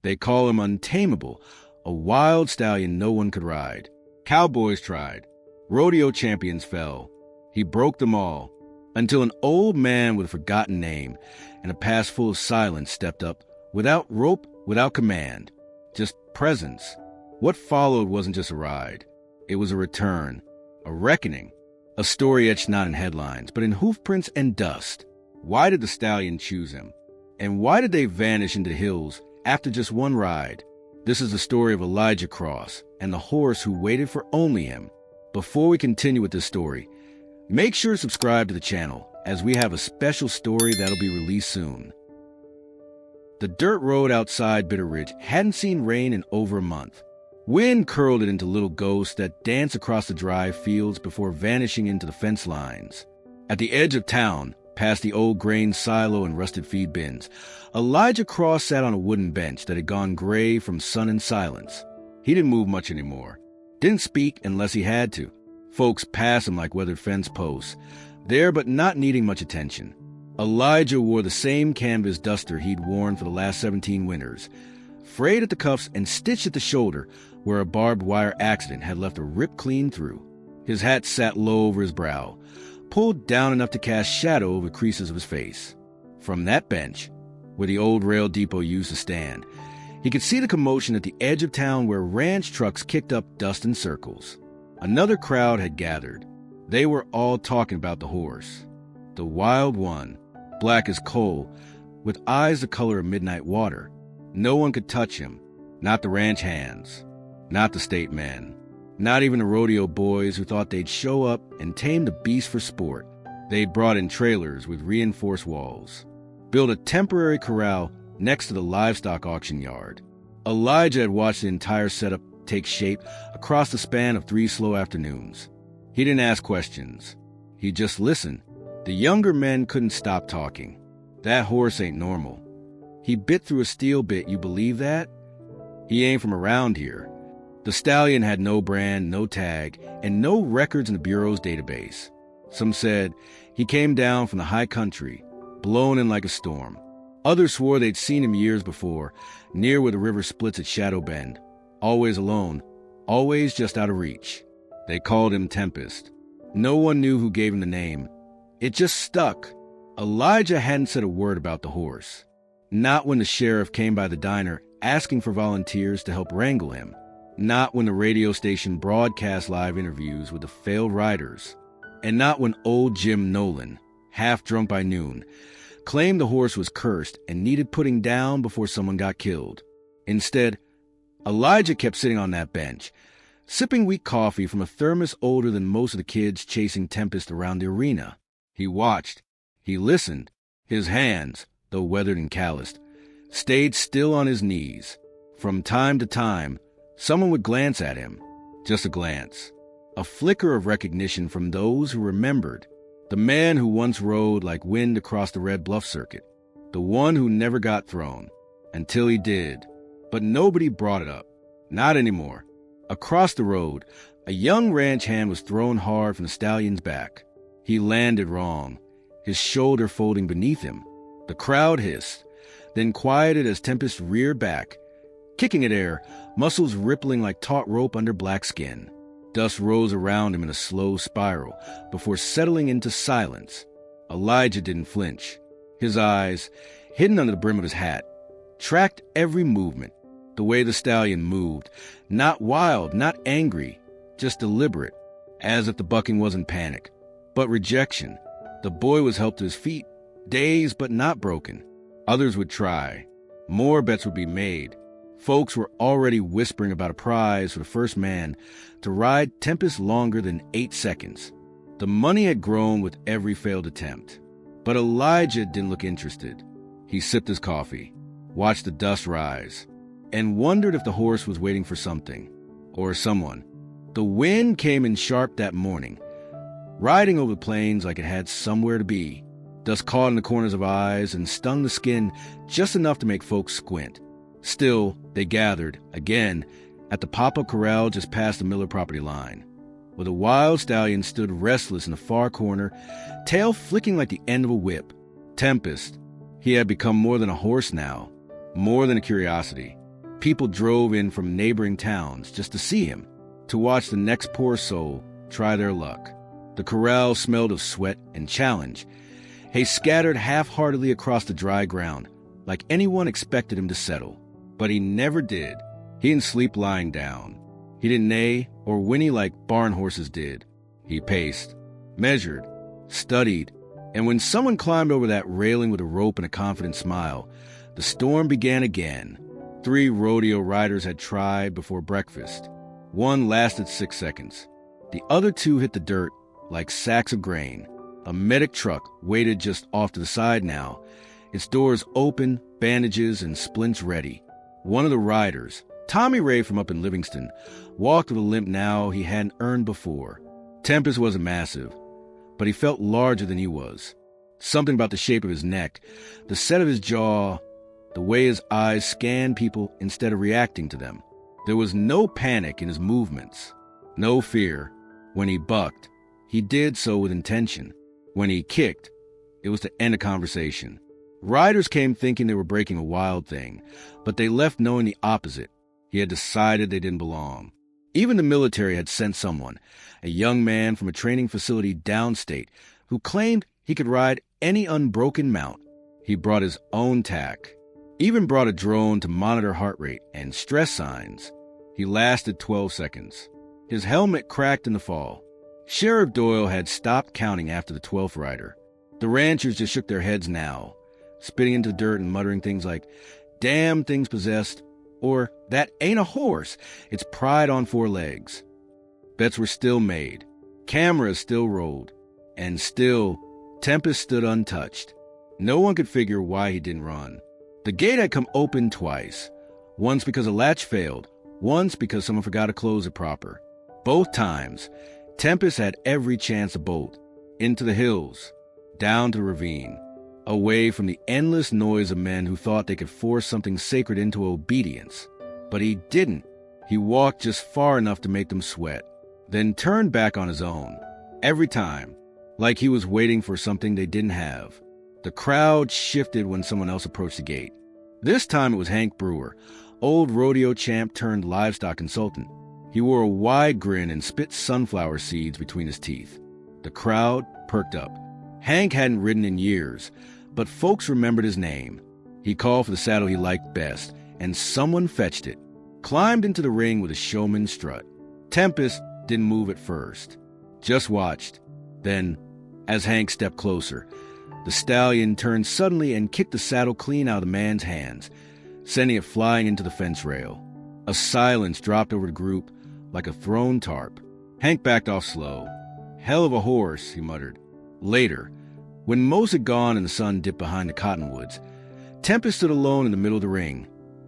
They call him untamable, a wild stallion no one could ride. Cowboys tried. Rodeo champions fell. He broke them all, until an old man with a forgotten name and a past full of silence stepped up, without rope, without command, just presence. What followed wasn't just a ride. It was a return, a reckoning, a story etched not in headlines, but in hoofprints and dust. Why did the stallion choose him? And why did they vanish into the hills after just one ride? This is the story of Elijah Cross and the horse who waited for only him. Before we continue with this story, make sure to subscribe to the channel, as we have a special story that'll be released soon. The dirt road outside Bitter Ridge hadn't seen rain in over a month. Wind curled it into little ghosts that danced across the dry fields before vanishing into the fence lines. At the edge of town, past the old grain silo and rusted feed bins, Elijah Cross sat on a wooden bench that had gone gray from sun and silence. He didn't move much anymore. Didn't speak unless he had to. Folks passed him like weathered fence posts, there but not needing much attention. Elijah wore the same canvas duster he'd worn for the last 17 winters, frayed at the cuffs and stitched at the shoulder where a barbed wire accident had left a rip clean through. His hat sat low over his brow, pulled down enough to cast shadow over creases of his face. From that bench, where the old rail depot used to stand, he could see the commotion at the edge of town where ranch trucks kicked up dust in circles. Another crowd had gathered. They were all talking about the horse. The wild one, black as coal, with eyes the color of midnight water. No one could touch him, not the ranch hands, not the state men, not even the rodeo boys who thought they'd show up and tame the beast for sport. They'd brought in trailers with reinforced walls, built a temporary corral next to the livestock auction yard. Elijah had watched the entire setup take shape across the span of 3 slow afternoons. He didn't ask questions. He just listened. The younger men couldn't stop talking. That horse ain't normal. He bit through a steel bit, you believe that? He ain't from around here. The stallion had no brand, no tag, and no records in the Bureau's database. Some said he came down from the high country, blown in like a storm. Others swore they'd seen him years before, near where the river splits at Shadow Bend. Always alone, always just out of reach. They called him Tempest. No one knew who gave him the name. It just stuck. Elijah hadn't said a word about the horse. Not when the sheriff came by the diner asking for volunteers to help wrangle him. Not when the radio station broadcast live interviews with the failed riders. And not when old Jim Nolan, half drunk by noon, claimed the horse was cursed and needed putting down before someone got killed. Instead, Elijah kept sitting on that bench, sipping weak coffee from a thermos older than most of the kids chasing Tempest around the arena. He watched. He listened. His hands, though weathered and calloused, stayed still on his knees. From time to time, someone would glance at him. Just a glance. A flicker of recognition from those who remembered. The man who once rode like wind across the Red Bluff circuit. The one who never got thrown. Until he did. But nobody brought it up. Not anymore. Across the road, a young ranch hand was thrown hard from the stallion's back. He landed wrong, his shoulder folding beneath him. The crowd hissed, then quieted as Tempest reared back, kicking at air, muscles rippling like taut rope under black skin. Dust rose around him in a slow spiral before settling into silence. Elijah didn't flinch. His eyes, hidden under the brim of his hat, tracked every movement. The way the stallion moved, not wild, not angry, just deliberate, as if the bucking wasn't panic, but rejection. The boy was helped to his feet, dazed but not broken. Others would try. More bets would be made. Folks were already whispering about a prize for the first man to ride Tempest longer than 8 seconds. The money had grown with every failed attempt. But Elijah didn't look interested. He sipped his coffee, watched the dust rise, and wondered if the horse was waiting for something, or someone. The wind came in sharp that morning, riding over the plains like it had somewhere to be. Dust caught in the corners of eyes and stung the skin just enough to make folks squint. Still, they gathered, again, at the pop-up corral just past the Miller property line, where the wild stallion stood restless in the far corner, tail flicking like the end of a whip. Tempest. He had become more than a horse now, more than a curiosity. People drove in from neighboring towns just to see him, to watch the next poor soul try their luck. The corral smelled of sweat and challenge. Hay scattered half-heartedly across the dry ground, like anyone expected him to settle. But he never did. He didn't sleep lying down. He didn't neigh or whinny like barn horses did. He paced, measured, studied, and when someone climbed over that railing with a rope and a confident smile, the storm began again. 3 rodeo riders had tried before breakfast. One lasted 6 seconds. The other 2 hit the dirt like sacks of grain. A medic truck waited just off to the side now, its doors open, bandages and splints ready. One of the riders, Tommy Ray from up in Livingston, walked with a limp now he hadn't earned before. Tempest wasn't massive, but he felt larger than he was. Something about the shape of his neck, the set of his jaw, the way his eyes scanned people instead of reacting to them. There was no panic in his movements, no fear. When he bucked, he did so with intention. When he kicked, it was to end a conversation. Riders came thinking they were breaking a wild thing, but they left knowing the opposite. He had decided they didn't belong. Even the military had sent someone, a young man from a training facility downstate, who claimed he could ride any unbroken mount. He brought his own tack, even brought a drone to monitor heart rate and stress signs. He lasted 12 seconds. His helmet cracked in the fall. Sheriff Doyle had stopped counting after the 12th rider. The ranchers just shook their heads now, spitting into the dirt and muttering things like, "Damn things possessed," or "That ain't a horse, it's pride on 4 legs." Bets were still made. Cameras still rolled. And still, Tempest stood untouched. No one could figure why he didn't run. The gate had come open twice. Once because a latch failed. Once because someone forgot to close it proper. Both times, Tempest had every chance to bolt. Into the hills. Down to the ravine. Away from the endless noise of men who thought they could force something sacred into obedience. But he didn't. He walked just far enough to make them sweat, then turned back on his own. Every time, like he was waiting for something they didn't have. The crowd shifted when someone else approached the gate. This time it was Hank Brewer, old rodeo champ turned livestock consultant. He wore a wide grin and spit sunflower seeds between his teeth. The crowd perked up. Hank hadn't ridden in years, but folks remembered his name. He called for the saddle he liked best, and someone fetched it. Climbed into the ring with a showman's strut. Tempest didn't move at first. Just watched. Then, as Hank stepped closer, the stallion turned suddenly and kicked the saddle clean out of the man's hands, sending it flying into the fence rail. A silence dropped over the group like a thrown tarp. Hank backed off slow. "Hell of a horse," he muttered. Later, when most had gone and the sun dipped behind the cottonwoods, Tempest stood alone in the middle of the ring,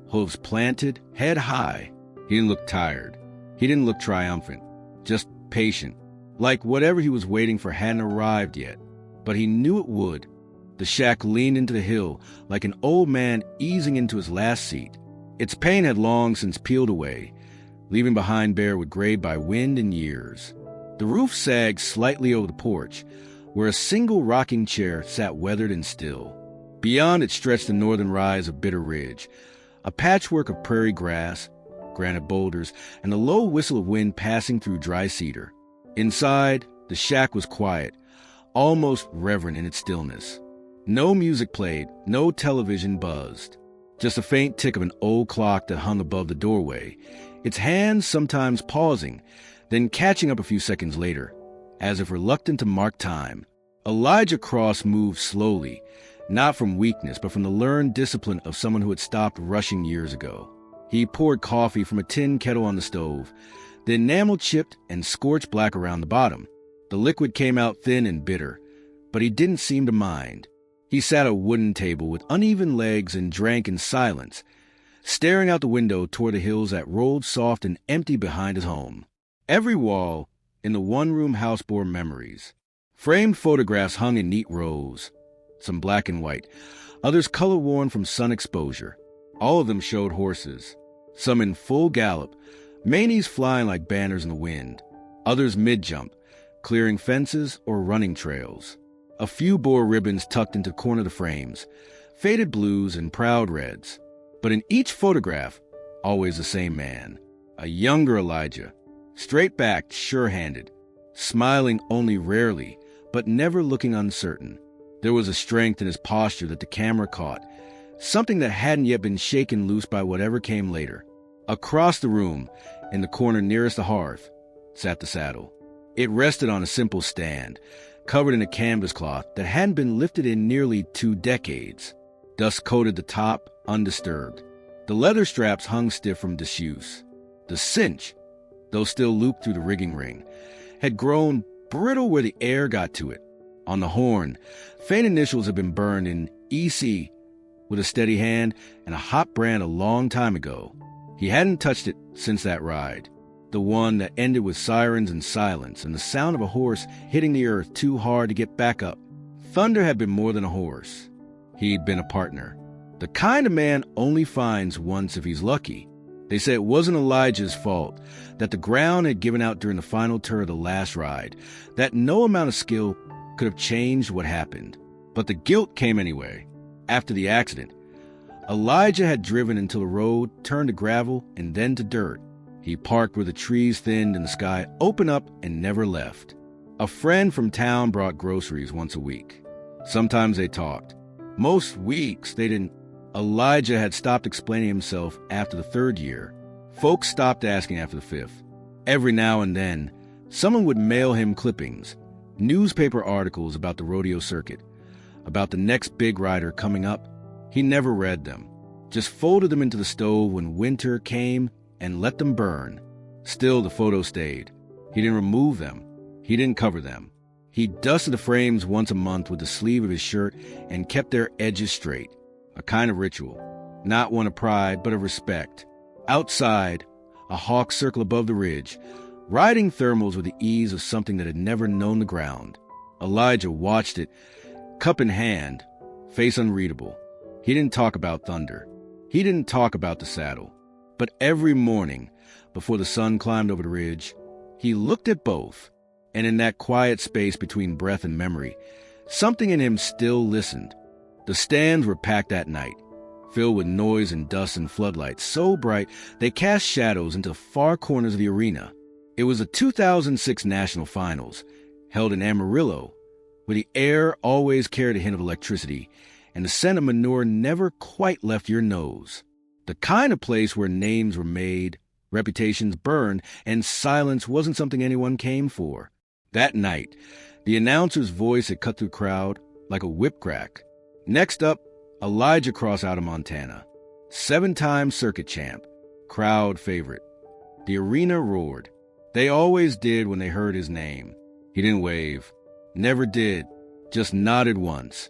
hooves planted, head high. He didn't look tired. He didn't look triumphant, just patient, like whatever he was waiting for hadn't arrived yet. But he knew it would. The shack leaned into the hill like an old man easing into his last seat. Its paint had long since peeled away, leaving behind bare with gray by wind and years. The roof sagged slightly over the porch, where a single rocking chair sat weathered and still. Beyond it stretched the northern rise of Bitter Ridge, a patchwork of prairie grass, granite boulders, and the low whistle of wind passing through dry cedar. Inside, the shack was quiet, almost reverent in its stillness. No music played, no television buzzed. Just a faint tick of an old clock that hung above the doorway, its hands sometimes pausing, then catching up a few seconds later, as if reluctant to mark time. Elijah Cross moved slowly, not from weakness, but from the learned discipline of someone who had stopped rushing years ago. He poured coffee from a tin kettle on the stove, the enamel chipped and scorched black around the bottom. The liquid came out thin and bitter, but he didn't seem to mind. He sat at a wooden table with uneven legs and drank in silence, staring out the window toward the hills that rolled soft and empty behind his home. Every wall in the one-room house bore memories. Framed photographs hung in neat rows, some black and white, others color-worn from sun exposure. All of them showed horses, some in full gallop, manes flying like banners in the wind, others mid-jump, clearing fences or running trails. A few bore ribbons tucked into the corner of the frames, faded blues and proud reds. But in each photograph, always the same man. A younger Elijah, straight-backed, sure-handed, smiling only rarely, but never looking uncertain. There was a strength in his posture that the camera caught, something that hadn't yet been shaken loose by whatever came later. Across the room, in the corner nearest the hearth, sat the saddle. It rested on a simple stand, covered in a canvas cloth that hadn't been lifted in nearly 2 decades. Dust coated the top, undisturbed. The leather straps hung stiff from disuse. The cinch, though still looped through the rigging ring, had grown brittle where the air got to it. On the horn, faint initials had been burned in EC with a steady hand and a hot brand a long time ago. He hadn't touched it since that ride, the one that ended with sirens and silence and the sound of a horse hitting the earth too hard to get back up. Thunder had been more than a horse. He'd been a partner, the kind of man only finds once if he's lucky. They say it wasn't Elijah's fault, that the ground had given out during the final turn of the last ride, that no amount of skill could have changed what happened. But the guilt came anyway. After the accident, Elijah had driven until the road turned to gravel and then to dirt. He parked where the trees thinned and the sky opened up and never left. A friend from town brought groceries once a week. Sometimes they talked. Most weeks they didn't. Elijah had stopped explaining himself after the 3rd year. Folks stopped asking after the 5th. Every now and then, someone would mail him clippings, newspaper articles about the rodeo circuit, about the next big rider coming up. He never read them, just folded them into the stove when winter came and let them burn. Still, the photos stayed. He didn't remove them. He didn't cover them. He dusted the frames once a month with the sleeve of his shirt and kept their edges straight. A kind of ritual, not one of pride, but of respect. Outside, a hawk circled above the ridge, riding thermals with the ease of something that had never known the ground. Elijah watched it, cup in hand, face unreadable. He didn't talk about thunder. He didn't talk about the saddle. But every morning, before the sun climbed over the ridge, he looked at both, and in that quiet space between breath and memory, something in him still listened. The stands were packed that night, filled with noise and dust and floodlights so bright they cast shadows into far corners of the arena. It was the 2006 National Finals, held in Amarillo, where the air always carried a hint of electricity, and the scent of manure never quite left your nose. The kind of place where names were made, reputations burned, and silence wasn't something anyone came for. That night, the announcer's voice had cut through the crowd like a whip crack. Next up, Elijah Cross out of Montana, 7-time circuit champ, crowd favorite. The arena roared. They always did when they heard his name. He didn't wave, never did, just nodded once,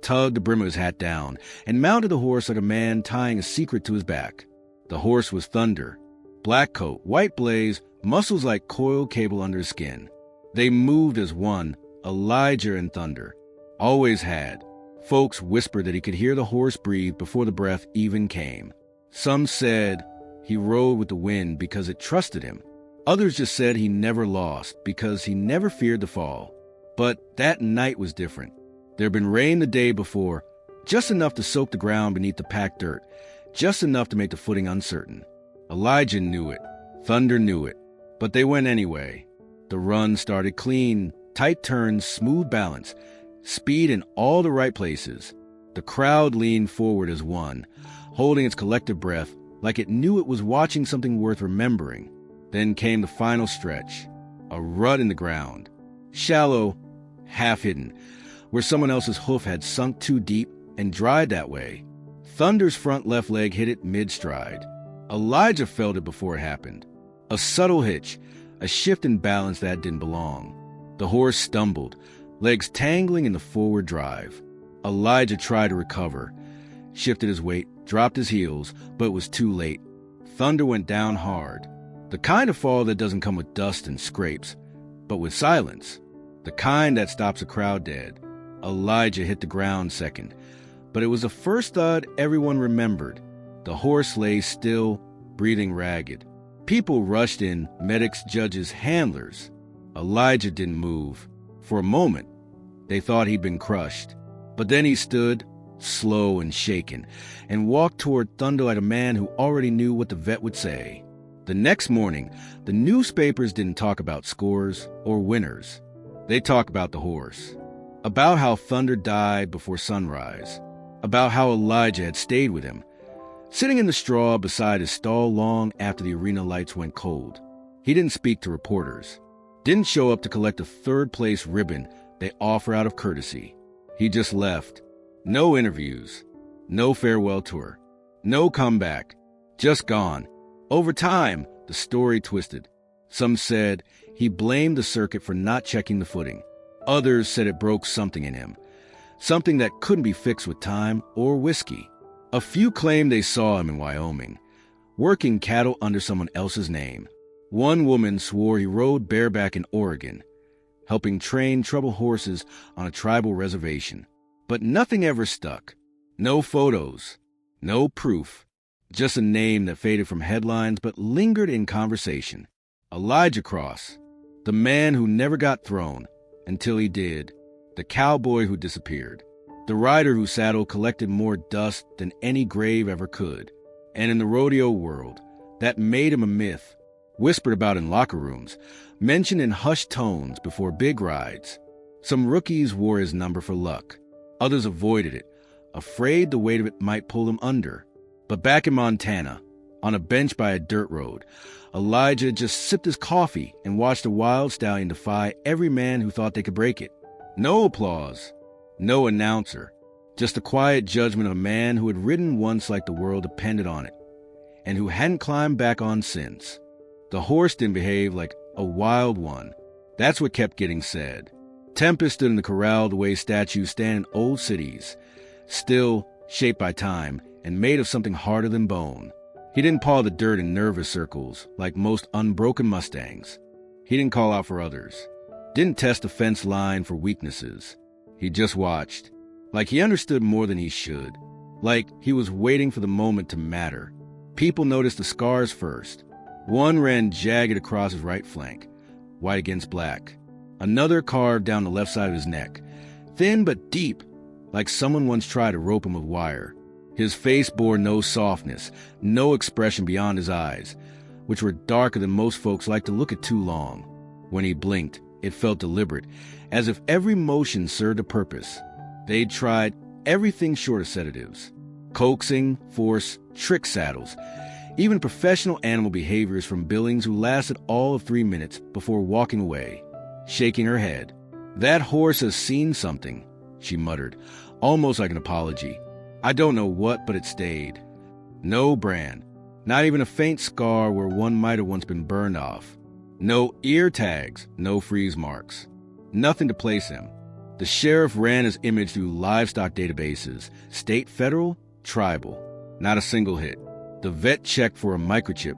tugged the brim of his hat down, and mounted the horse like a man tying a secret to his back. The horse was Thunder, black coat, white blaze, muscles like coiled cable under his skin. They moved as one, Elijah and Thunder, always had. Folks whispered that he could hear the horse breathe before the breath even came. Some said he rode with the wind because it trusted him. Others just said he never lost because he never feared to fall. But that night was different. There had been rain the day before, just enough to soak the ground beneath the packed dirt, just enough to make the footing uncertain. Elijah knew it. Thunder knew it. But they went anyway. The run started clean, tight turns, smooth balance, speed in all the right places. The crowd leaned forward as one, holding its collective breath like it knew it was watching something worth remembering. Then came the final stretch, a rut in the ground, shallow, half-hidden, where someone else's hoof had sunk too deep and dried that way. Thunder's front left leg hit it mid-stride. Elijah felt it before it happened. A subtle hitch, a shift in balance that didn't belong. The horse stumbled, legs tangling in the forward drive. Elijah tried to recover, shifted his weight, dropped his heels, but it was too late. Thunder went down hard. The kind of fall that doesn't come with dust and scrapes, but with silence. The kind that stops a crowd dead. Elijah hit the ground second, but it was the first thud everyone remembered. The horse lay still, breathing ragged. People rushed in, medics, judges, handlers. Elijah didn't move. For a moment, they thought he'd been crushed. But then he stood, slow and shaken, and walked toward Thunder like a man who already knew what the vet would say. The next morning, the newspapers didn't talk about scores or winners. They talked about the horse, about how Thunder died before sunrise, about how Elijah had stayed with him, sitting in the straw beside his stall long after the arena lights went cold. He didn't speak to reporters, didn't show up to collect a third-place ribbon they offer out of courtesy. He just left. No interviews, no farewell tour, no comeback, just gone. Over time, the story twisted. Some said he blamed the circuit for not checking the footing. Others said it broke something in him, something that couldn't be fixed with time or whiskey. A few claimed they saw him in Wyoming, working cattle under someone else's name. One woman swore he rode bareback in Oregon, helping train trouble horses on a tribal reservation. But nothing ever stuck. No photos, no proof. Just a name that faded from headlines but lingered in conversation. Elijah Cross, the man who never got thrown until he did, the cowboy who disappeared, the rider whose saddle collected more dust than any grave ever could. And in the rodeo world, that made him a myth, whispered about in locker rooms, mentioned in hushed tones before big rides. Some rookies wore his number for luck. Others avoided it, afraid the weight of it might pull them under. But back in Montana, on a bench by a dirt road, Elijah just sipped his coffee and watched a wild stallion defy every man who thought they could break it. No applause, no announcer, just the quiet judgment of a man who had ridden once like the world depended on it, and who hadn't climbed back on since. The horse didn't behave like a wild one. That's what kept getting said. Tempest stood in the corral the way statues stand in old cities, still, shaped by time, and made of something harder than bone. He didn't paw the dirt in nervous circles like most unbroken Mustangs. He didn't call out for others, didn't test the fence line for weaknesses. He just watched, like he understood more than he should, like he was waiting for the moment to matter. People noticed the scars first. One ran jagged across his right flank, white against black. Another carved down the left side of his neck, thin but deep, like someone once tried to rope him with wire. His face bore no softness, no expression beyond his eyes, which were darker than most folks like to look at too long. When he blinked, it felt deliberate, as if every motion served a purpose. They'd tried everything short of sedatives. Coaxing, force, trick saddles, even professional animal behaviors from Billings who lasted all of 3 minutes before walking away, shaking her head. "That horse has seen something," she muttered, almost like an apology. "I don't know what, but it stayed. No brand, not even a faint scar where one might have once been burned off. No ear tags, no freeze marks. Nothing to place him." The sheriff ran his image through livestock databases, state, federal, tribal. Not a single hit. The vet checked for a microchip,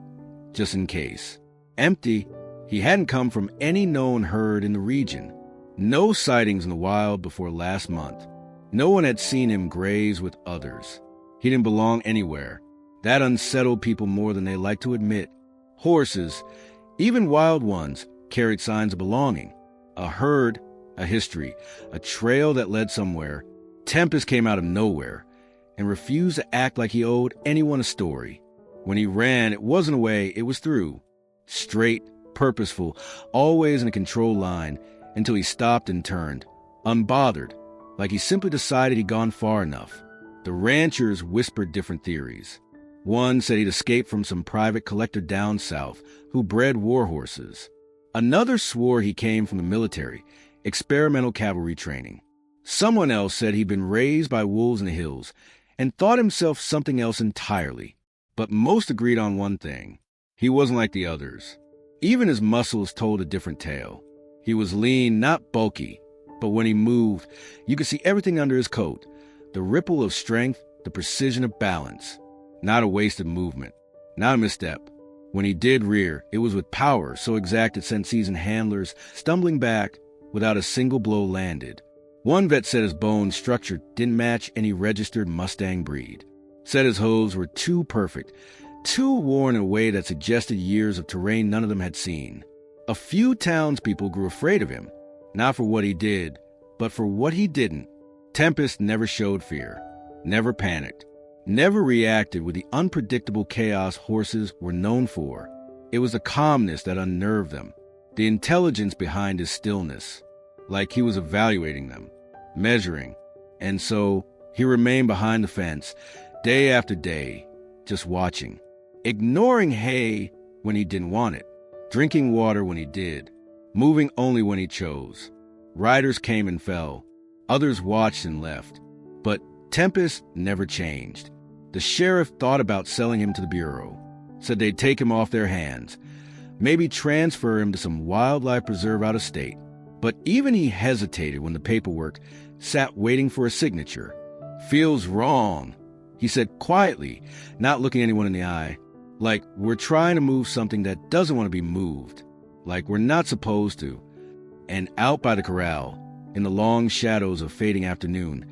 just in case. Empty. He hadn't come from any known herd in the region. No sightings in the wild before last month. No one had seen him graze with others. He didn't belong anywhere. That unsettled people more than they like to admit. Horses, even wild ones, carried signs of belonging. A herd, a history, a trail that led somewhere. Tempest came out of nowhere and refused to act like he owed anyone a story. When he ran, it wasn't away, it was through. Straight, purposeful, always in a control line, until he stopped and turned, unbothered, like he simply decided he'd gone far enough. The ranchers whispered different theories. One said he'd escaped from some private collector down south who bred war horses. Another swore he came from the military, experimental cavalry training. Someone else said he'd been raised by wolves in the hills and thought himself something else entirely. But most agreed on one thing. He wasn't like the others. Even his muscles told a different tale. He was lean, not bulky, but when he moved, you could see everything under his coat. The ripple of strength, the precision of balance. Not a wasted movement, not a misstep. When he did rear, it was with power so exact it sent seasoned handlers stumbling back without a single blow landed. One vet said his bone structure didn't match any registered Mustang breed. Said his hooves were too perfect, too worn in a way that suggested years of terrain none of them had seen. A few townspeople grew afraid of him, not for what he did, but for what he didn't. Tempest never showed fear. never panicked, never reacted with the unpredictable chaos horses were known for. It was the calmness that unnerved them, the intelligence behind his stillness, like he was evaluating them, measuring. And so he remained behind the fence, day after day, just watching, ignoring hay when he didn't want it, drinking water when he did, moving only when he chose. Riders came and fell, others watched and left, but Tempest never changed. The sheriff thought about selling him to the Bureau, said they'd take him off their hands, maybe transfer him to some wildlife preserve out of state. But even he hesitated when the paperwork sat waiting for a signature. "Feels wrong," he said quietly, not looking anyone in the eye. "Like we're trying to move something that doesn't want to be moved. Like we're not supposed to." And out by the corral, in the long shadows of fading afternoon,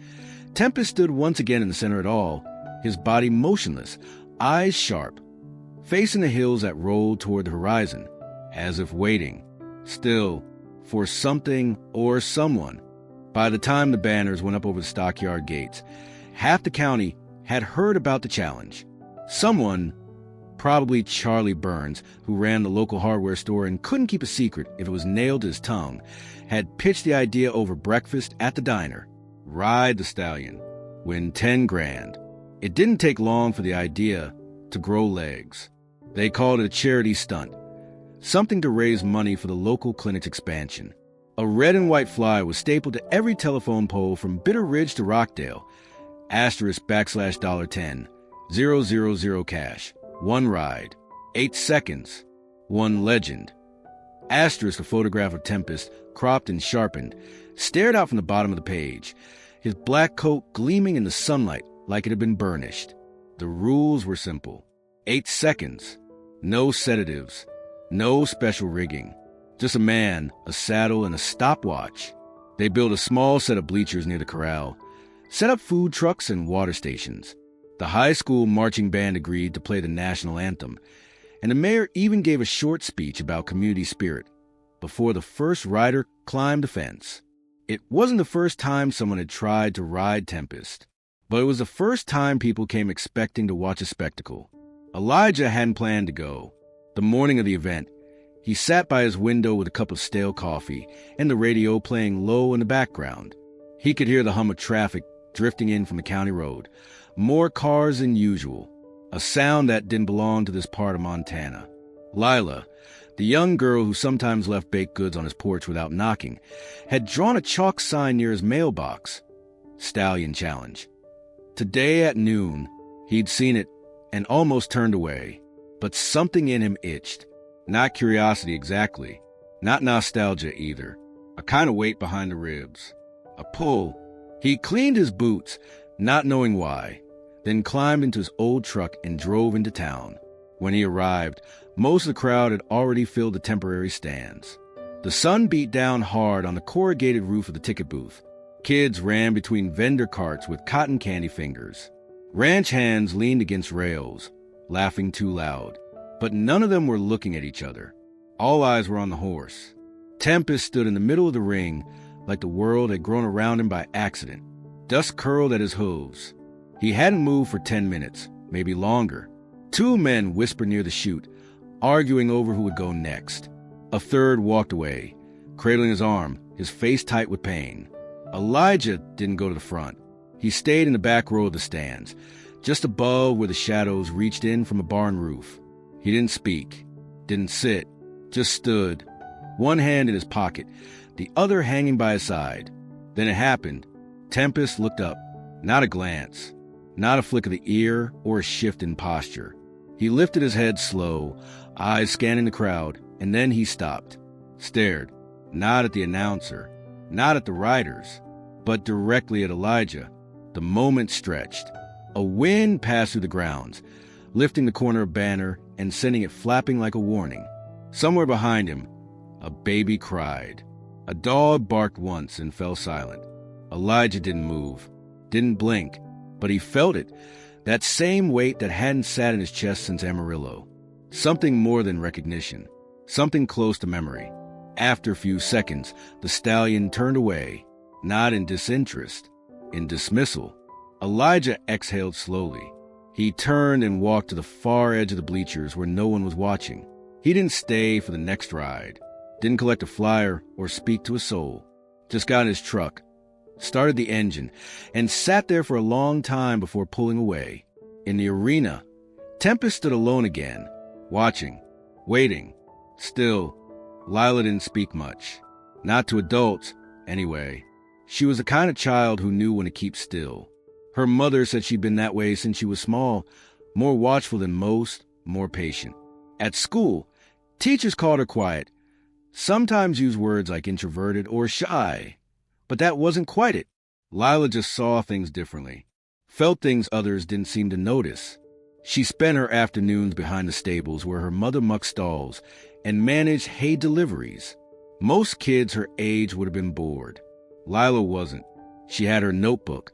Tempest stood once again in the center of it all, his body motionless, eyes sharp, facing the hills that rolled toward the horizon, as if waiting, still, for something or someone. By the time the banners went up over the stockyard gates, half the county had heard about the challenge. Someone, probably Charlie Burns, who ran the local hardware store and couldn't keep a secret if it was nailed to his tongue, had pitched the idea over breakfast at the diner. Ride the Stallion, win 10 grand. It didn't take long for the idea to grow legs. They called it a charity stunt, something to raise money for the local clinic's expansion. A red and white fly was stapled to every telephone pole from Bitter Ridge to Rockdale. *$10, 000 cash, 1 ride, 8 seconds, 1 legend. A photograph of Tempest, cropped and sharpened, stared out from the bottom of the page, his black coat gleaming in the sunlight like it had been burnished. The rules were simple. 8 seconds, no sedatives, no special rigging, just a man, a saddle, and a stopwatch. They built a small set of bleachers near the corral, set up food trucks and water stations. The high school marching band agreed to play the national anthem, and the mayor even gave a short speech about community spirit before the first rider climbed the fence. It wasn't the first time someone had tried to ride Tempest, but it was the first time people came expecting to watch a spectacle. Elijah hadn't planned to go. The morning of the event, he sat by his window with a cup of stale coffee and the radio playing low in the background. He could hear the hum of traffic drifting in from the county road, more cars than usual, a sound that didn't belong to this part of Montana. Lila, the young girl who sometimes left baked goods on his porch without knocking, had drawn a chalk sign near his mailbox. Stallion Challenge. Today at noon, he'd seen it and almost turned away, but something in him itched. Not curiosity exactly, not nostalgia either, a kind of weight behind the ribs. A pull. He cleaned his boots, not knowing why, then climbed into his old truck and drove into town. When he arrived, most of the crowd had already filled the temporary stands. The sun beat down hard on the corrugated roof of the ticket booth. Kids ran between vendor carts with cotton candy fingers. Ranch hands leaned against rails, laughing too loud. But none of them were looking at each other. All eyes were on the horse. Tempest stood in the middle of the ring like the world had grown around him by accident. Dust curled at his hooves. He hadn't moved for 10 minutes, maybe longer. 2 men whispered near the chute, arguing over who would go next. A third walked away, cradling his arm, his face tight with pain. Elijah didn't go to the front. He stayed in the back row of the stands, just above where the shadows reached in from a barn roof. He didn't speak, didn't sit, just stood, one hand in his pocket, the other hanging by his side. Then it happened. Tempest looked up, not a glance, not a flick of the ear or a shift in posture. He lifted his head slow, eyes scanning the crowd, and then he stopped, stared, not at the announcer, not at the riders, but directly at Elijah. The moment stretched. A wind passed through the grounds, lifting the corner of banner and sending it flapping like a warning. Somewhere behind him, a baby cried. A dog barked once and fell silent. Elijah didn't move, didn't blink, but he felt it, that same weight that hadn't sat in his chest since Amarillo. Something more than recognition, something close to memory. After a few seconds, the stallion turned away, not in disinterest, in dismissal. Elijah exhaled slowly. He turned and walked to the far edge of the bleachers where no one was watching. He didn't stay for the next ride, didn't collect a flyer or speak to a soul. Just got in his truck, started the engine, and sat there for a long time before pulling away. In the arena, Tempest stood alone again, watching, waiting. Still, Lila didn't speak much. Not to adults, anyway. She was the kind of child who knew when to keep still. Her mother said she'd been that way since she was small, more watchful than most, more patient. At school, teachers called her quiet, sometimes used words like introverted or shy. But that wasn't quite it. Lila just saw things differently, felt things others didn't seem to notice. She spent her afternoons behind the stables where her mother mucked stalls and managed hay deliveries. Most kids her age would have been bored. Lila wasn't. She had her notebook,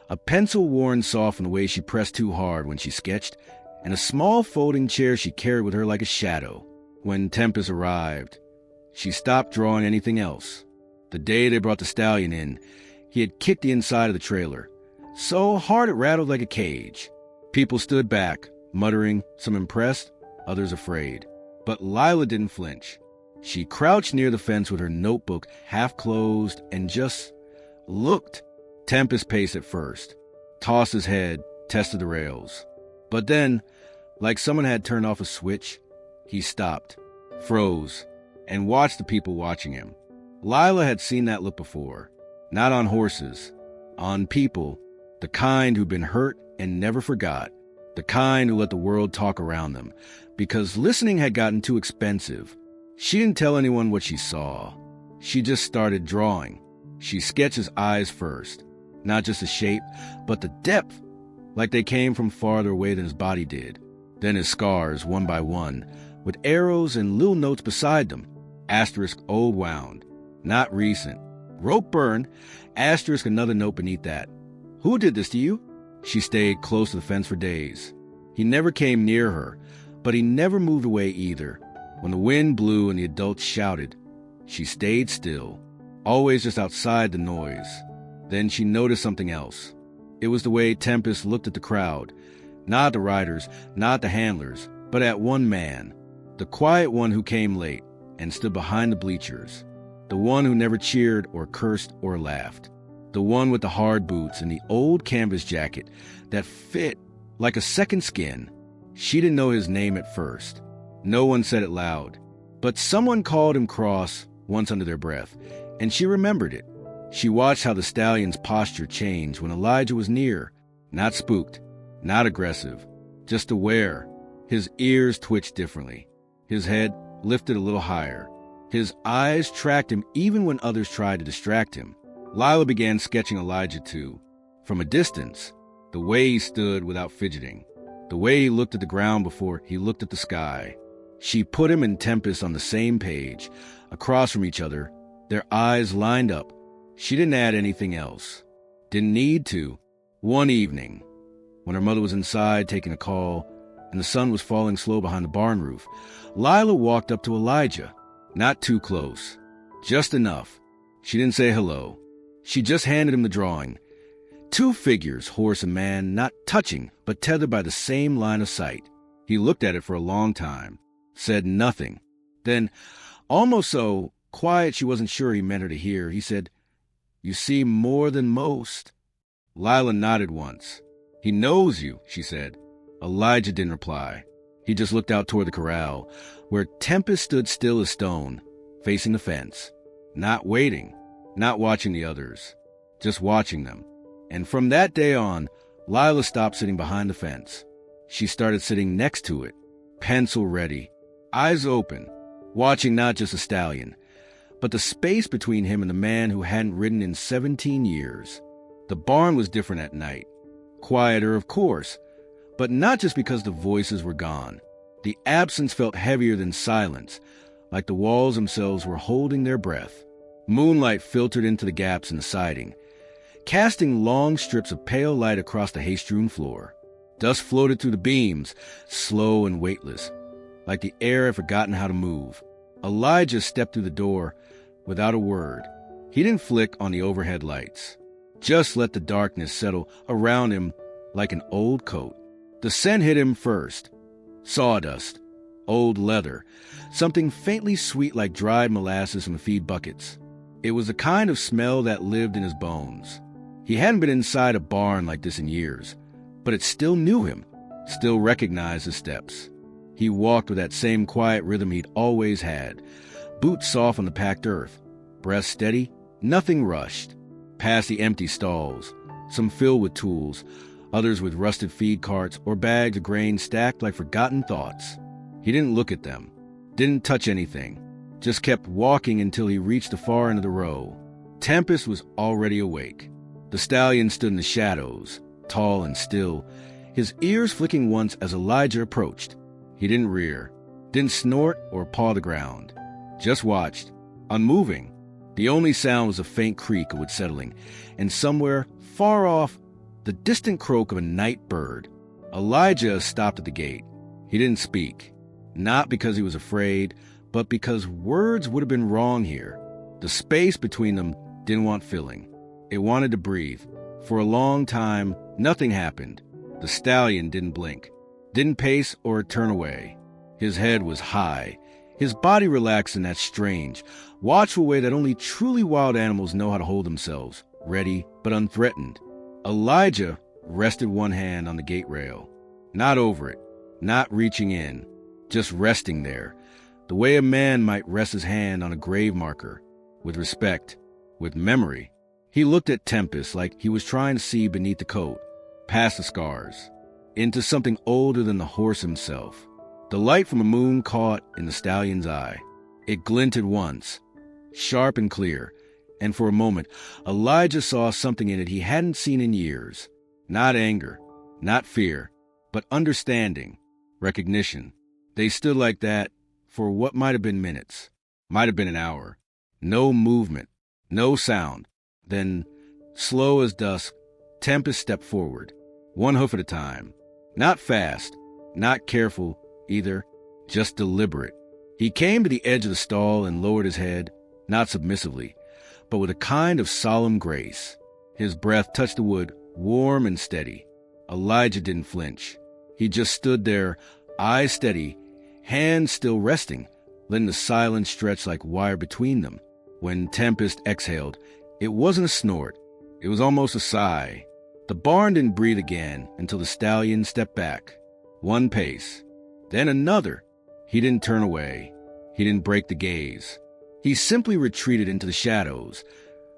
a pencil worn soft from the way she pressed too hard when she sketched, and a small folding chair she carried with her like a shadow. When Tempest arrived, she stopped drawing anything else. The day they brought the Stallion in, he had kicked the inside of the trailer, so hard it rattled like a cage. People stood back, muttering, some impressed, others afraid. But Lila didn't flinch. She crouched near the fence with her notebook half closed and just looked. Tempest paced at first, tossed his head, tested the rails. But then, like someone had turned off a switch, he stopped, froze, and watched the people watching him. Lila had seen that look before, not on horses, on people, the kind who'd been hurt and never forgot, the kind who let the world talk around them, because listening had gotten too expensive. She didn't tell anyone what she saw. She just started drawing. She sketched his eyes first, not just the shape, but the depth, like they came from farther away than his body did. Then his scars, one by one, with arrows and little notes beside them. Asterisk old wound, not recent. Rope burn, asterisk another note beneath that. Who did this to you? She stayed close to the fence for days. He never came near her, but he never moved away either. When the wind blew and the adults shouted, she stayed still, always just outside the noise. Then she noticed something else. It was the way Tempest looked at the crowd, not the riders, not the handlers, but at one man, the quiet one who came late and stood behind the bleachers, the one who never cheered or cursed or laughed, the one with the hard boots and the old canvas jacket that fit like a second skin. She didn't know his name at first. No one said it loud, but someone called him cross once under their breath, and she remembered it. She watched how the Stallion's posture changed when Elijah was near, not spooked, not aggressive, just aware. His ears twitched differently. His head lifted a little higher. His eyes tracked him even when others tried to distract him. Lila began sketching Elijah too, from a distance, the way he stood without fidgeting, the way he looked at the ground before he looked at the sky. She put him and Tempest on the same page, across from each other, their eyes lined up. She didn't add anything else. Didn't need to. One evening, when her mother was inside taking a call, and the sun was falling slow behind the barn roof, Lila walked up to Elijah. Not too close. Just enough. She didn't say hello. She just handed him the drawing. Two figures, horse and man, not touching, but tethered by the same line of sight. He looked at it for a long time, said nothing. Then, almost so quiet she wasn't sure he meant her to hear, he said, "You see more than most." Lila nodded once. "He knows you," she said. Elijah didn't reply. He just looked out toward the corral, where Tempest stood still as stone, facing the fence, not waiting, not watching the others, just watching them. And from that day on, Lila stopped sitting behind the fence. She started sitting next to it, pencil ready, eyes open, watching not just a Stallion, but the space between him and the man who hadn't ridden in 17 years. The barn was different at night. Quieter, of course, but not just because the voices were gone. The absence felt heavier than silence, like the walls themselves were holding their breath. Moonlight filtered into the gaps in the siding, casting long strips of pale light across the hay-strewn floor. Dust floated through the beams, slow and weightless, like the air had forgotten how to move. Elijah stepped through the door without a word. He didn't flick on the overhead lights. Just let the darkness settle around him like an old coat. The scent hit him first. Sawdust, old leather, something faintly sweet like dried molasses from feed buckets. It was the kind of smell that lived in his bones. He hadn't been inside a barn like this in years, but it still knew him, still recognized his steps. He walked with that same quiet rhythm he'd always had, boots soft on the packed earth, breath steady, nothing rushed. Past the empty stalls, some filled with tools, others with rusted feed carts or bags of grain stacked like forgotten thoughts. He didn't look at them, didn't touch anything, just kept walking until he reached the far end of the row. Tempest was already awake. The stallion stood in the shadows, tall and still, his ears flicking once as Elijah approached. He didn't rear, didn't snort or paw the ground, just watched, unmoving. The only sound was a faint creak of wood settling, and somewhere, far off, the distant croak of a night bird. Elijah stopped at the gate. He didn't speak, not because he was afraid, but because words would have been wrong here. The space between them didn't want filling. It wanted to breathe. For a long time, nothing happened. The stallion didn't blink, didn't pace or turn away. His head was high, his body relaxed in that strange, watchful way that only truly wild animals know how to hold themselves, ready but unthreatened. Elijah rested one hand on the gate rail, not over it, not reaching in, just resting there, the way a man might rest his hand on a grave marker, with respect, with memory. He looked at Tempest like he was trying to see beneath the coat, past the scars, into something older than the horse himself. The light from a moon caught in the stallion's eye. It glinted once, sharp and clear, and for a moment, Elijah saw something in it he hadn't seen in years. Not anger, not fear, but understanding, recognition. They stood like that for what might have been minutes, might have been an hour. No movement, no sound. Then, slow as dusk, Tempest stepped forward, one hoof at a time. Not fast, not careful either, just deliberate. He came to the edge of the stall and lowered his head, not submissively, but with a kind of solemn grace. His breath touched the wood, warm and steady. Elijah didn't flinch. He just stood there, eyes steady, hands still resting, letting the silence stretch like wire between them. When Tempest exhaled, it wasn't a snort. It was almost a sigh. The barn didn't breathe again until the stallion stepped back. One pace, then another. He didn't turn away. He didn't break the gaze. He simply retreated into the shadows,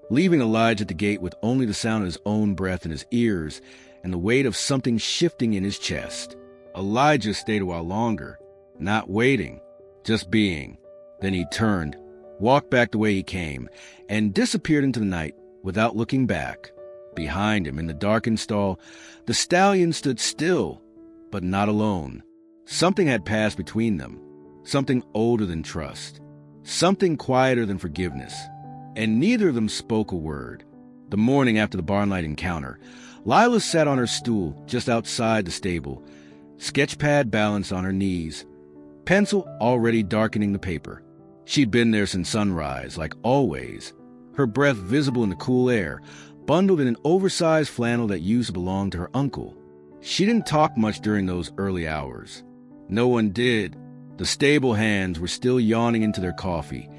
leaving Elijah at the gate with only the sound of his own breath in his ears and the weight of something shifting in his chest. Elijah stayed a while longer, not waiting, just being. Then he turned, walked back the way he came, and disappeared into the night without looking back. Behind him, in the darkened stall, the stallion stood still, but not alone. Something had passed between them, something older than trust, something quieter than forgiveness, and neither of them spoke a word. The morning after the barnlight encounter, Lila sat on her stool just outside the stable, sketchpad balanced on her knees, pencil already darkening the paper. She'd been there since sunrise, like always, her breath visible in the cool air, bundled in an oversized flannel that used to belong to her uncle. She didn't talk much during those early hours. No one did. The stable hands were still yawning into their coffee,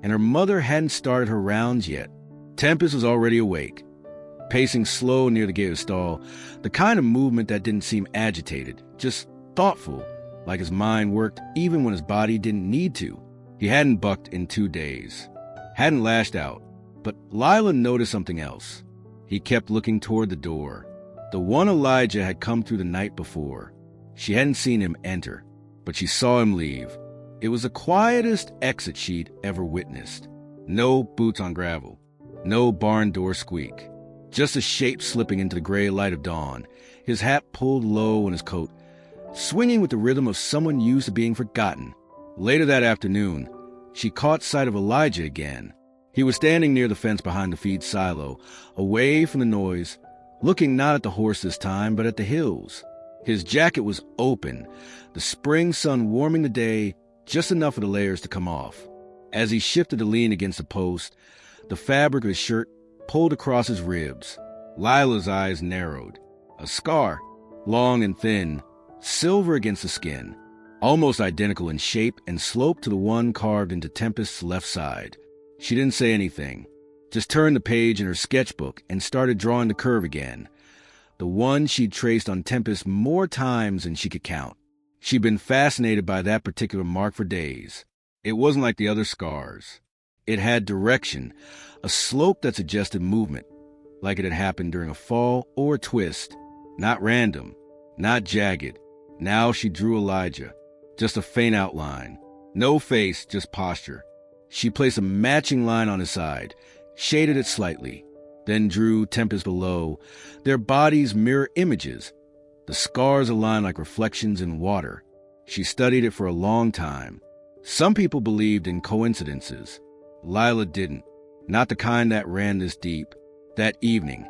and her mother hadn't started her rounds yet. Tempest was already awake, pacing slow near the gate of the stall, the kind of movement that didn't seem agitated, just thoughtful, like his mind worked even when his body didn't need to. He hadn't bucked in 2 days, hadn't lashed out, but Lila noticed something else. He kept looking toward the door, the one Elijah had come through the night before. She hadn't seen him enter, but she saw him leave. It was the quietest exit she'd ever witnessed. No boots on gravel, no barn door squeak, just a shape slipping into the gray light of dawn, his hat pulled low on his coat, swinging with the rhythm of someone used to being forgotten. Later that afternoon, she caught sight of Elijah again. He was standing near the fence behind the feed silo, away from the noise, looking not at the horse this time, but at the hills. His jacket was open, the spring sun warming the day, just enough for the layers to come off. As he shifted to lean against the post, the fabric of his shirt pulled across his ribs, Lila's eyes narrowed. A scar, long and thin, silver against the skin, almost identical in shape and slope to the one carved into Tempest's left side. She didn't say anything, just turned the page in her sketchbook and started drawing the curve again, the one she'd traced on Tempest more times than she could count. She'd been fascinated by that particular mark for days. It wasn't like the other scars. It had direction, a slope that suggested movement, like it had happened during a fall or a twist. Not random, not jagged. Now she drew Elijah, just a faint outline. No face, just posture. She placed a matching line on his side, shaded it slightly, then drew Tempest below. Their bodies mirror images. The scars align like reflections in water. She studied it for a long time. Some people believed in coincidences. Lila didn't. Not the kind that ran this deep. That evening,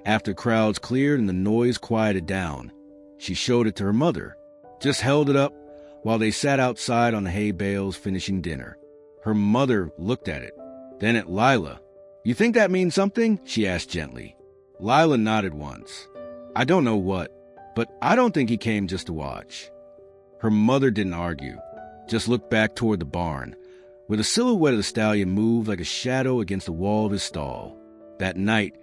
after crowds cleared and the noise quieted down, she showed it to her mother, just held it up while they sat outside on the hay bales finishing dinner. Her mother looked at it, then at Lila. "You think that means something?" she asked gently. Lila nodded once. "I don't know what, but I don't think he came just to watch." Her mother didn't argue, just looked back toward the barn, where the silhouette of the stallion moved like a shadow against the wall of his stall. That night,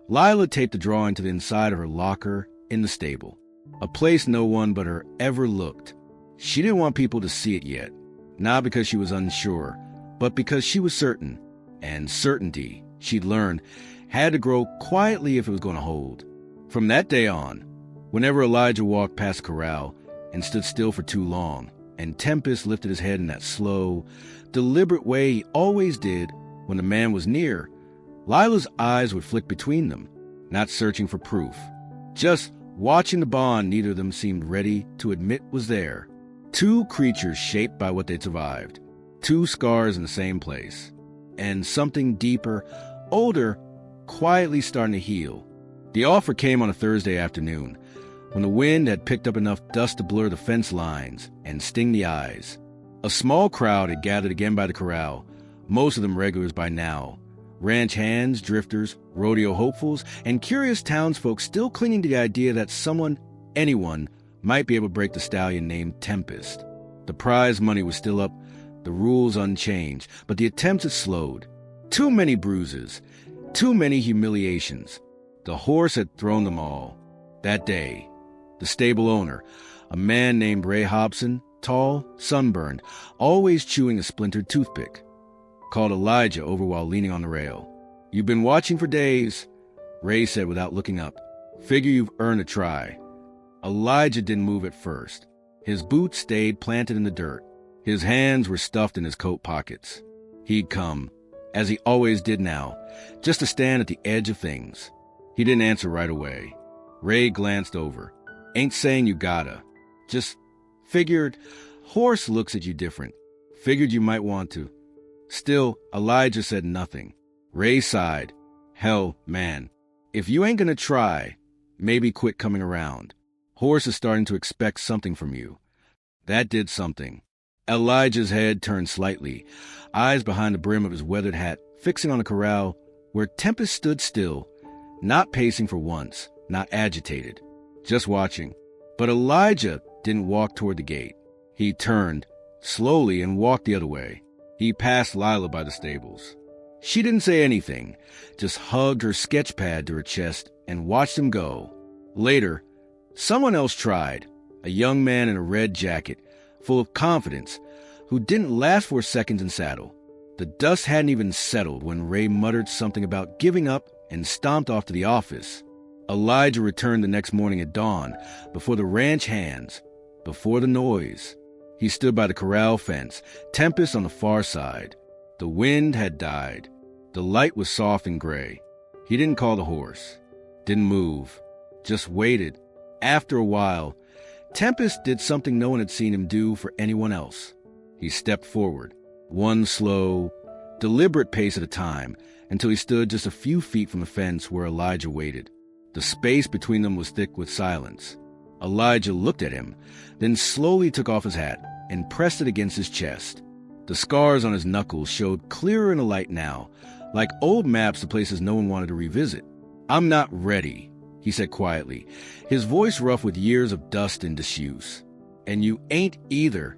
Lila taped the drawing to the inside of her locker in the stable, a place no one but her ever looked. She didn't want people to see it yet, not because she was unsure, but because she was certain, and certainty, she'd learned, had to grow quietly if it was going to hold. From that day on, whenever Elijah walked past the corral and stood still for too long, and Tempest lifted his head in that slow, deliberate way he always did when the man was near, Lila's eyes would flick between them, not searching for proof, just watching the bond neither of them seemed ready to admit was there. Two creatures shaped by what they'd survived, two scars in the same place, and something deeper, older, quietly starting to heal. The offer came on a Thursday afternoon, when the wind had picked up enough dust to blur the fence lines and sting the eyes. A small crowd had gathered again by the corral, most of them regulars by now. Ranch hands, drifters, rodeo hopefuls, and curious townsfolk still clinging to the idea that someone, anyone, might be able to break the stallion named Tempest. The prize money was still up, the rules unchanged, but the attempts had slowed. Too many bruises, too many humiliations. The horse had thrown them all. That day, the stable owner, a man named Ray Hobson, tall, sunburned, always chewing a splintered toothpick, called Elijah over while leaning on the rail. "You've been watching for days," Ray said without looking up. "Figure you've earned a try." Elijah didn't move at first. His boots stayed planted in the dirt. His hands were stuffed in his coat pockets. He'd come, as he always did now, just to stand at the edge of things. He didn't answer right away. Ray glanced over. "Ain't saying you gotta. Just figured horse looks at you different. Figured you might want to." Still, Elijah said nothing. Ray sighed. "Hell, man, if you ain't gonna try, maybe quit coming around. Horse is starting to expect something from you." That did something. Elijah's head turned slightly, eyes behind the brim of his weathered hat fixing on the corral where Tempest stood still, not pacing for once, not agitated, just watching. But Elijah didn't walk toward the gate. He turned, slowly, and walked the other way. He passed Lila by the stables. She didn't say anything, just hugged her sketch pad to her chest and watched him go. Later, someone else tried, a young man in a red jacket, full of confidence, who didn't last 4 seconds in saddle. The dust hadn't even settled when Ray muttered something about giving up and stomped off to the office. Elijah returned the next morning at dawn, before the ranch hands, before the noise. He stood by the corral fence, Tempest on the far side. The wind had died. The light was soft and gray. He didn't call the horse, didn't move, just waited. After a while, Tempest did something no one had seen him do for anyone else. He stepped forward, one slow, deliberate pace at a time, until he stood just a few feet from the fence where Elijah waited. The space between them was thick with silence. Elijah looked at him, then slowly took off his hat and pressed it against his chest. The scars on his knuckles showed clearer in the light now, like old maps of places no one wanted to revisit. "I'm not ready," he said quietly, his voice rough with years of dust and disuse. "And you ain't either."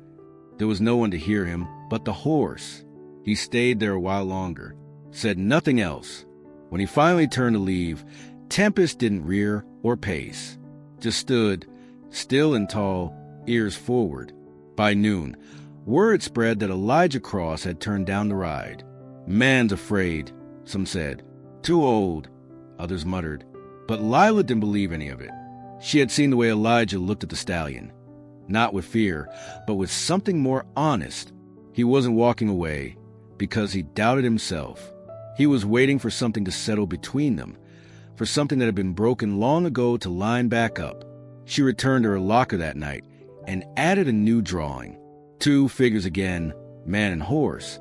There was no one to hear him but the horse. He stayed there a while longer, said nothing else. When he finally turned to leave, Tempest didn't rear or pace, just stood, still and tall, ears forward. By noon, word spread that Elijah Cross had turned down the ride. "Man's afraid," some said. "Too old," others muttered. But Lila didn't believe any of it. She had seen the way Elijah looked at the stallion. Not with fear, but with something more honest. He wasn't walking away because he doubted himself. He was waiting for something to settle between them, for something that had been broken long ago to line back up. She returned to her locker that night and added a new drawing. 2 figures again, man and horse,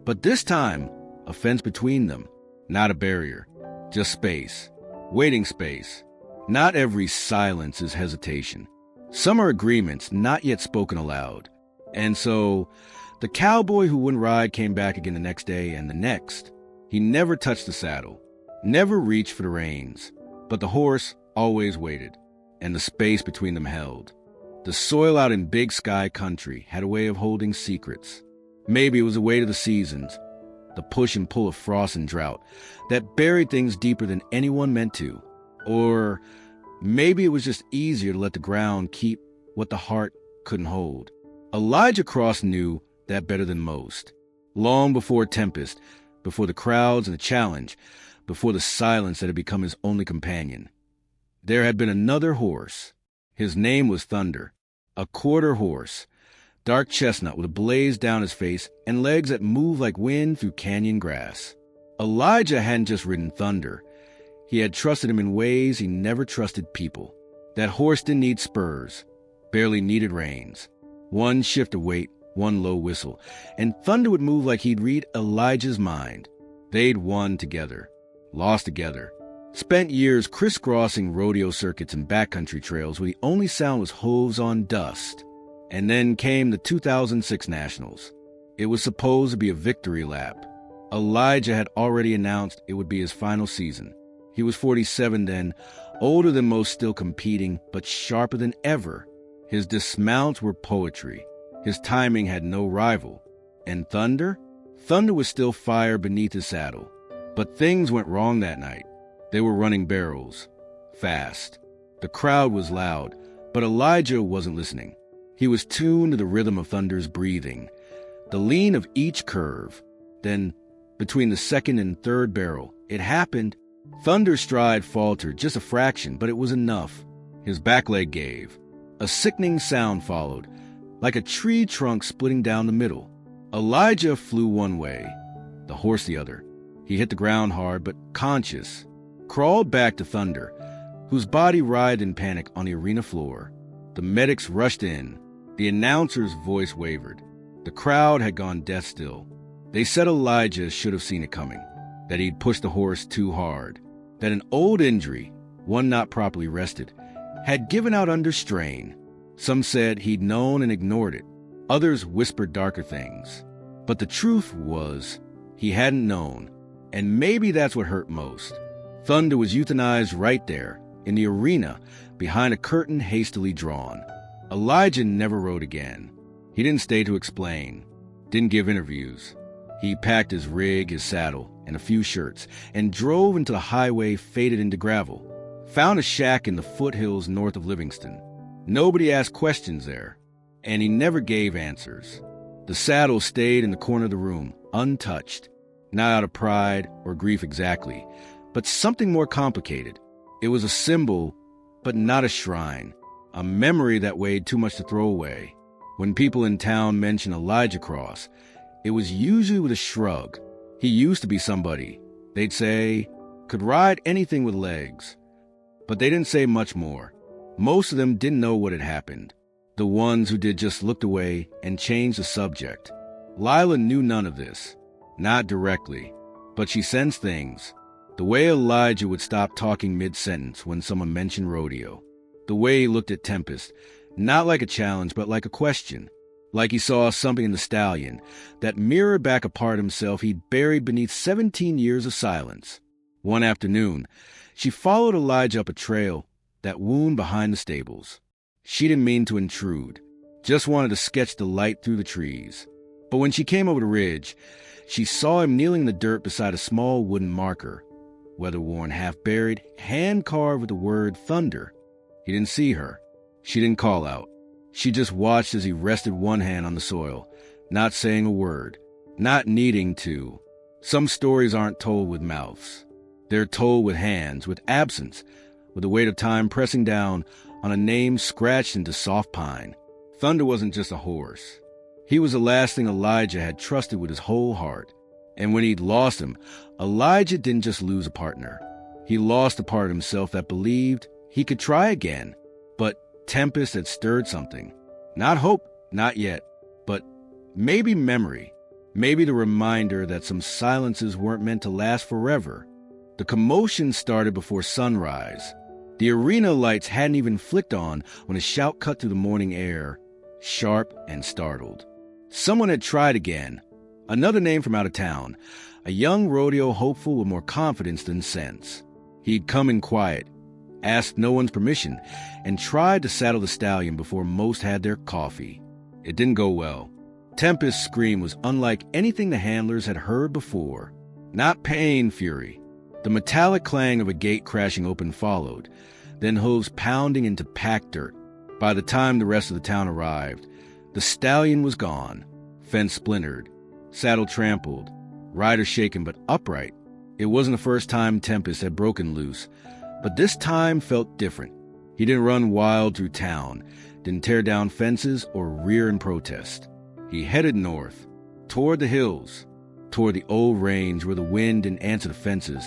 but this time a fence between them, not a barrier, just space, waiting space. Not every silence is hesitation. Some are agreements not yet spoken aloud. And so, the cowboy who wouldn't ride came back again the next day and the next. He never touched the saddle, never reached for the reins, but the horse always waited, and the space between them held. The soil out in Big Sky country had a way of holding secrets. Maybe it was the weight of the seasons, the push and pull of frost and drought, that buried things deeper than anyone meant to. Or maybe it was just easier to let the ground keep what the heart couldn't hold. Elijah Cross knew that better than most. Long before Tempest, before the crowds and the challenge, before the silence that had become his only companion. There had been another horse. His name was Thunder, a quarter horse, dark chestnut with a blaze down his face and legs that moved like wind through canyon grass. Elijah hadn't just ridden Thunder. He had trusted him in ways he never trusted people. That horse didn't need spurs, barely needed reins. One shift of weight, one low whistle, and Thunder would move like he'd read Elijah's mind. They'd won together, lost together, spent years crisscrossing rodeo circuits and backcountry trails where the only sound was hooves on dust. And then came the 2006 Nationals. It was supposed to be a victory lap. Elijah had already announced it would be his final season. He was 47 then, older than most still competing, but sharper than ever. His dismounts were poetry. His timing had no rival. And Thunder? Thunder was still fire beneath his saddle. But things went wrong that night. They were running barrels. Fast. The crowd was loud, but Elijah wasn't listening. He was tuned to the rhythm of Thunder's breathing, the lean of each curve. Then, between the second and third barrel, it happened. Thunder's stride faltered just a fraction, but it was enough. His back leg gave. A sickening sound followed, like a tree trunk splitting down the middle. Elijah flew one way, the horse the other. He hit the ground hard, but conscious, crawled back to Thunder, whose body writhed in panic on the arena floor. The medics rushed in. The announcer's voice wavered. The crowd had gone death still. They said Elijah should have seen it coming, that he'd pushed the horse too hard, that an old injury, one not properly rested, had given out under strain. Some said he'd known and ignored it. Others whispered darker things. But the truth was, he hadn't known, and maybe that's what hurt most. Thunder was euthanized right there, in the arena, behind a curtain hastily drawn. Elijah never rode again. He didn't stay to explain, didn't give interviews. He packed his rig, his saddle, and a few shirts, and drove into the highway faded into gravel. Found a shack in the foothills north of Livingston. Nobody asked questions there, and he never gave answers. The saddle stayed in the corner of the room, untouched, not out of pride or grief exactly, but something more complicated. It was a symbol, but not a shrine, a memory that weighed too much to throw away. When people in town mentioned Elijah Cross, it was usually with a shrug. He used to be somebody. They'd say, could ride anything with legs. But they didn't say much more. Most of them didn't know what had happened. The ones who did just looked away and changed the subject. Lila knew none of this, not directly, but she sensed things. The way Elijah would stop talking mid-sentence when someone mentioned rodeo. The way he looked at Tempest, not like a challenge, but like a question. Like he saw something in the stallion that mirrored back a part of himself he'd buried beneath 17 years of silence. One afternoon, She followed Elijah up a trail that wound behind the stables. She didn't mean to intrude, just wanted to sketch the light through the trees. But when she came over the ridge, she saw him kneeling in the dirt beside a small wooden marker, weather-worn, half-buried, hand-carved with the word thunder. He didn't see her. She didn't call out. She just watched as he rested one hand on the soil, not saying a word, not needing to. Some stories aren't told with mouths. They're told with hands, with absence, with the weight of time pressing down on a name scratched into soft pine. Thunder wasn't just a horse. He was the last thing Elijah had trusted with his whole heart. And when he'd lost him, Elijah didn't just lose a partner. He lost a part of himself that believed he could try again. But Tempest had stirred something. Not hope, not yet, but maybe memory. Maybe the reminder that some silences weren't meant to last forever. The commotion started before sunrise. The arena lights hadn't even flicked on when a shout cut through the morning air, sharp and startled. Someone had tried again. Another name from out of town. A young rodeo hopeful with more confidence than sense. He'd come in quiet, asked no one's permission, and tried to saddle the stallion before most had their coffee. It didn't go well. Tempest's scream was unlike anything the handlers had heard before. Not pain, fury. The metallic clang of a gate crashing open followed, then hooves pounding into packed dirt. By the time the rest of the town arrived, the stallion was gone, fence splintered, saddle trampled, rider shaken but upright. It wasn't the first time Tempest had broken loose, but this time felt different. He didn't run wild through town, didn't tear down fences or rear in protest. He headed north, toward the hills, toward the old range where the wind didn't answer the fences,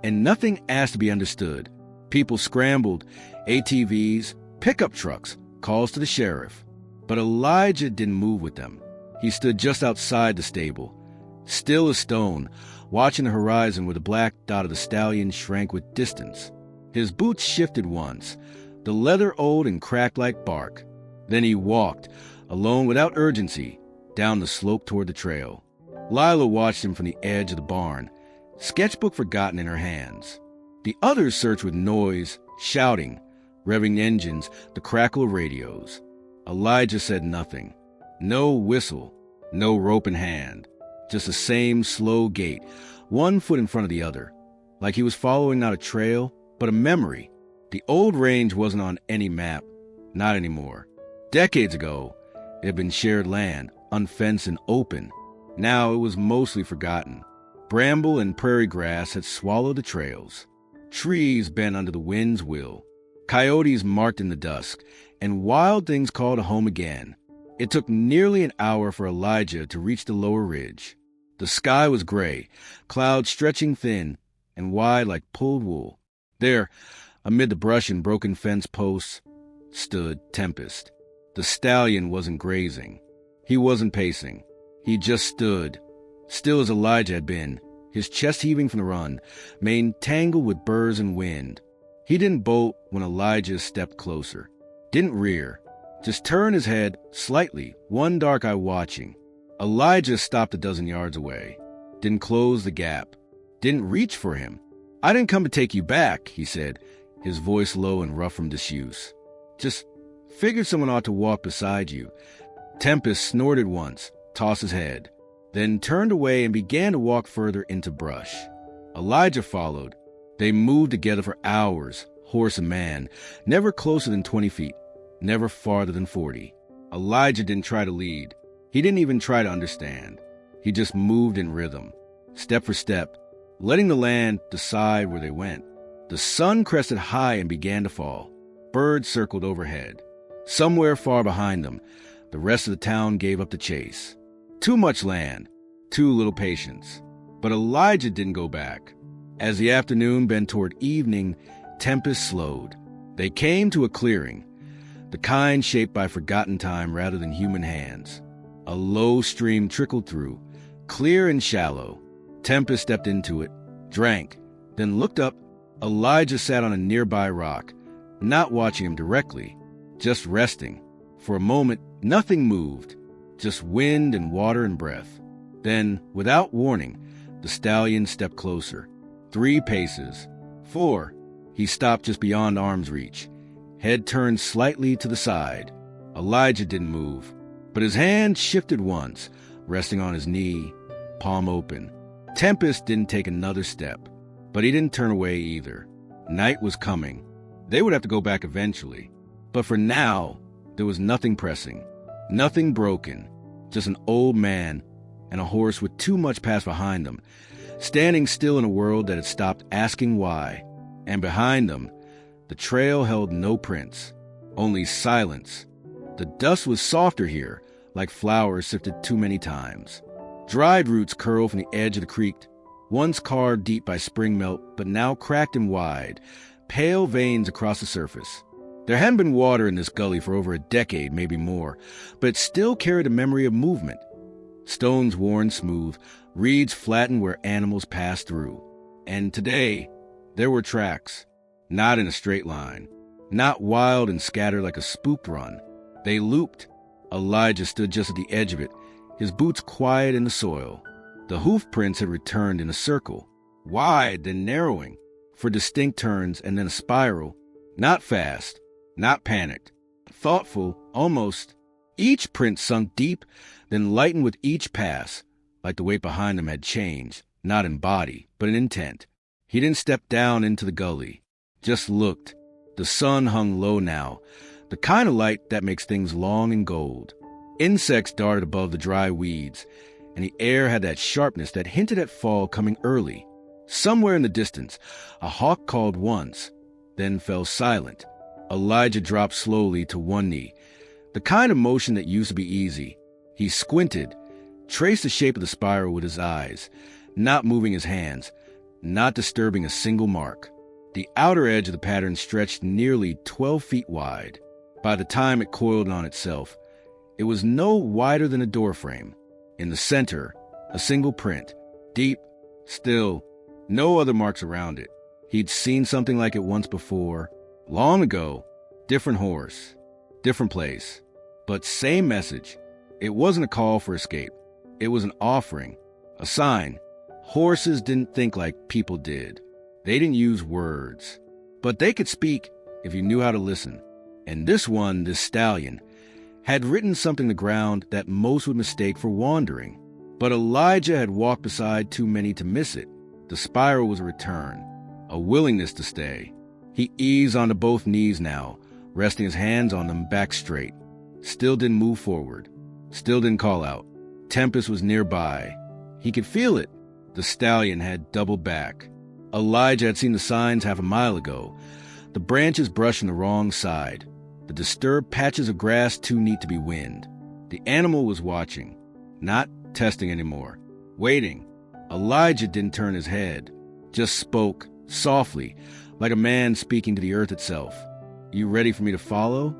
and nothing asked to be understood. People scrambled, ATVs, pickup trucks, calls to the sheriff. But Elijah didn't move with them. He stood just outside the stable, still as stone, watching the horizon where the black dot of the stallion shrank with distance. His boots shifted once, the leather old and cracked like bark. Then he walked, alone without urgency, down the slope toward the trail. Lila watched him from the edge of the barn, sketchbook forgotten in her hands. The others searched with noise, shouting, revving engines, the crackle of radios. Elijah said nothing. No whistle, no rope in hand. Just the same slow gait, one foot in front of the other, like he was following not a trail, but a memory. The old range wasn't on any map, not anymore. Decades ago, it had been shared land, unfenced and open. Now it was mostly forgotten. Bramble and prairie grass had swallowed the trails. Trees bent under the wind's will. Coyotes marked in the dusk, and wild things called home again. It took nearly an hour for Elijah to reach the lower ridge. The sky was gray, clouds stretching thin and wide like pulled wool. There, amid the brush and broken fence posts, stood Tempest. The stallion wasn't grazing. He wasn't pacing. He just stood, still as Elijah had been, his chest heaving from the run, mane tangled with burrs and wind. He didn't bolt when Elijah stepped closer. Didn't rear. Just turned his head slightly, one dark eye watching. Elijah stopped a dozen yards away. Didn't close the gap. Didn't reach for him. "I didn't come to take you back," he said, his voice low and rough from disuse. "Just figured someone ought to walk beside you." Tempest snorted once, tossed his head, then turned away and began to walk further into brush. Elijah followed. They moved together for hours, horse and man, never closer than 20 feet, never farther than 40. Elijah didn't try to lead. He didn't even try to understand. He just moved in rhythm, step for step, letting the land decide where they went. The sun crested high and began to fall. Birds circled overhead. Somewhere far behind them, the rest of the town gave up the chase. Too much land, too little patience. But Elijah didn't go back. As the afternoon bent toward evening, Tempest slowed. They came to a clearing, the kind shaped by forgotten time rather than human hands. A low stream trickled through, clear and shallow. Tempest stepped into it, drank, then looked up. Elijah sat on a nearby rock, not watching him directly, just resting. For a moment, nothing moved, just wind and water and breath. Then, without warning, the stallion stepped closer. 3 paces, 4, He stopped just beyond arm's reach, head turned slightly to the side. Elijah didn't move, but his hand shifted once, resting on his knee, palm open. Tempest didn't take another step, but he didn't turn away either. Night was coming. They would have to go back eventually. But for now, there was nothing pressing, nothing broken, just an old man and a horse with too much past behind them, standing still in a world that had stopped asking why. And behind them, the trail held no prints, only silence. The dust was softer here, like flowers sifted too many times. Dried roots curled from the edge of the creek, once carved deep by spring melt, but now cracked and wide, pale veins across the surface. There hadn't been water in this gully for over a decade, maybe more, but it still carried a memory of movement. Stones worn smooth, reeds flattened where animals passed through. And today, there were tracks, not in a straight line, not wild and scattered like a spooked run. They looped. Elijah stood just at the edge of it, his boots quiet in the soil. The hoofprints had returned in a circle, wide then narrowing, for distinct turns and then a spiral, not fast, not panicked, thoughtful, almost. Each print sunk deep, then lightened with each pass, like the weight behind them had changed, not in body, but in intent. He didn't step down into the gully, just looked. The sun hung low now, the kind of light that makes things long and gold. Insects darted above the dry weeds, and the air had that sharpness that hinted at fall coming early. Somewhere in the distance, a hawk called once, then fell silent. Elijah dropped slowly to one knee, the kind of motion that used to be easy. He squinted, traced the shape of the spiral with his eyes, not moving his hands, not disturbing a single mark. The outer edge of the pattern stretched nearly 12 feet wide. By the time it coiled on itself, it was no wider than a doorframe. In the center, a single print, deep, still, no other marks around it. He'd seen something like it once before, long ago, different horse, different place, but same message. It wasn't a call for escape. It was an offering, a sign. Horses didn't think like people did. They didn't use words, but they could speak if you knew how to listen. And this one, this stallion, had written something to ground that most would mistake for wandering. But Elijah had walked beside too many to miss it. The spiral was a return, a willingness to stay. He eased onto both knees now, resting his hands on them back straight. Still didn't move forward. Still didn't call out. Tempest was nearby. He could feel it. The stallion had doubled back. Elijah had seen the signs half a mile ago. The branches brushing the wrong side. The disturbed patches of grass too neat to be wind. The animal was watching, not testing anymore, waiting. Elijah didn't turn his head, just spoke, softly, like a man speaking to the earth itself. "You ready for me to follow?"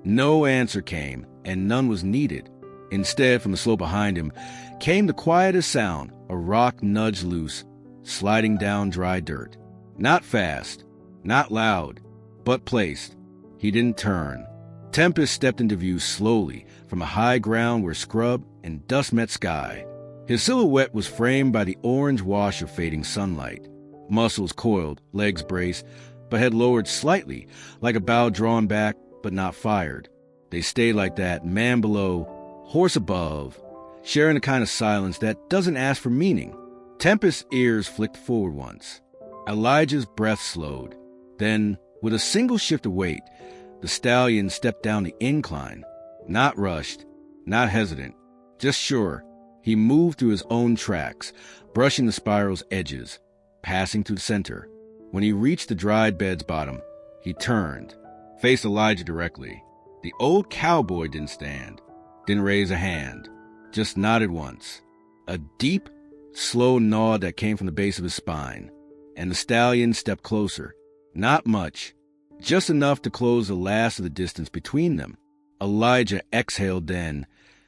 No answer came, and none was needed. Instead, from the slope behind him, came the quietest sound, a rock nudged loose, sliding down dry dirt. Not fast, not loud, but placed. He didn't turn. Tempest stepped into view slowly from a high ground where scrub and dust met sky. His silhouette was framed by the orange wash of fading sunlight. Muscles coiled, legs braced, but head lowered slightly, like a bow drawn back but not fired. They stayed like that, man below, horse above, sharing a kind of silence that doesn't ask for meaning. Tempest's ears flicked forward once. Elijah's breath slowed. Then, with a single shift of weight, the stallion stepped down the incline. Not rushed, not hesitant, just sure. He moved through his own tracks, brushing the spiral's edges, passing through the center. When he reached the dried bed's bottom, he turned, faced Elijah directly. The old cowboy didn't stand, didn't raise a hand, just nodded once. A deep, slow nod that came from the base of his spine, and the stallion stepped closer. Not much, just enough to close the last of the distance between them. Elijah exhaled then,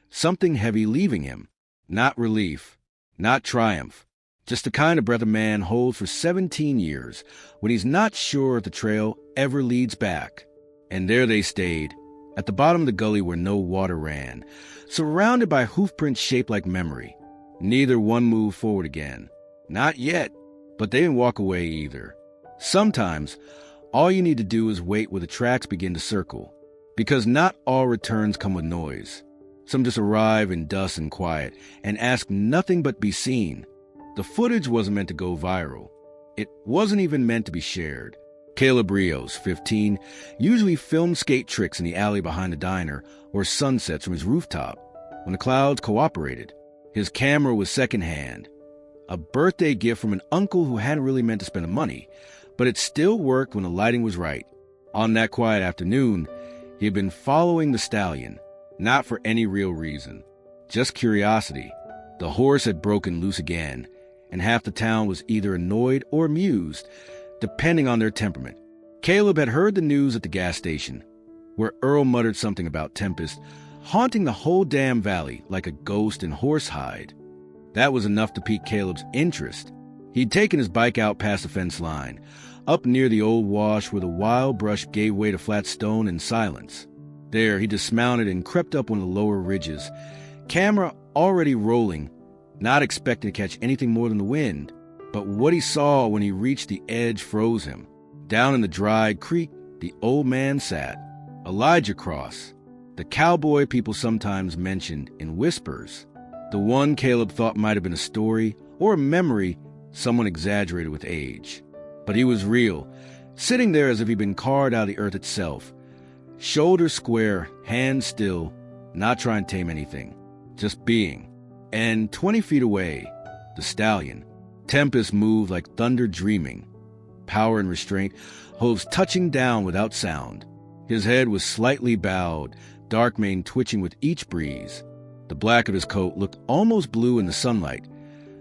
something heavy leaving him. Not relief, not triumph, just the kind of breath a man holds for 17 years when he's not sure if the trail ever leads back. And there they stayed, at the bottom of the gully where no water ran, surrounded by hoofprints shaped like memory. Neither one moved forward again. Not yet, but they didn't walk away either. Sometimes, all you need to do is wait where the tracks begin to circle, because not all returns come with noise. Some just arrive in dust and quiet and ask nothing but be seen. The footage wasn't meant to go viral. It wasn't even meant to be shared. Caleb Rios, 15, usually filmed skate tricks in the alley behind the diner or sunsets from his rooftop. When the clouds cooperated, his camera was secondhand. A birthday gift from an uncle who hadn't really meant to spend the money, but it still worked when the lighting was right. On that quiet afternoon, he had been following the Stallion, not for any real reason, just curiosity. The horse had broken loose again, and half the town was either annoyed or amused, depending on their temperament. Caleb had heard the news at the gas station, where Earl muttered something about Tempest haunting the whole damn valley like a ghost in horsehide. That was enough to pique Caleb's interest. He'd taken his bike out past the fence line, up near the old wash where the wild brush gave way to flat stone in silence. There, he dismounted and crept up one of the lower ridges, camera already rolling, not expecting to catch anything more than the wind. But what he saw when he reached the edge froze him. Down in the dry creek, the old man sat. Elijah Cross, the cowboy people sometimes mentioned in whispers. The one Caleb thought might have been a story or a memory someone exaggerated with age. But he was real, sitting there as if he'd been carved out of the earth itself. Shoulders square, hands still, not trying to tame anything, just being. And 20 feet away, the Stallion. Tempest moved like thunder dreaming. Power and restraint, hooves touching down without sound. His head was slightly bowed, dark mane twitching with each breeze. The black of his coat looked almost blue in the sunlight,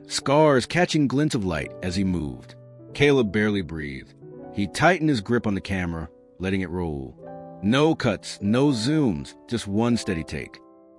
scars catching glints of light as he moved. Caleb barely breathed. He tightened his grip on the camera, letting it roll. No cuts, no zooms, just one steady take.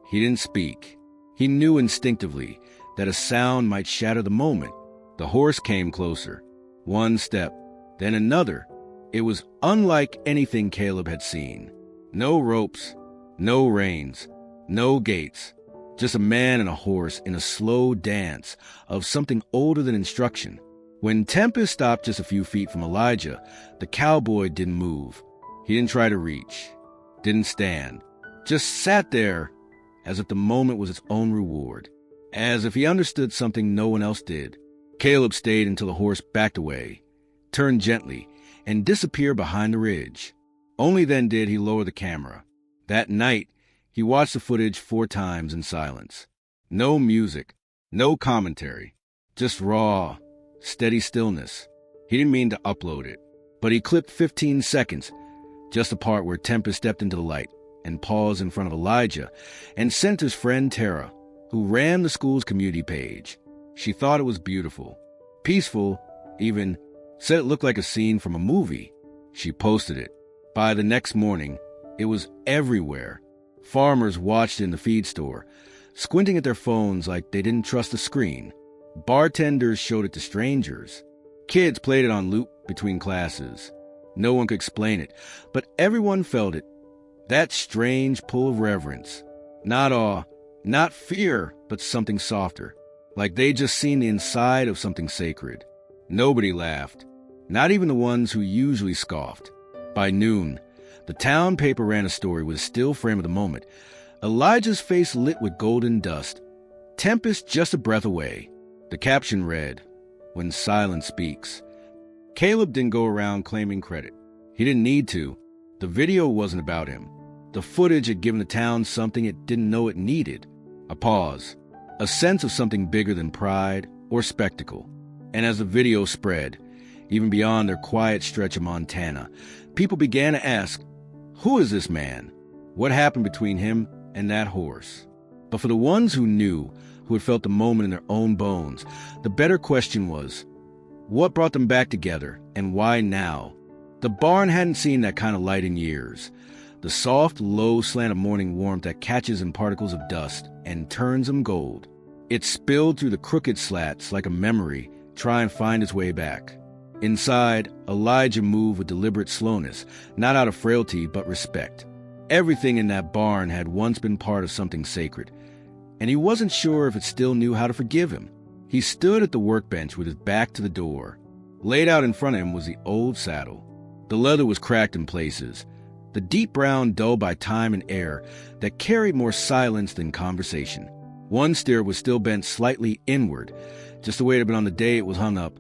He didn't speak. He knew instinctively that a sound might shatter the moment. The horse came closer. One step, then another. It was unlike anything Caleb had seen. No ropes, no reins, no gates. Just a man and a horse in a slow dance of something older than instruction. When Tempest stopped just a few feet from Elijah, the cowboy didn't move. He didn't try to reach, didn't stand, just sat there as if the moment was its own reward, as if he understood something no one else did. Caleb stayed until the horse backed away, turned gently, and disappeared behind the ridge. Only then did he lower the camera. That night, he watched the footage 4 times in silence. No music, no commentary, just raw, steady stillness. He didn't mean to upload it, but he clipped 15 seconds, just the part where Tempest stepped into the light and paused in front of Elijah, and sent his friend Tara, who ran the school's community page. She thought it was beautiful, peaceful, even said it looked like a scene from a movie. She posted it. By the next morning, it was everywhere. Farmers watched it in the feed store, squinting at their phones like they didn't trust the screen. Bartenders showed it to strangers. Kids played it on loop between classes. No one could explain it, but everyone felt it. That strange pull of reverence. Not awe, not fear, but something softer. Like they'd just seen the inside of something sacred. Nobody laughed, not even the ones who usually scoffed. By noon, the town paper ran a story with a still frame of the moment. Elijah's face lit with golden dust. Tempest just a breath away. The caption read, "When silence speaks." Caleb didn't go around claiming credit. He didn't need to. The video wasn't about him. The footage had given the town something it didn't know it needed. A pause. A sense of something bigger than pride or spectacle. And as the video spread, even beyond their quiet stretch of Montana, people began to ask, who is this man? What happened between him and that horse? But for the ones who knew, who had felt the moment in their own bones, the better question was, what brought them back together, and why now? The barn hadn't seen that kind of light in years. The soft, low slant of morning warmth that catches in particles of dust and turns them gold. It spilled through the crooked slats like a memory, trying to find its way back. Inside, Elijah moved with deliberate slowness, not out of frailty, but respect. Everything in that barn had once been part of something sacred, and he wasn't sure if it still knew how to forgive him. He stood at the workbench with his back to the door. Laid out in front of him was the old saddle. The leather was cracked in places, the deep brown dulled by time and air that carried more silence than conversation. One stirrup was still bent slightly inward, just the way it had been on the day it was hung up.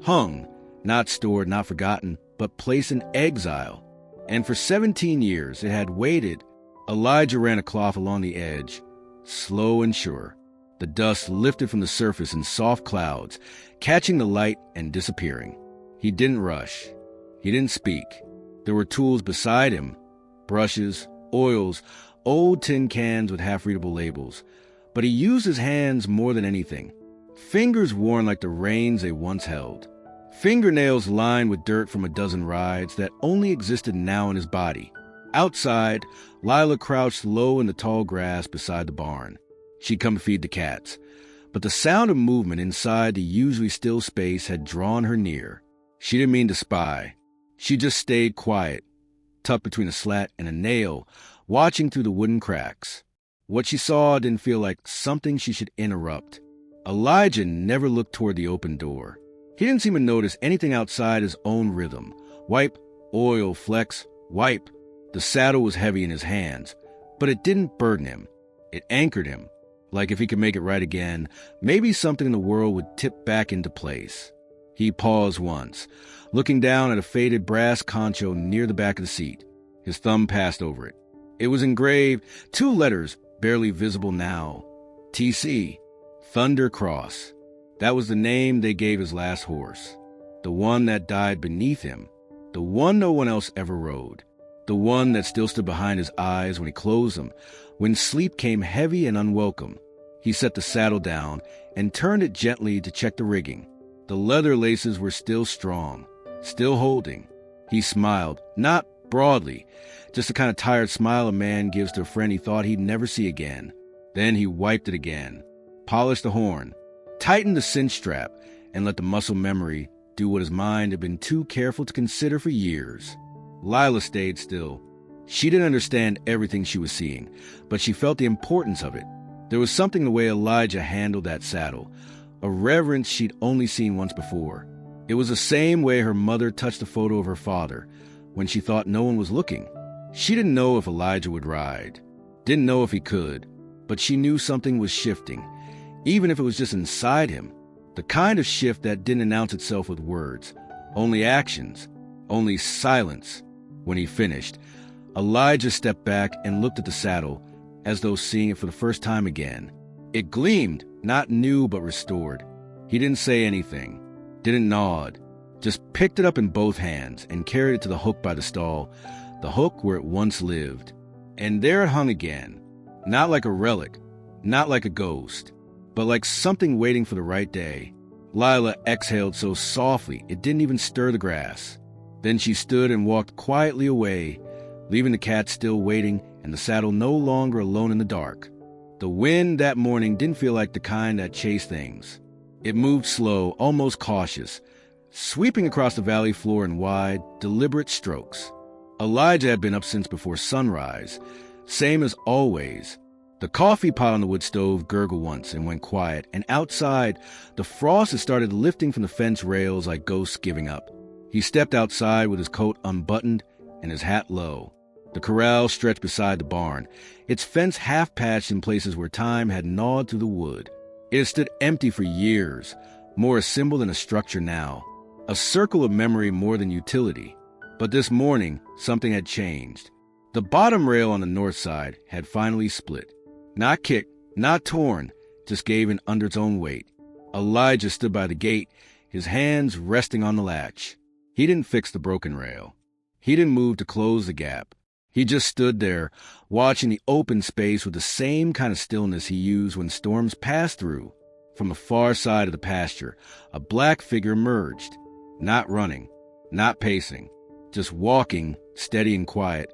Hung, not stored, not forgotten, but placed in exile. And for 17 years it had waited. Elijah ran a cloth along the edge, slow and sure. The dust lifted from the surface in soft clouds, catching the light and disappearing. He didn't rush. He didn't speak. There were tools beside him, brushes, oils, old tin cans with half-readable labels. But he used his hands more than anything. Fingers worn like the reins they once held. Fingernails lined with dirt from a dozen rides that only existed now in his body. Outside, Lila crouched low in the tall grass beside the barn. She'd come to feed the cats. But the sound of movement inside the usually still space had drawn her near. She didn't mean to spy. She just stayed quiet, tucked between a slat and a nail, watching through the wooden cracks. What she saw didn't feel like something she should interrupt. Elijah never looked toward the open door. He didn't seem to notice anything outside his own rhythm. Wipe, oil, flex, wipe. The saddle was heavy in his hands, but it didn't burden him. It anchored him. Like if he could make it right again, maybe something in the world would tip back into place. He paused once, looking down at a faded brass concho near the back of the seat. His thumb passed over it. It was engraved, 2 letters, barely visible now. TC, Thunder Cross. That was the name they gave his last horse. The one that died beneath him. The one no one else ever rode. The one that still stood behind his eyes when he closed them, when sleep came heavy and unwelcome. He set the saddle down and turned it gently to check the rigging. The leather laces were still strong, still holding. He smiled, not broadly, just the kind of tired smile a man gives to a friend he thought he'd never see again. Then he wiped it again, polished the horn, tightened the cinch strap, and let the muscle memory do what his mind had been too careful to consider for years. Lila stayed still. She didn't understand everything she was seeing, but she felt the importance of it. There was something in the way Elijah handled that saddle, a reverence she'd only seen once before. It was the same way her mother touched a photo of her father when she thought no one was looking. She didn't know if Elijah would ride, didn't know if he could, but she knew something was shifting, even if it was just inside him, the kind of shift that didn't announce itself with words, only actions, only silence. When he finished, Elijah stepped back and looked at the saddle as though seeing it for the first time again. It gleamed, not new but restored. He didn't say anything, didn't nod, just picked it up in both hands and carried it to the hook by the stall, the hook where it once lived. And there it hung again, not like a relic, not like a ghost, but like something waiting for the right day. Lila exhaled so softly it didn't even stir the grass. Then she stood and walked quietly away, leaving the cat still waiting and the saddle no longer alone in the dark. The wind that morning didn't feel like the kind that chased things. It moved slow, almost cautious, sweeping across the valley floor in wide, deliberate strokes. Elijah had been up since before sunrise, same as always. The coffee pot on the wood stove gurgled once and went quiet, and outside, the frost had started lifting from the fence rails like ghosts giving up. He stepped outside with his coat unbuttoned and his hat low. The corral stretched beside the barn, its fence half-patched in places where time had gnawed through the wood. It had stood empty for years, more a symbol than a structure now, a circle of memory more than utility. But this morning, something had changed. The bottom rail on the north side had finally split. Not kicked, not torn, just gave in under its own weight. Elijah stood by the gate, his hands resting on the latch. He didn't fix the broken rail. He didn't move to close the gap. He just stood there, watching the open space with the same kind of stillness he used when storms passed through. From the far side of the pasture, a black figure emerged, not running, not pacing, just walking, steady and quiet,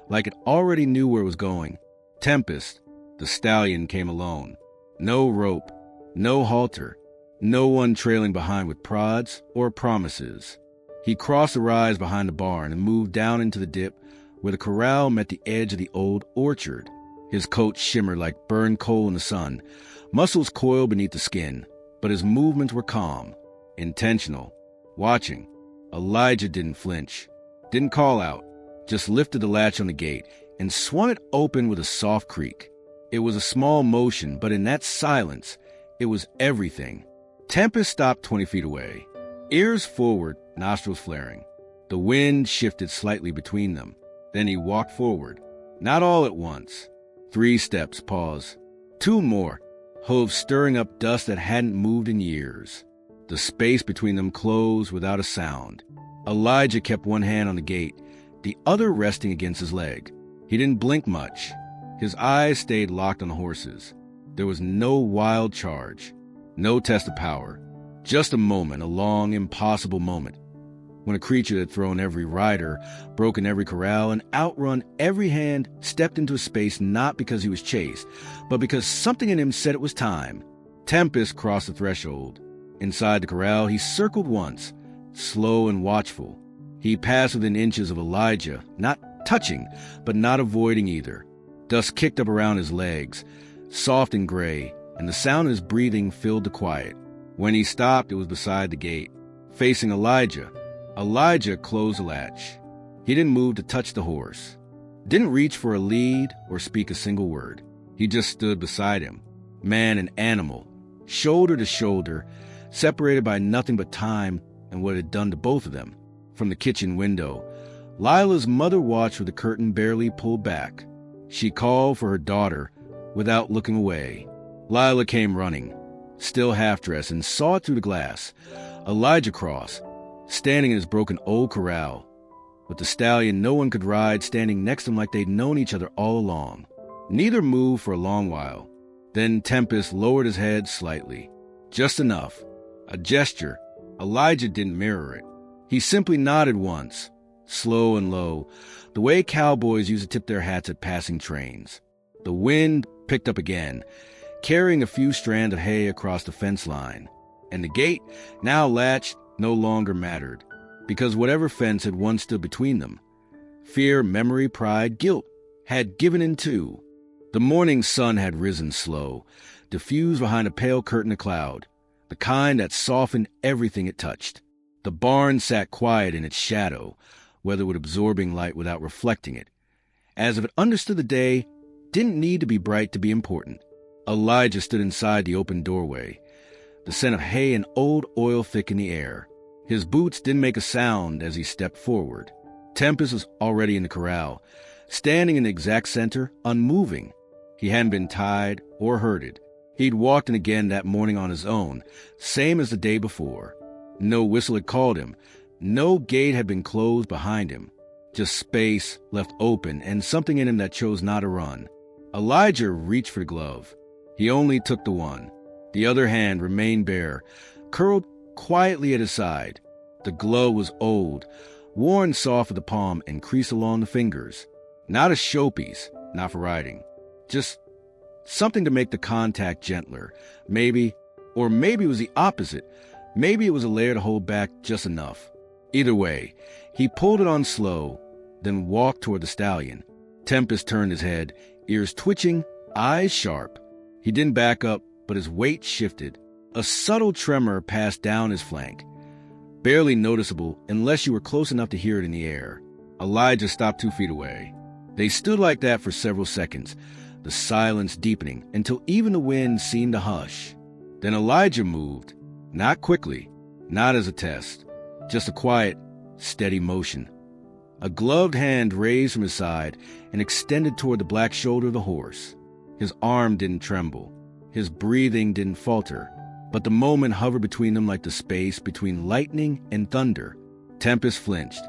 like it already knew where it was going. Tempest, the stallion, came alone. No rope, no halter, no one trailing behind with prods or promises. He crossed the rise behind the barn and moved down into the dip where the corral met the edge of the old orchard. His coat shimmered like burned coal in the sun, muscles coiled beneath the skin, but his movements were calm, intentional, watching. Elijah didn't flinch, didn't call out, just lifted the latch on the gate and swung it open with a soft creak. It was a small motion, but in that silence, it was everything. Tempest stopped 20 feet away, ears forward, nostrils flaring. The wind shifted slightly between them. Then he walked forward, not all at once. 3 steps, pause. 2 more, hooves stirring up dust that hadn't moved in years. The space between them closed without a sound. Elijah kept one hand on the gate, the other resting against his leg. He didn't blink much. His eyes stayed locked on the horses. There was no wild charge, no test of power. Just a moment, a long, impossible moment, when a creature had thrown every rider, broken every corral, and outrun every hand stepped into a space not because he was chased, but because something in him said it was time. Tempest crossed the threshold. Inside the corral, he circled once, slow and watchful. He passed within inches of Elijah, not touching, but not avoiding either. Dust kicked up around his legs, soft and gray, and the sound of his breathing filled the quiet. When he stopped, it was beside the gate, facing Elijah. Elijah closed the latch. He didn't move to touch the horse, didn't reach for a lead or speak a single word. He just stood beside him, man and animal, shoulder to shoulder, separated by nothing but time and what it had done to both of them. From the kitchen window, Lila's mother watched with the curtain barely pulled back. She called for her daughter without looking away. Lila came running, still half-dressed, and saw it through the glass. Elijah crossed, standing in his broken old corral, with the stallion no one could ride standing next to him like they'd known each other all along. Neither moved for a long while. Then Tempest lowered his head slightly, just enough, a gesture. Elijah didn't mirror it. He simply nodded once, slow and low, the way cowboys used to tip their hats at passing trains. The wind picked up again, carrying a few strands of hay across the fence line, and the gate, now latched, no longer mattered, because whatever fence had once stood between them, fear, memory, pride, guilt, had given in too. The morning sun had risen slow, diffused behind a pale curtain of cloud, the kind that softened everything it touched. The barn sat quiet in its shadow, weathered with absorbing light without reflecting it, as if it understood the day didn't need to be bright to be important. Elijah stood inside the open doorway, the scent of hay and old oil thick in the air. His boots didn't make a sound as he stepped forward. Tempest was already in the corral, standing in the exact center, unmoving. He hadn't been tied or herded. He'd walked in again that morning on his own, same as the day before. No whistle had called him. No gate had been closed behind him. Just space left open and something in him that chose not to run. Elijah reached for the glove. He only took the one. The other hand remained bare, curled quietly at his side. The glove was old, worn soft at the palm and creased along the fingers. Not a showpiece, not for riding. Just something to make the contact gentler. Maybe it was the opposite. Maybe it was a layer to hold back just enough. Either way, he pulled it on slow, then walked toward the stallion. Tempest turned his head, ears twitching, eyes sharp. He didn't back up, but his weight shifted. A subtle tremor passed down his flank, barely noticeable unless you were close enough to hear it in the air. Elijah stopped 2 feet away. They stood like that for several seconds, the silence deepening until even the wind seemed to hush. Then Elijah moved, not quickly, not as a test, just a quiet, steady motion. A gloved hand raised from his side and extended toward the black shoulder of the horse. His arm didn't tremble. His breathing didn't falter. But the moment hovered between them like the space between lightning and thunder. Tempest flinched.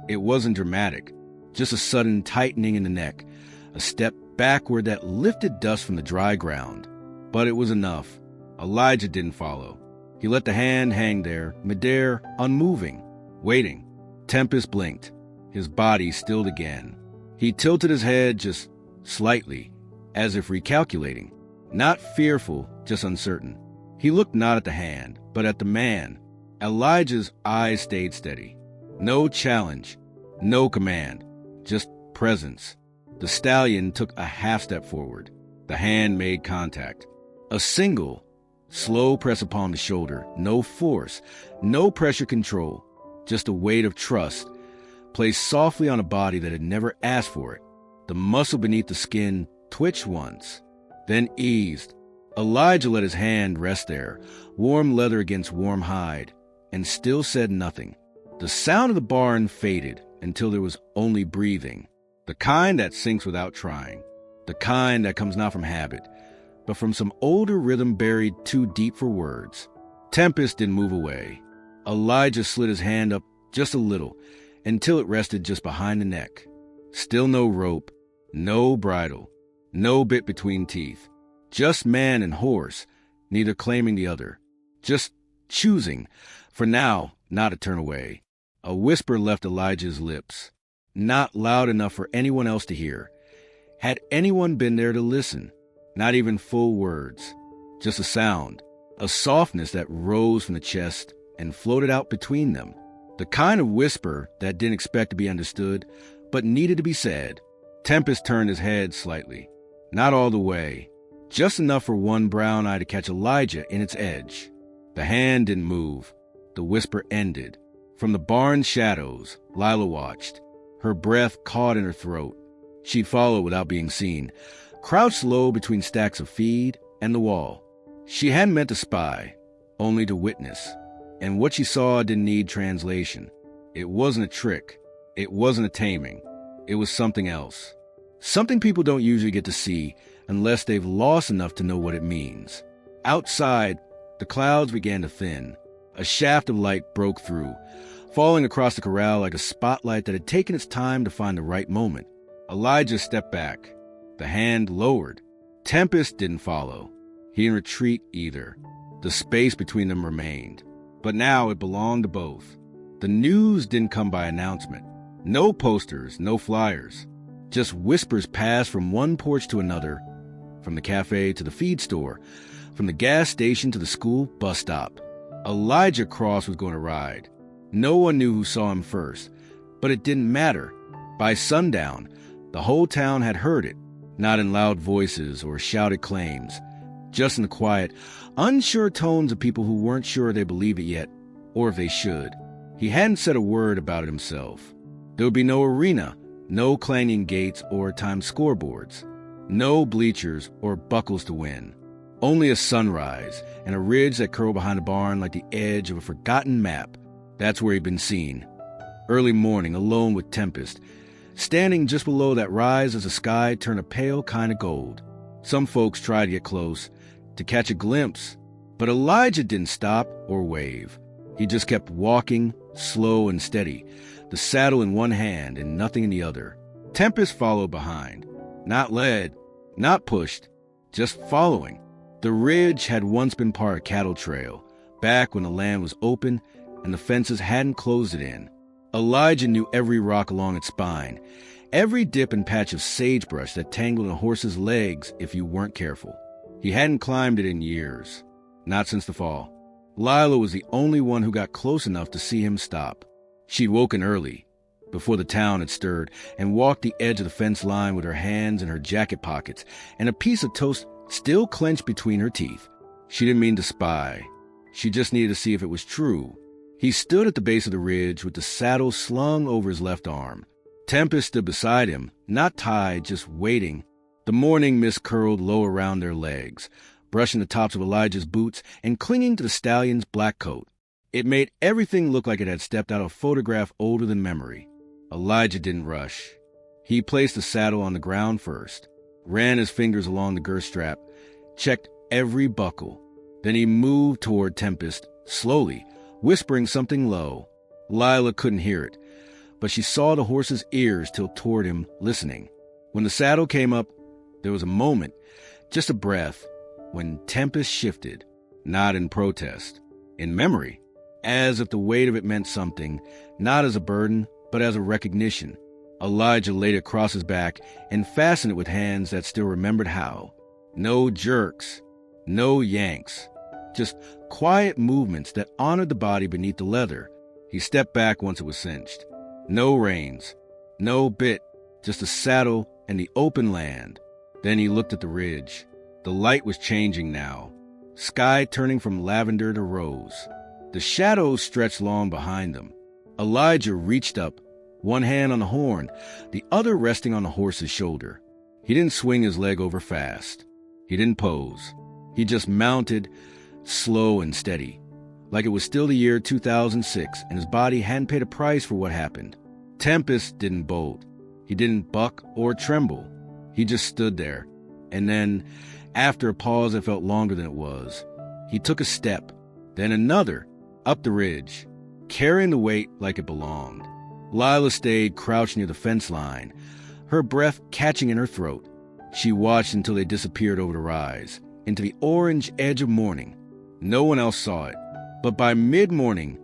It wasn't dramatic, just a sudden tightening in the neck, a step backward that lifted dust from the dry ground. But it was enough. Elijah didn't follow. He let the hand hang there, midair, unmoving, waiting. Tempest blinked. His body stilled again. He tilted his head just slightly, as if recalculating. Not fearful, just uncertain. He looked not at the hand, but at the man. Elijah's eyes stayed steady. No challenge, no command, just presence. The stallion took a half step forward. The hand made contact. A single, Slow press upon the shoulder, no force, no pressure control, just a weight of trust, placed softly on a body that had never asked for it. The muscle beneath the skin twitched once, then eased. Elijah let his hand rest there, warm leather against warm hide, and still said nothing. The sound of the barn faded until there was only breathing, the kind that sinks without trying, the kind that comes not from habit, but from some older rhythm buried too deep for words. Tempest didn't move away. Elijah slid his hand up just a little until it rested just behind the neck. Still no rope, no bridle, no bit between teeth. Just man and horse, neither claiming the other. Just choosing, for now, not to turn away. A whisper left Elijah's lips, not loud enough for anyone else to hear. Had anyone been there to listen? Not even full words. Just a sound, a softness that rose from the chest and floated out between them. The kind of whisper that didn't expect to be understood, but needed to be said. Tempest turned his head slightly. Not all the way. Just enough for one brown eye to catch Elijah in its edge. The hand didn't move. The whisper ended. From the barn shadows, Lila watched, her breath caught in her throat. She'd follow without being seen, crouched low between stacks of feed and the wall. She hadn't meant to spy, only to witness. And what she saw didn't need translation. It wasn't a trick. It wasn't a taming. It was something else. Something people don't usually get to see unless they've lost enough to know what it means. Outside, the clouds began to thin. A shaft of light broke through, falling across the corral like a spotlight that had taken its time to find the right moment. Elijah stepped back. The hand lowered. Tempest didn't follow. He didn't retreat either. The space between them remained. But now it belonged to both. The news didn't come by announcement. No posters, no flyers. Just whispers passed from one porch to another, from the cafe to the feed store, from the gas station to the school bus stop. Elijah Cross was going to ride. No one knew who saw him first, but it didn't matter. By sundown, the whole town had heard it, not in loud voices or shouted claims, just in the quiet, unsure tones of people who weren't sure they believed it yet, or if they should. He hadn't said a word about it himself. There would be no arena, no clanging gates or timed scoreboards, no bleachers or buckles to win. Only a sunrise and a ridge that curled behind the barn like the edge of a forgotten map. That's where he'd been seen. Early morning, alone with Tempest, standing just below that rise as the sky turned a pale kind of gold. Some folks tried to get close, to catch a glimpse, but Elijah didn't stop or wave. He just kept walking, slow and steady, the saddle in one hand and nothing in the other. Tempest followed behind, not led, not pushed, just following. The ridge had once been part of cattle trail, back when the land was open and the fences hadn't closed it in. Elijah knew every rock along its spine, every dip and patch of sagebrush that tangled a horse's legs if you weren't careful. He hadn't climbed it in years, not since the fall. Lila was the only one who got close enough to see him stop. She'd woken early, before the town had stirred, and walked the edge of the fence line with her hands in her jacket pockets and a piece of toast still clenched between her teeth. She didn't mean to spy. She just needed to see if it was true. He stood at the base of the ridge with the saddle slung over his left arm. Tempest stood beside him, not tied, just waiting. The morning mist curled low around their legs, brushing the tops of Elijah's boots and clinging to the stallion's black coat. It made everything look like it had stepped out of a photograph older than memory. Elijah didn't rush. He placed the saddle on the ground first, ran his fingers along the girth strap, checked every buckle. Then he moved toward Tempest, slowly, whispering something low. Lila couldn't hear it, but she saw the horse's ears tilt toward him, listening. When the saddle came up, there was a moment, just a breath, when Tempest shifted, not in protest, in memory, as if the weight of it meant something, not as a burden, but as a recognition. Elijah laid it across his back and fastened it with hands that still remembered how. No jerks, no yanks, just quiet movements that honored the body beneath the leather. He stepped back once it was cinched. No reins, no bit, just a saddle and the open land. Then he looked at the ridge. The light was changing now. sky turning from lavender to rose. The shadows stretched long behind them. Elijah reached up, one hand on the horn, the other resting on the horse's shoulder. He didn't swing his leg over fast. He didn't pose. He just mounted, slow and steady, like it was still the year 2006 and his body hadn't paid a price for what happened. Tempest didn't bolt. He didn't buck or tremble. He just stood there. And then, after a pause that felt longer than it was, he took a step, then another, up the ridge, carrying the weight like it belonged. Lila stayed crouched near the fence line, her breath catching in her throat. She watched until they disappeared over the rise, into the orange edge of morning. No one else saw it, but by mid-morning,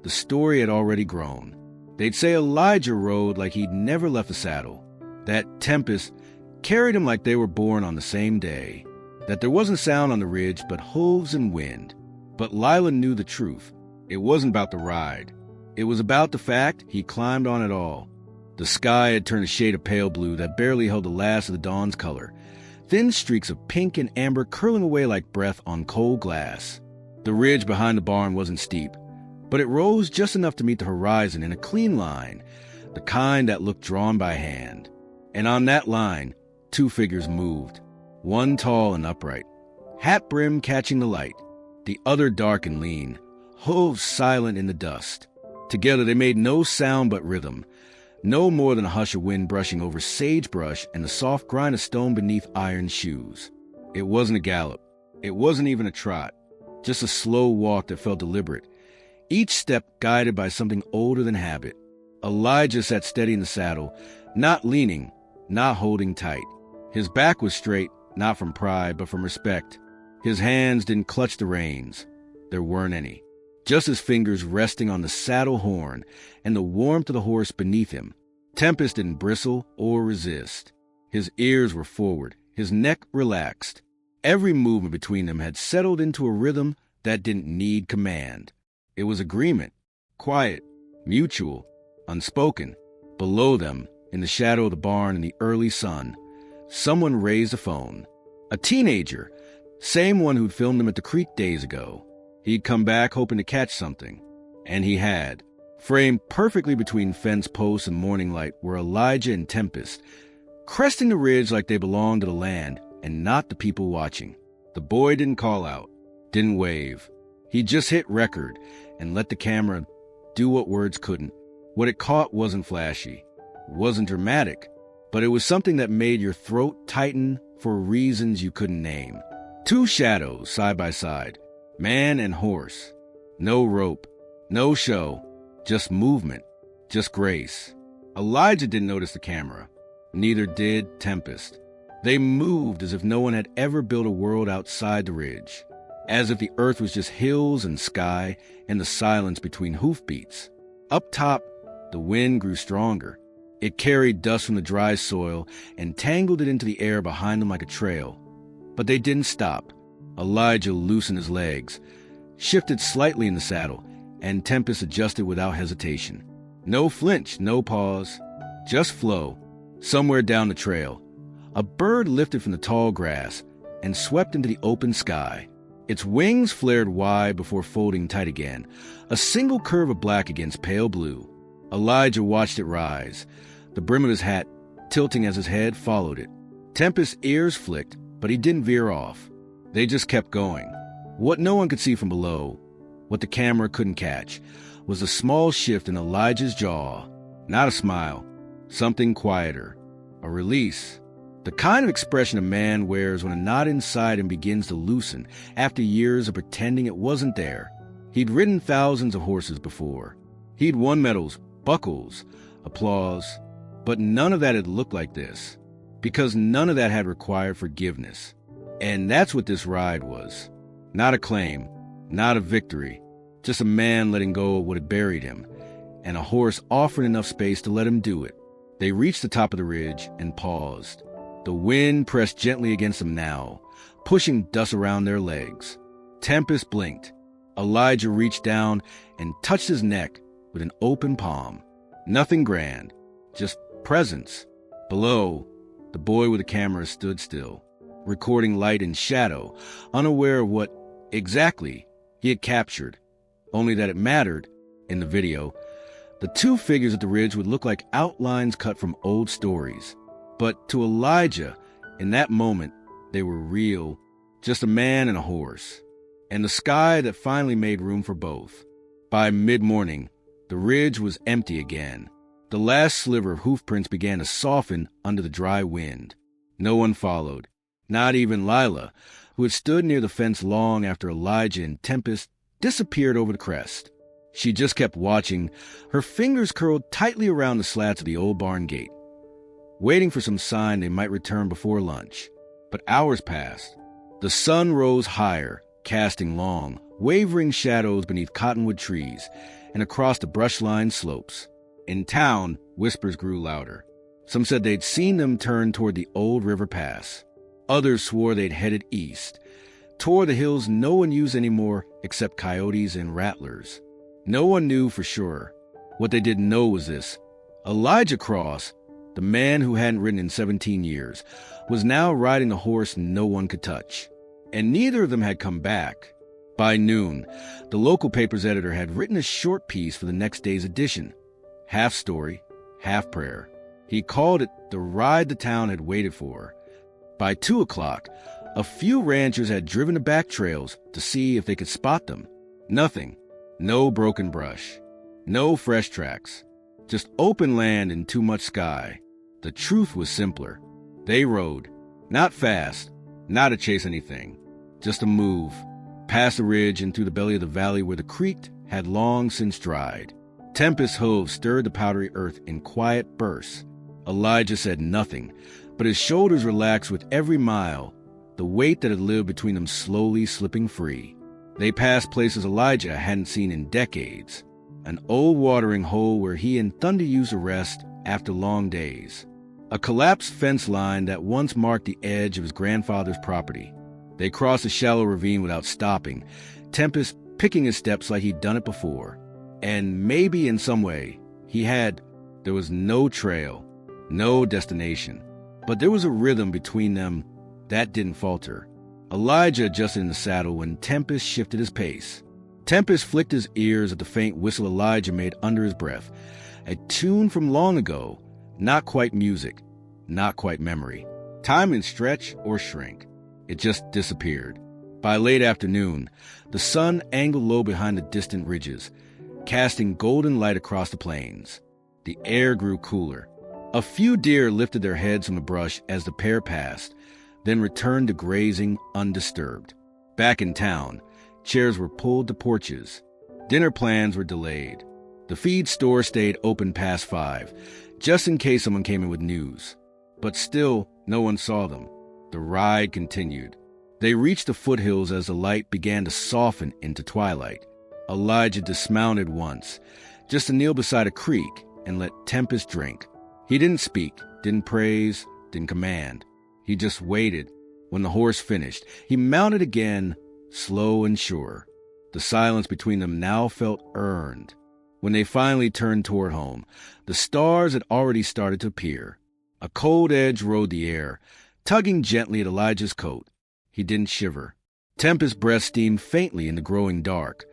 the story had already grown. They'd say Elijah rode like he'd never left the saddle, that Tempest carried him like they were born on the same day, that there wasn't sound on the ridge but hooves and wind. But Lila knew the truth. It wasn't about the ride. It was about the fact he climbed on it all. The sky had turned a shade of pale blue that barely held the last of the dawn's color, thin streaks of pink and amber curling away like breath on cold glass. The ridge behind the barn wasn't steep, but it rose just enough to meet the horizon in a clean line, the kind that looked drawn by hand. And on that line, two figures moved, one tall and upright, hat brim catching the light, the other dark and lean, hooves silent in the dust. Together they made no sound but rhythm, no more than a hush of wind brushing over sagebrush and the soft grind of stone beneath iron shoes. It wasn't a gallop. It wasn't even a trot, just a slow walk that felt deliberate, each step guided by something older than habit. Elijah sat steady in the saddle, not leaning, not holding tight. His back was straight, not from pride, but from respect. His hands didn't clutch the reins. There weren't any. Just his fingers resting on the saddle horn and the warmth of the horse beneath him. Tempest didn't bristle or resist. His ears were forward, his neck relaxed. Every movement between them had settled into a rhythm that didn't need command. It was agreement, quiet, mutual, unspoken. Below them, in the shadow of the barn in the early sun, someone raised a phone. A teenager, same one who'd filmed them at the creek days ago. He'd come back hoping to catch something. And he had. Framed perfectly between fence posts and morning light were Elijah and Tempest, cresting the ridge like they belonged to the land and not the people watching. The boy didn't call out, didn't wave. He just hit record and let the camera do what words couldn't. What it caught wasn't flashy, wasn't dramatic, but it was something that made your throat tighten for reasons you couldn't name. Two shadows side by side, man and horse. No rope, no show, just movement, just grace. Elijah didn't notice the camera. Neither did Tempest. They moved as if no one had ever built a world outside the ridge, as if the earth was just hills and sky and the silence between hoofbeats. Up top, the wind grew stronger. It carried dust from the dry soil and tangled it into the air behind them like a trail. But they didn't stop. Elijah loosened his legs, shifted slightly in the saddle, and Tempest adjusted without hesitation. No flinch, no pause, just flow. Somewhere down the trail, a bird lifted from the tall grass and swept into the open sky. Its wings flared wide before folding tight again, a single curve of black against pale blue. Elijah watched it rise, the brim of his hat tilting as his head followed it. Tempest's ears flicked, but he didn't veer off. They just kept going. What no one could see from below, what the camera couldn't catch, was a small shift in Elijah's jaw. Not a smile, something quieter, a release. The kind of expression a man wears when a knot inside him begins to loosen after years of pretending it wasn't there. He'd ridden thousands of horses before. He'd won medals, buckles, applause, but none of that had looked like this, because none of that had required forgiveness. And that's what this ride was. Not a claim, not a victory, just a man letting go of what had buried him, and a horse offering enough space to let him do it. They reached the top of the ridge and paused. The wind pressed gently against them now, pushing dust around their legs. Tempest blinked. Elijah reached down and touched his neck with an open palm. Nothing grand, just presence. Below, the boy with the camera stood still, recording light and shadow, unaware of what Exactly. He had captured. Only that it mattered, in the video. The two figures at the ridge would look like outlines cut from old stories. But to Elijah, in that moment, they were real. Just a man and a horse. And the sky that finally made room for both. By mid-morning, the ridge was empty again. The last sliver of hoofprints began to soften under the dry wind. No one followed. Not even Lila, who had stood near the fence long after Elijah and Tempest disappeared over the crest. She just kept watching, her fingers curled tightly around the slats of the old barn gate, waiting for some sign they might return before lunch. But hours passed. The sun rose higher, casting long, wavering shadows beneath cottonwood trees and across the brush-lined slopes. In town, whispers grew louder. Some said they'd seen them turn toward the old river pass. Others swore they'd headed east, toward the hills no one used anymore except coyotes and rattlers. No one knew for sure. What they didn't know was this. Elijah Cross, the man who hadn't ridden in 17 years, was now riding the horse no one could touch. And neither of them had come back. By noon, the local paper's editor had written a short piece for the next day's edition. Half story, half prayer. He called it the ride the town had waited for. By 2 o'clock, a few ranchers had driven the back trails to see if they could spot them. Nothing. No broken brush. No fresh tracks. Just open land and too much sky. The truth was simpler. They rode. Not fast. Not to chase anything. Just to move. Past the ridge and through the belly of the valley where the creek had long since dried. Tempest's hooves stirred the powdery earth in quiet bursts. Elijah said nothing, but his shoulders relaxed with every mile, the weight that had lived between them slowly slipping free. They passed places Elijah hadn't seen in decades. An old watering hole where he and Thunder used to rest after long days. A collapsed fence line that once marked the edge of his grandfather's property. They crossed a shallow ravine without stopping, Tempest picking his steps like he'd done it before. And maybe in some way, there was no trail, no destination. But there was a rhythm between them that didn't falter. Elijah adjusted in the saddle when Tempest shifted his pace. Tempest flicked his ears at the faint whistle Elijah made under his breath. A tune from long ago, not quite music, not quite memory. Time didn't stretch or shrink. It just disappeared. By late afternoon, the sun angled low behind the distant ridges, casting golden light across the plains. The air grew cooler. A few deer lifted their heads from the brush as the pair passed, then returned to grazing undisturbed. Back in town, chairs were pulled to porches. Dinner plans were delayed. The feed store stayed open past 5, just in case someone came in with news. But still, no one saw them. The ride continued. They reached the foothills as the light began to soften into twilight. Elijah dismounted once, just to kneel beside a creek and let Tempest drink. He didn't speak, didn't praise, didn't command. He just waited. When the horse finished, he mounted again, slow and sure. The silence between them now felt earned. When they finally turned toward home, the stars had already started to appear. A cold edge rode the air, tugging gently at Elijah's coat. He didn't shiver. Tempest's breath steamed faintly in the growing dark,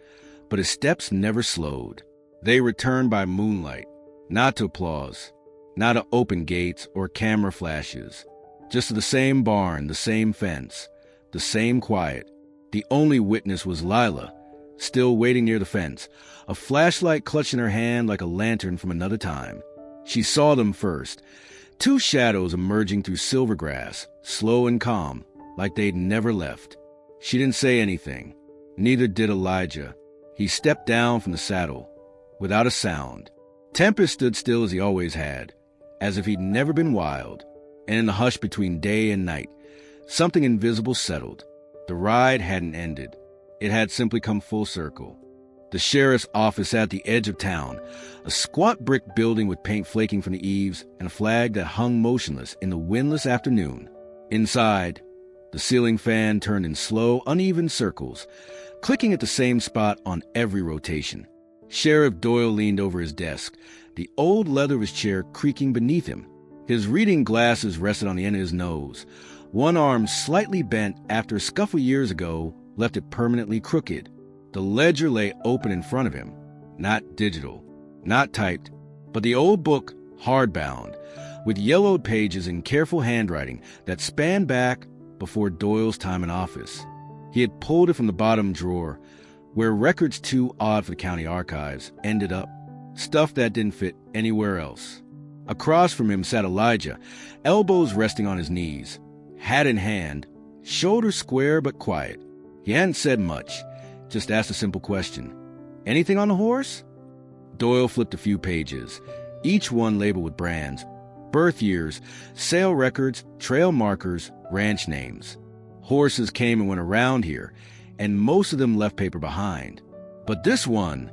but his steps never slowed. They returned by moonlight, not to applause, not to open gates or camera flashes, just to the same barn, the same fence, the same quiet. The only witness was Lila, still waiting near the fence, a flashlight clutched in her hand like a lantern from another time. She saw them first, two shadows emerging through silver grass, slow and calm, like they'd never left. She didn't say anything. Neither did Elijah. He stepped down from the saddle, without a sound. Tempest stood still as he always had, as if he'd never been wild. And in the hush between day and night, something invisible settled. The ride hadn't ended. It had simply come full circle. The sheriff's office at the edge of town, a squat brick building with paint flaking from the eaves and a flag that hung motionless in the windless afternoon. Inside, the ceiling fan turned in slow, uneven circles, clicking at the same spot on every rotation. Sheriff Doyle leaned over his desk, the old leather of his chair creaking beneath him. His reading glasses rested on the end of his nose, one arm slightly bent after a scuffle years ago left it permanently crooked. The ledger lay open in front of him, not digital, not typed, but the old book, hardbound, with yellowed pages in careful handwriting that spanned back before Doyle's time in office. He had pulled it from the bottom drawer, where records too odd for the county archives ended up, stuff that didn't fit anywhere else. Across from him sat Elijah, elbows resting on his knees, hat in hand, shoulders square but quiet. He hadn't said much, just asked a simple question. "Anything on the horse?" Doyle flipped a few pages, each one labeled with brands, birth years, sale records, trail markers, ranch names. Horses came and went around here, and most of them left paper behind. But this one,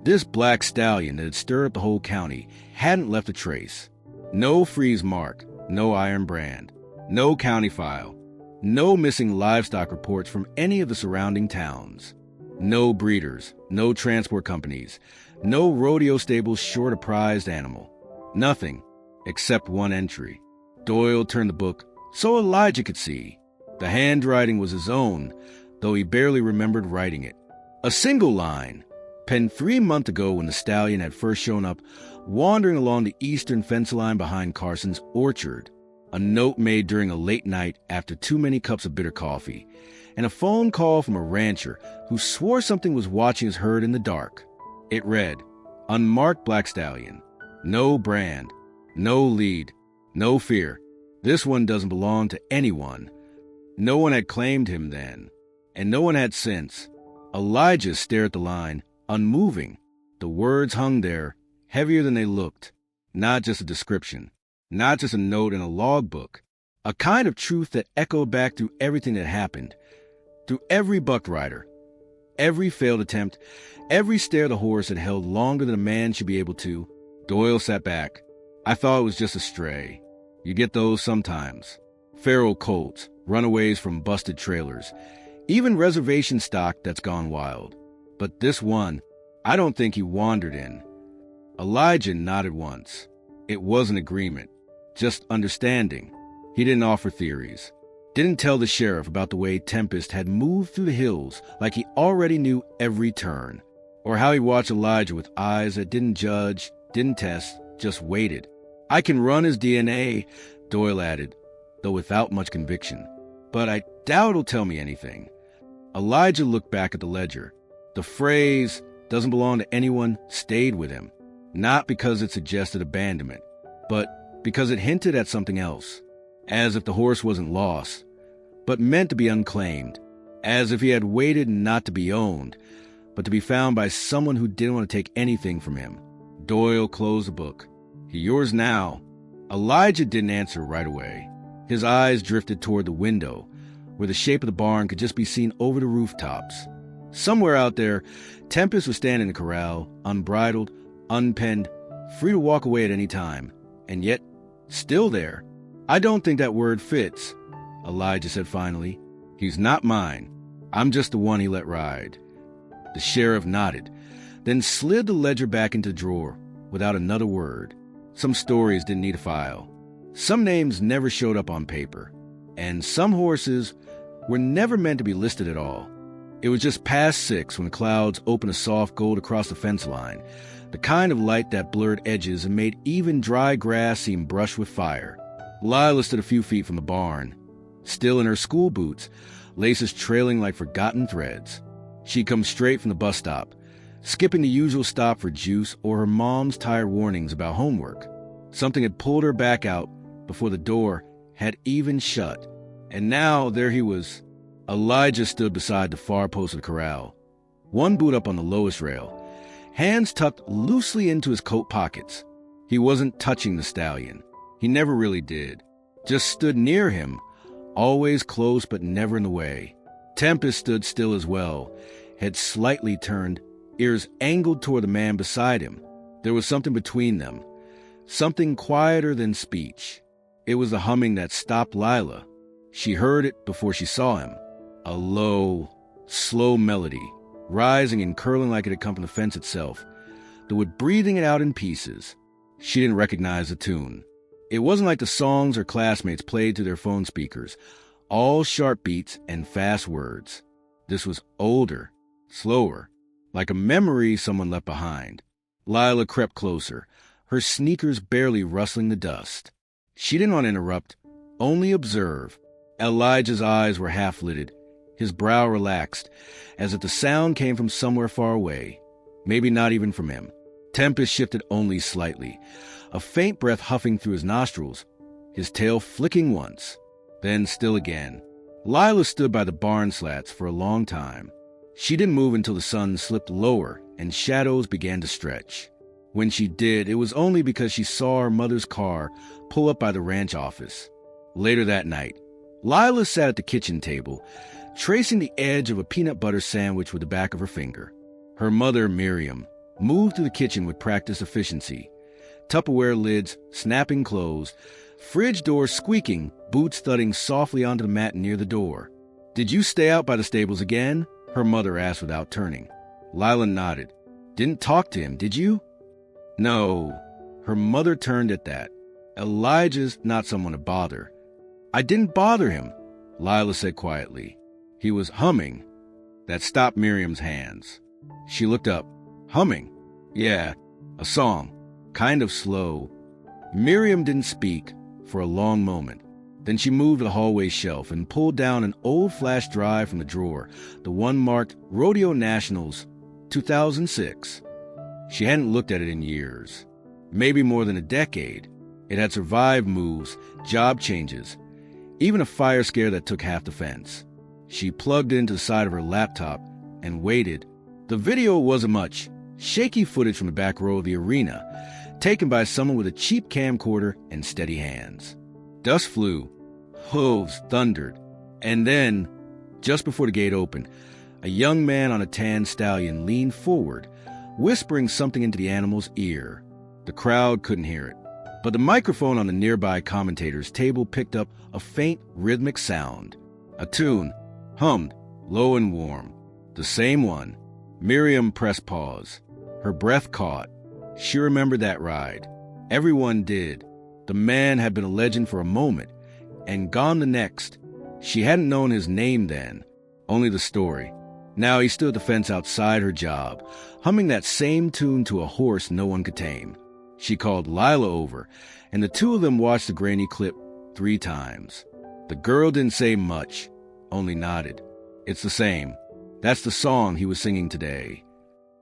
this black stallion that had stirred up the whole county, hadn't left a trace. No freeze mark, no iron brand, no county file, no missing livestock reports from any of the surrounding towns. No breeders, no transport companies, no rodeo stables short a prized animal. Nothing, except one entry. Doyle turned the book so Elijah could see. The handwriting was his own, though he barely remembered writing it. A single line, penned 3 months ago when the stallion had first shown up, wandering along the eastern fence line behind Carson's orchard. A note made during a late night after too many cups of bitter coffee, and a phone call from a rancher who swore something was watching his herd in the dark. It read, "Unmarked black stallion. No brand. No lead. No fear. This one doesn't belong to anyone." No one had claimed him then, and no one had since. Elijah stared at the line, unmoving. The words hung there, heavier than they looked. Not just a description, not just a note in a logbook. A kind of truth that echoed back through everything that happened. Through every buck rider, every failed attempt, every stare the horse had held longer than a man should be able to. Doyle sat back. "I thought it was just a stray. You get those sometimes. Feral colts, runaways from busted trailers, even reservation stock that's gone wild. But this one, I don't think he wandered in." Elijah nodded once. It wasn't agreement, just understanding. He didn't offer theories. Didn't tell the sheriff about the way Tempest had moved through the hills like he already knew every turn, or how he watched Elijah with eyes that didn't judge, didn't test, just waited. "I can run his DNA," Doyle added, though without much conviction. "But I doubt it'll tell me anything." Elijah looked back at the ledger. The phrase, "doesn't belong to anyone," stayed with him, not because it suggested abandonment, but because it hinted at something else, as if the horse wasn't lost, but meant to be unclaimed, as if he had waited not to be owned, but to be found by someone who didn't want to take anything from him. Doyle closed the book. "He yours now." Elijah didn't answer right away. His eyes drifted toward the window, where the shape of the barn could just be seen over the rooftops. Somewhere out there, Tempest was standing in the corral, unbridled, unpenned, free to walk away at any time, and yet still there. "I don't think that word fits," Elijah said finally. "He's not mine. I'm just the one he let ride." The sheriff nodded, then slid the ledger back into the drawer without another word. Some stories didn't need a file. Some names never showed up on paper, and some horses were never meant to be listed at all. It was just past 6 when the clouds opened a soft gold across the fence line, the kind of light that blurred edges and made even dry grass seem brushed with fire. Lila stood a few feet from the barn, still in her school boots, laces trailing like forgotten threads. She'd come straight from the bus stop, skipping the usual stop for juice or her mom's tired warnings about homework. Something had pulled her back out before the door had even shut, and now there he was. Elijah stood beside the far post of the corral, one boot up on the lowest rail, hands tucked loosely into his coat pockets. He wasn't touching the stallion. He never really did. Just stood near him, always close but never in the way. Tempest stood still as well, head slightly turned, ears angled toward the man beside him. There was something between them, something quieter than speech. It was the humming that stopped Lila. She heard it before she saw him. A low, slow melody, rising and curling like it had come from the fence itself, though with breathing it out in pieces. She didn't recognize the tune. It wasn't like the songs her classmates played to their phone speakers, all sharp beats and fast words. This was older, slower, like a memory someone left behind. Lila crept closer, her sneakers barely rustling the dust. She didn't want to interrupt, only observe. Elijah's eyes were half-lidded, his brow relaxed, as if the sound came from somewhere far away, maybe not even from him. Tempest shifted only slightly, a faint breath huffing through his nostrils, his tail flicking once, then still again. Lila stood by the barn slats for a long time. She didn't move until the sun slipped lower and shadows began to stretch. When she did, it was only because she saw her mother's car pull up by the ranch office. Later that night, Lila sat at the kitchen table, tracing the edge of a peanut butter sandwich with the back of her finger. Her mother, Miriam, moved through the kitchen with practiced efficiency. Tupperware lids snapping closed, fridge doors squeaking, boots thudding softly onto the mat near the door. "Did you stay out by the stables again?" her mother asked without turning. Lila nodded. "Didn't talk to him, did you?" "No." Her mother turned at that. "Elijah's not someone to bother." "I didn't bother him," Lila said quietly. "He was humming." That stopped Miriam's hands. She looked up. "Humming?" "Yeah, a song. Kind of slow." Miriam didn't speak for a long moment. Then she moved to the hallway shelf and pulled down an old flash drive from the drawer, the one marked Rodeo Nationals, 2006. She hadn't looked at it in years, maybe more than a decade. It had survived moves, job changes, even a fire scare that took half the fence. She plugged it into the side of her laptop and waited. The video wasn't much. Shaky footage from the back row of the arena, taken by someone with a cheap camcorder and steady hands. Dust flew. Hooves thundered. And then, just before the gate opened, a young man on a tan stallion leaned forward, whispering something into the animal's ear. The crowd couldn't hear it, but the microphone on the nearby commentator's table picked up a faint rhythmic sound. A tune, hummed, low and warm. The same one. Miriam pressed pause. Her breath caught. She remembered that ride. Everyone did. The man had been a legend for a moment, and gone the next. She hadn't known his name then, only the story. Now he stood at the fence outside her job, humming that same tune to a horse no one could tame. She called Lila over, and the two of them watched the grainy clip 3 times. The girl didn't say much, only nodded. "It's the same. That's the song he was singing today."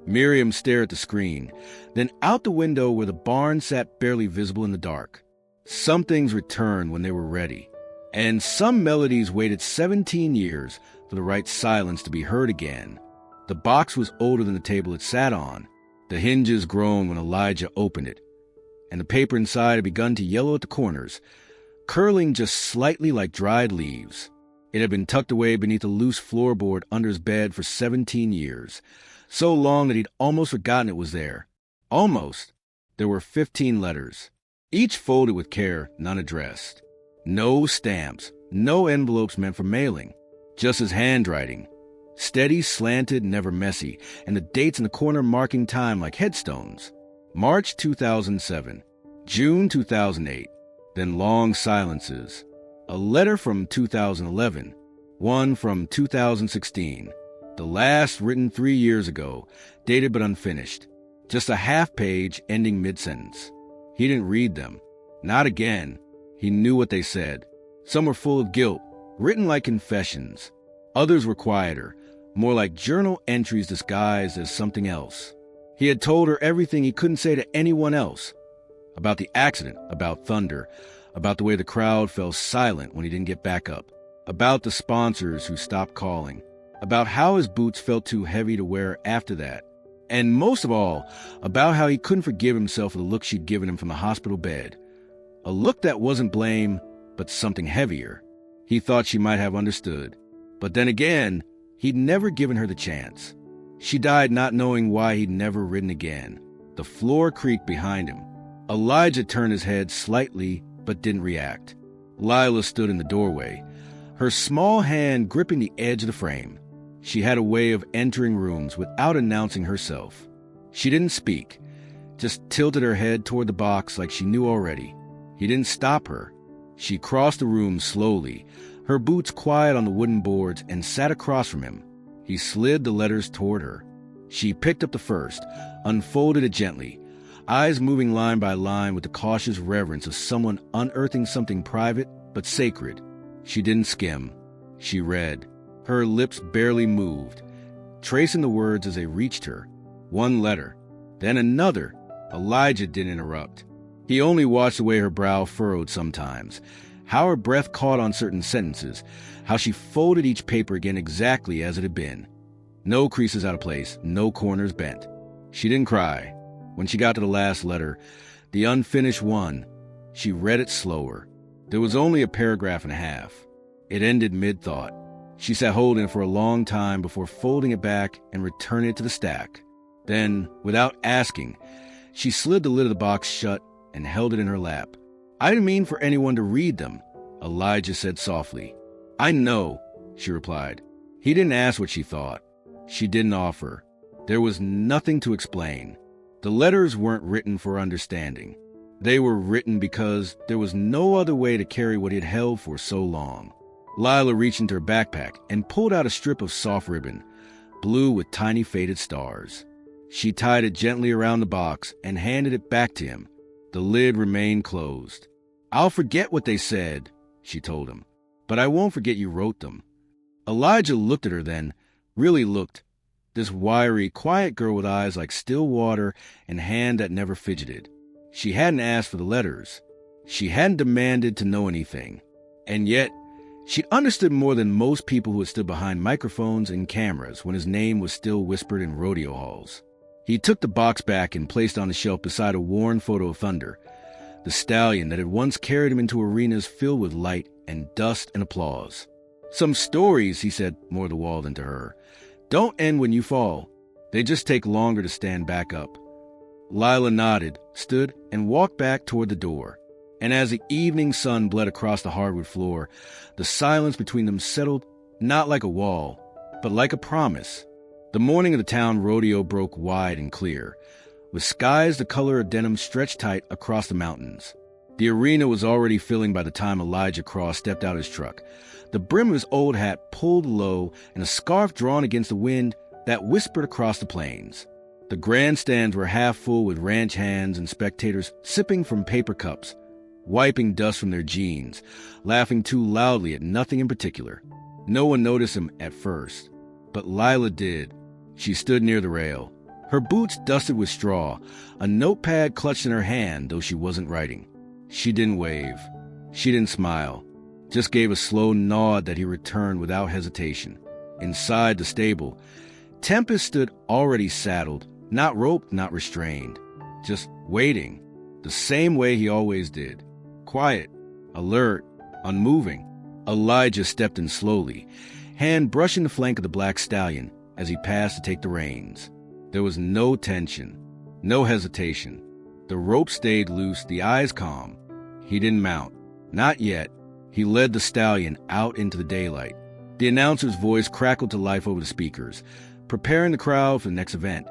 Miriam stared at the screen, then out the window where the barn sat barely visible in the dark. Some things returned when they were ready, and some melodies waited 17 years for the right silence to be heard again. The box was older than the table it sat on. The hinges groaned when Elijah opened it, and the paper inside had begun to yellow at the corners, curling just slightly like dried leaves. It had been tucked away beneath a loose floorboard under his bed for 17 years, so long that he'd almost forgotten it was there. Almost. There were 15 letters, each folded with care, none addressed. No stamps, no envelopes meant for mailing, just his handwriting. Steady, slanted, never messy, and the dates in the corner marking time like headstones. March 2007, June 2008, then long silences. A letter from 2011, one from 2016. The last written 3 years ago, dated but unfinished. Just a half page ending mid-sentence. He didn't read them. Not again. He knew what they said. Some were full of guilt, written like confessions. Others were quieter, more like journal entries disguised as something else. He had told her everything he couldn't say to anyone else. About the accident, about thunder, about the way the crowd fell silent when he didn't get back up, about the sponsors who stopped calling, about how his boots felt too heavy to wear after that, and most of all, about how he couldn't forgive himself for the look she'd given him from the hospital bed. A look that wasn't blame, but something heavier. He thought she might have understood. But then again, he'd never given her the chance. She died not knowing why he'd never ridden again. The floor creaked behind him. Elijah turned his head slightly, but didn't react. Lila stood in the doorway, her small hand gripping the edge of the frame. She had a way of entering rooms without announcing herself. She didn't speak, just tilted her head toward the box like she knew already. He didn't stop her. She crossed the room slowly, her boots quiet on the wooden boards, and sat across from him. He slid the letters toward her. She picked up the first, unfolded it gently, eyes moving line by line with the cautious reverence of someone unearthing something private but sacred. She didn't skim. She read. Her lips barely moved, tracing the words as they reached her. One letter, then another. Elijah didn't interrupt. He only watched the way her brow furrowed sometimes, how her breath caught on certain sentences, how she folded each paper again exactly as it had been. No creases out of place, no corners bent. She didn't cry. When she got to the last letter, the unfinished one, she read it slower. There was only a paragraph and a half. It ended mid-thought. She sat holding it for a long time before folding it back and returning it to the stack. Then, without asking, she slid the lid of the box shut and held it in her lap. I didn't mean for anyone to read them, Elijah said softly. I know, she replied. He didn't ask what she thought. She didn't offer. There was nothing to explain. The letters weren't written for understanding. They were written because there was no other way to carry what he had held for so long. Lila reached into her backpack and pulled out a strip of soft ribbon, blue with tiny faded stars. She tied it gently around the box and handed it back to him. The lid remained closed. I'll forget what they said, she told him, but I won't forget you wrote them. Elijah looked at her then, really looked. This wiry, quiet girl with eyes like still water and hand that never fidgeted. She hadn't asked for the letters. She hadn't demanded to know anything. And yet, she'd understood more than most people who had stood behind microphones and cameras when his name was still whispered in rodeo halls. He took the box back and placed on the shelf beside a worn photo of Thunder, the stallion that had once carried him into arenas filled with light and dust and applause. Some stories, he said more the wall than to her, don't end when you fall. They just take longer to stand back up. Lila nodded, stood, and walked back toward the door. And as the evening sun bled across the hardwood floor, the silence between them settled not like a wall, but like a promise. The morning of the town rodeo broke wide and clear, with skies the color of denim stretched tight across the mountains. The arena was already filling by the time Elijah Cross stepped out his truck, the brim of his old hat pulled low and a scarf drawn against the wind that whispered across the plains. The grandstands were half full with ranch hands and spectators sipping from paper cups, wiping dust from their jeans, laughing too loudly at nothing in particular. No one noticed him at first, but Lila did. She stood near the rail, her boots dusted with straw, a notepad clutched in her hand, though she wasn't writing. She didn't wave. She didn't smile, just gave a slow nod that he returned without hesitation. Inside the stable, Tempest stood already saddled, not roped, not restrained, just waiting, the same way he always did. Quiet, alert, unmoving. Elijah stepped in slowly, hand brushing the flank of the black stallion as he passed to take the reins. There was no tension, no hesitation. The rope stayed loose, the eyes calm. He didn't mount. Not yet. He led the stallion out into the daylight. The announcer's voice crackled to life over the speakers, preparing the crowd for the next event,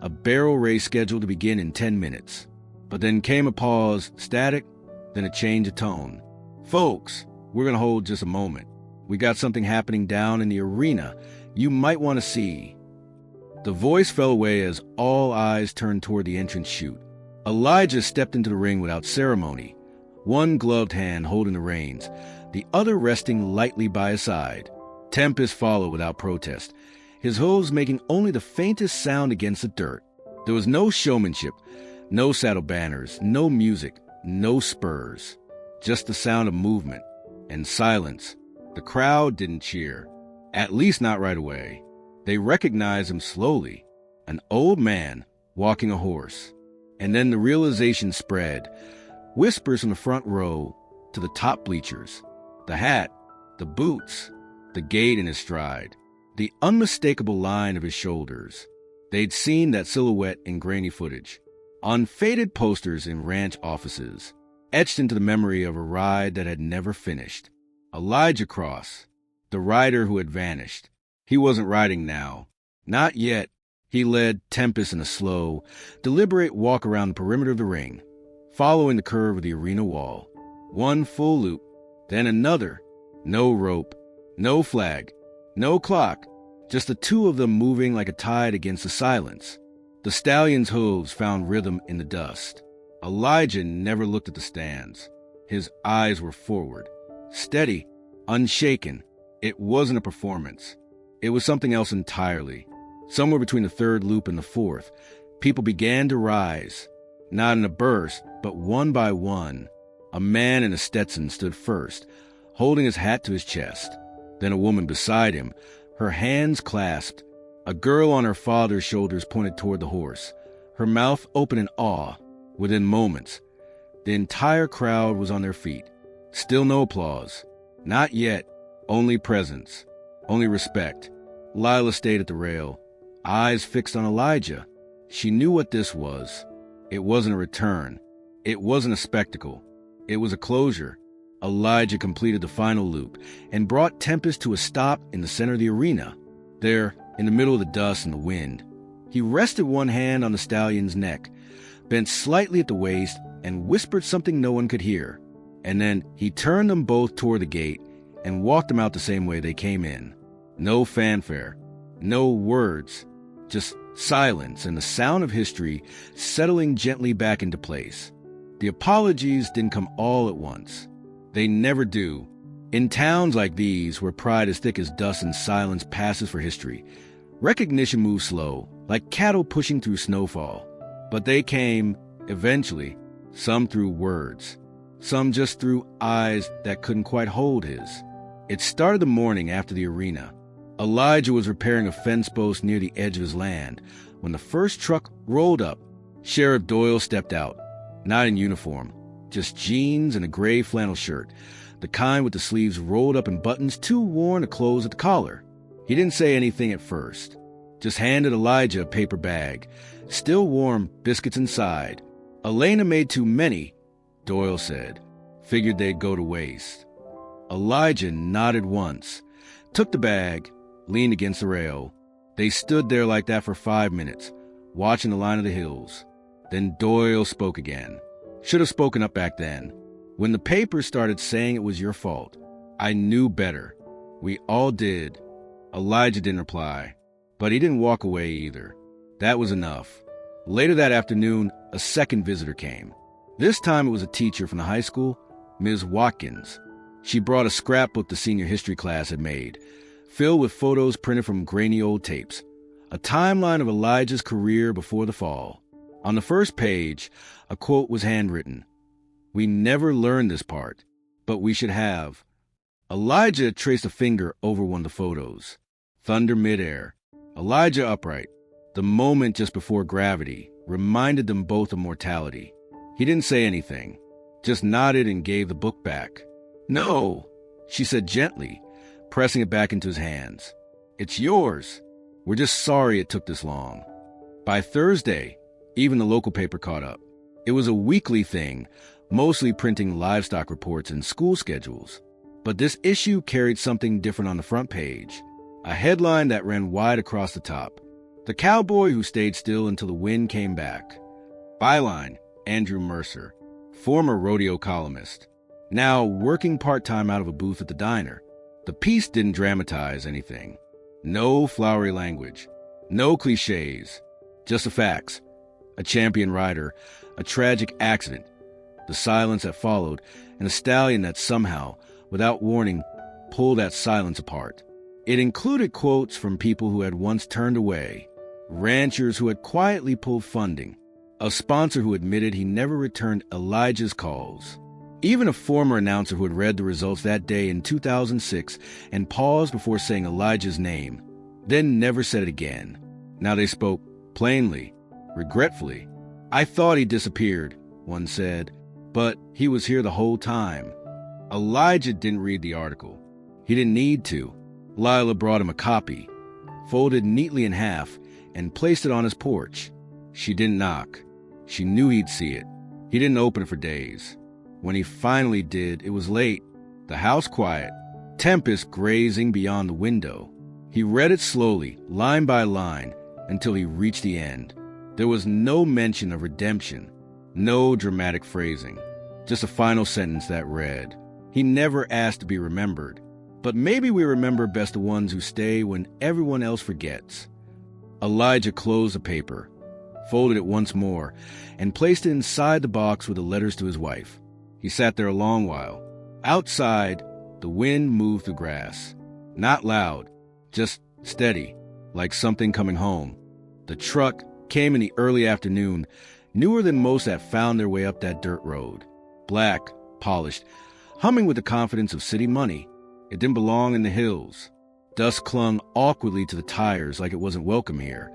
a barrel race scheduled to begin in 10 minutes. But then came a pause, static, then a change of tone. Folks, we're going to hold just a moment. We got something happening down in the arena you might want to see. The voice fell away as all eyes turned toward the entrance chute. Elijah stepped into the ring without ceremony, one gloved hand holding the reins, the other resting lightly by his side. Tempest followed without protest, his hooves making only the faintest sound against the dirt. There was no showmanship, no saddle banners, no music, no spurs, just the sound of movement and silence. The crowd didn't cheer, at least not right away. They recognized him slowly, an old man walking a horse. And then the realization spread, whispers from the front row to the top bleachers, the hat, the boots, the gait in his stride, the unmistakable line of his shoulders. They'd seen that silhouette in grainy footage, on faded posters in ranch offices, etched into the memory of a ride that had never finished. Elijah Cross, the rider who had vanished. He wasn't riding now. Not yet. He led Tempest in a slow, deliberate walk around the perimeter of the ring, following the curve of the arena wall. One full loop, then another. No rope, no flag, no clock, just the two of them moving like a tide against the silence. The stallion's hooves found rhythm in the dust. Elijah never looked at the stands. His eyes were forward, steady, unshaken. It wasn't a performance. It was something else entirely. Somewhere between the third loop and the fourth, people began to rise, not in a burst, but one by one. A man in a Stetson stood first, holding his hat to his chest. Then a woman beside him, her hands clasped. A girl on her father's shoulders pointed toward the horse, her mouth open in awe. Within moments, the entire crowd was on their feet. Still no applause. Not yet. Only presence. Only respect. Lila stayed at the rail, eyes fixed on Elijah. She knew what this was. It wasn't a return. It wasn't a spectacle. It was a closure. Elijah completed the final loop and brought Tempest to a stop in the center of the arena. There, in the middle of the dust and the wind, he rested one hand on the stallion's neck, bent slightly at the waist, and whispered something no one could hear. And then he turned them both toward the gate and walked them out the same way they came in. No fanfare, no words, just silence and the sound of history settling gently back into place. The apologies didn't come all at once. They never do. In towns like these, where pride is thick as dust and silence passes for history, recognition moves slow, like cattle pushing through snowfall. But they came, eventually, some through words, some just through eyes that couldn't quite hold his. It started the morning after the arena. Elijah was repairing a fence post near the edge of his land when the first truck rolled up. Sheriff Doyle stepped out, not in uniform, just jeans and a gray flannel shirt, the kind with the sleeves rolled up and buttons too worn to close at the collar. He didn't say anything at first, just handed Elijah a paper bag, still warm, biscuits inside. Elena made too many, Doyle said. Figured they'd go to waste. Elijah nodded once, took the bag, leaned against the rail. They stood there like that for 5 minutes, watching the line of the hills. Then Doyle spoke again. Should have spoken up back then. When the papers started saying it was your fault, I knew better. We all did. Elijah didn't reply, but he didn't walk away either. That was enough. Later that afternoon, a second visitor came. This time it was a teacher from the high school, Ms. Watkins. She brought a scrapbook the senior history class had made, filled with photos printed from grainy old tapes, a timeline of Elijah's career before the fall. On the first page, a quote was handwritten. We never learned this part, but we should have. Elijah traced a finger over one of the photos. Thunder midair. Elijah upright. The moment just before gravity reminded them both of mortality. He didn't say anything, just nodded and gave the book back. No, she said gently, pressing it back into his hands. It's yours. We're just sorry it took this long. By Thursday, even the local paper caught up. It was a weekly thing, mostly printing livestock reports and school schedules. But this issue carried something different on the front page, a headline that ran wide across the top. The cowboy who stayed still until the wind came back. Byline, Andrew Mercer, former rodeo columnist, now working part-time out of a booth at the diner. The piece didn't dramatize anything. No flowery language, no cliches, just the facts. A champion rider, a tragic accident, the silence that followed, and a stallion that somehow, without warning, pulled that silence apart. It included quotes from people who had once turned away, ranchers who had quietly pulled funding, a sponsor who admitted he never returned Elijah's calls, even a former announcer who had read the results that day in 2006 and paused before saying Elijah's name, then never said it again. Now they spoke plainly, regretfully. I thought he disappeared, one said, but he was here the whole time. Elijah didn't read the article. He didn't need to. Lila brought him a copy, folded neatly in half, and placed it on his porch. She didn't knock. She knew he'd see it. He didn't open it for days. When he finally did, it was late. The house quiet. Tempest grazing beyond the window. He read it slowly, line by line, until he reached the end. There was no mention of redemption, no dramatic phrasing, just a final sentence that read, he never asked to be remembered. But maybe we remember best the ones who stay when everyone else forgets. Elijah closed the paper, folded it once more, and placed it inside the box with the letters to his wife. He sat there a long while. Outside, the wind moved through grass. Not loud, just steady, like something coming home. The truck came in the early afternoon, newer than most that found their way up that dirt road. Black, polished, humming with the confidence of city money. It didn't belong in the hills. Dust clung awkwardly to the tires like it wasn't welcome here,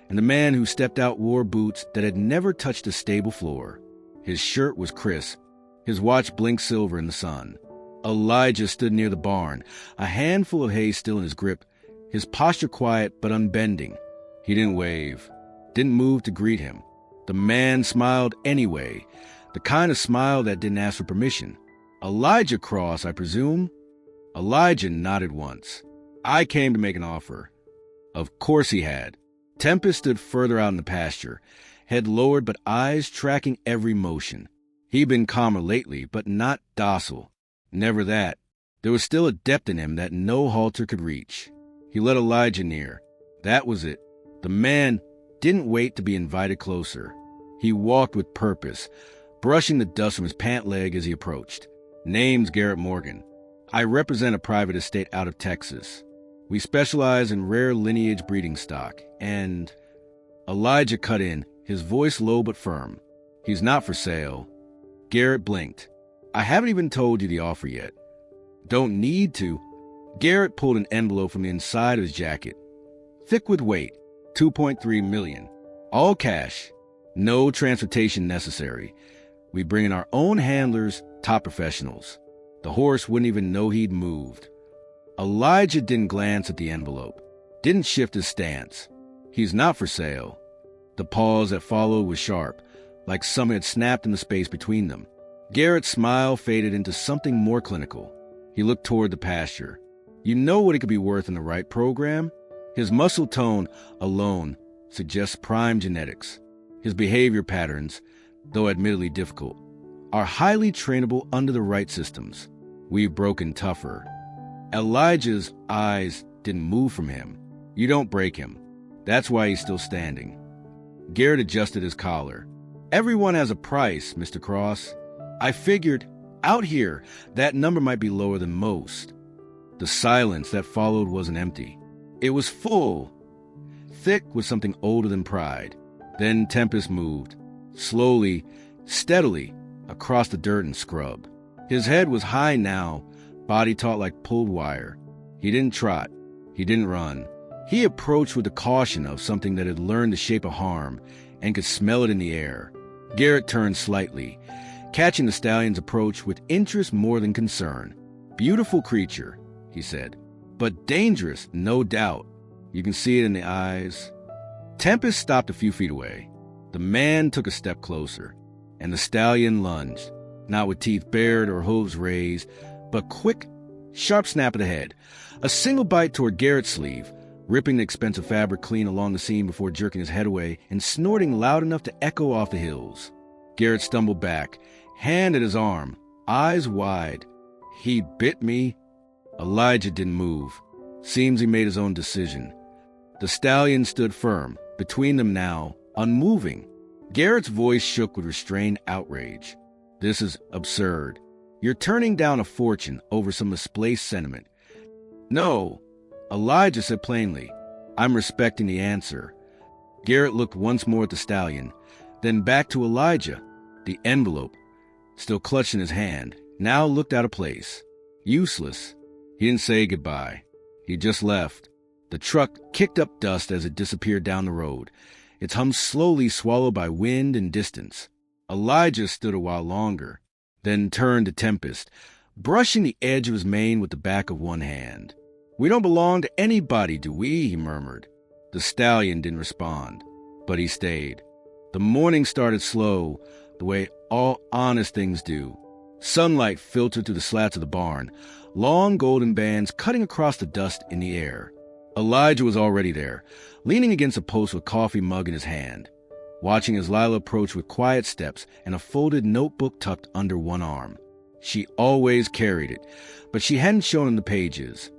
and the man who stepped out wore boots that had never touched a stable floor. His shirt was crisp. His watch blinked silver in the sun. Elijah stood near the barn, a handful of hay still in his grip, his posture quiet but unbending. He didn't wave, didn't move to greet him. The man smiled anyway, the kind of smile that didn't ask for permission. Elijah Cross, I presume? Elijah nodded once. I came to make an offer. Of course he had. Tempest stood further out in the pasture, head lowered but eyes tracking every motion. He'd been calmer lately, but not docile. Never that. There was still a depth in him that no halter could reach. He led Elijah near. That was it. The man didn't wait to be invited closer. He walked with purpose, brushing the dust from his pant leg as he approached. Name's Garrett Morgan. I represent a private estate out of Texas. We specialize in rare lineage breeding stock, and Elijah cut in, his voice low but firm. He's not for sale. Garrett blinked. I haven't even told you the offer yet. Don't need to. Garrett pulled an envelope from the inside of his jacket. Thick with weight, $2.3 million. All cash. No transportation necessary. We bring in our own handlers, top professionals. The horse wouldn't even know he'd moved. Elijah didn't glance at the envelope, didn't shift his stance. He's not for sale. The pause that followed was sharp, like something had snapped in the space between them. Garrett's smile faded into something more clinical. He looked toward the pasture. You know what it could be worth in the right program? His muscle tone alone suggests prime genetics. His behavior patterns, though admittedly difficult, are highly trainable under the right systems. We've broken tougher. Elijah's eyes didn't move from him. You don't break him. That's why he's still standing. Garrett adjusted his collar. Everyone has a price, Mr. Cross. I figured, out here, that number might be lower than most. The silence that followed wasn't empty. It was full, thick with something older than pride. Then Tempest moved, slowly, steadily, across the dirt and scrub. His head was high now, body taut like pulled wire. He didn't trot. He didn't run. He approached with the caution of something that had learned the shape of harm and could smell it in the air. Garrett turned slightly, catching the stallion's approach with interest more than concern. Beautiful creature, he said, but dangerous, no doubt. You can see it in the eyes. Tempest stopped a few feet away. The man took a step closer, and the stallion lunged, not with teeth bared or hooves raised, but quick, sharp snap of the head. A single bite toward Garrett's sleeve, ripping the expensive fabric clean along the seam before jerking his head away and snorting loud enough to echo off the hills. Garrett stumbled back, hand at his arm, eyes wide. He bit me. Elijah didn't move. Seems he made his own decision. The stallion stood firm, between them now, unmoving. Garrett's voice shook with restrained outrage. This is absurd. You're turning down a fortune over some misplaced sentiment. No, Elijah said plainly. I'm respecting the answer. Garrett looked once more at the stallion, then back to Elijah. The envelope, still clutched in his hand, now looked out of place. Useless. He didn't say goodbye. He just left. The truck kicked up dust as it disappeared down the road, its hum slowly swallowed by wind and distance. Elijah stood a while longer, then turned to Tempest, brushing the edge of his mane with the back of one hand. We don't belong to anybody, do we? He murmured. The stallion didn't respond, but he stayed. The morning started slow, the way all honest things do. Sunlight filtered through the slats of the barn, long golden bands cutting across the dust in the air. Elijah was already there, leaning against a post with a coffee mug in his hand, watching as Lila approached with quiet steps and a folded notebook tucked under one arm. She always carried it, but she hadn't shown him the pages.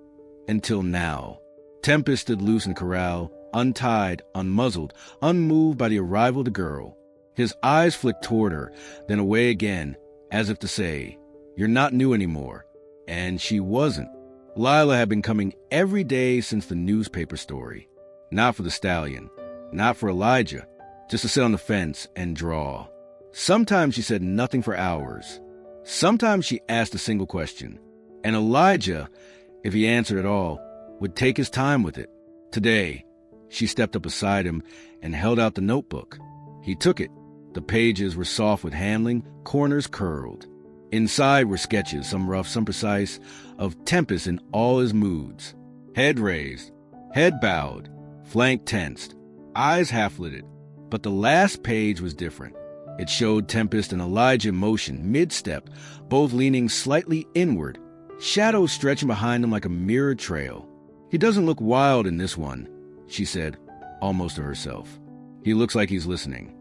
Until now. Tempest stood loose in the corral, untied, unmuzzled, unmoved by the arrival of the girl. His eyes flicked toward her, then away again, as if to say, "You're not new anymore." And she wasn't. Lila had been coming every day since the newspaper story. Not for the Stallion, not for Elijah, just to sit on the fence and draw. Sometimes she said nothing for hours. Sometimes she asked a single question. And Elijah, if he answered at all, would take his time with it. Today, she stepped up beside him and held out the notebook. He took it. The pages were soft with handling, corners curled. Inside were sketches, some rough, some precise, of Tempest in all his moods. Head raised, head bowed, flank tensed, eyes half-lidded. But the last page was different. It showed Tempest and Elijah in motion, mid-step, both leaning slightly inward, shadows stretching behind them like a mirrored trail. "He doesn't look wild in this one," she said, almost to herself. "He looks like he's listening."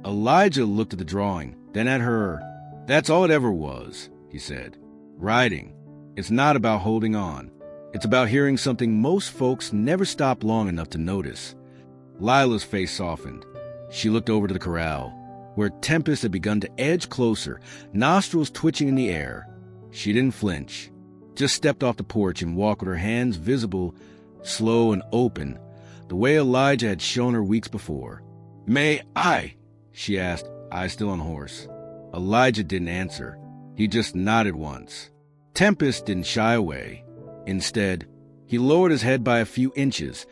Elijah looked at the drawing, then at her. "That's all it ever was," he said. "Riding. It's not about holding on. It's about hearing something most folks never stop long enough to notice." Lila's face softened. She looked over to the corral, where Tempest had begun to edge closer, nostrils twitching in the air. She didn't flinch, just stepped off the porch and walked with her hands visible, slow and open, the way Elijah had shown her weeks before. "May I?" she asked, eyes still on the horse. Elijah didn't answer. He just nodded once. Tempest didn't shy away. Instead, he lowered his head by a few inches,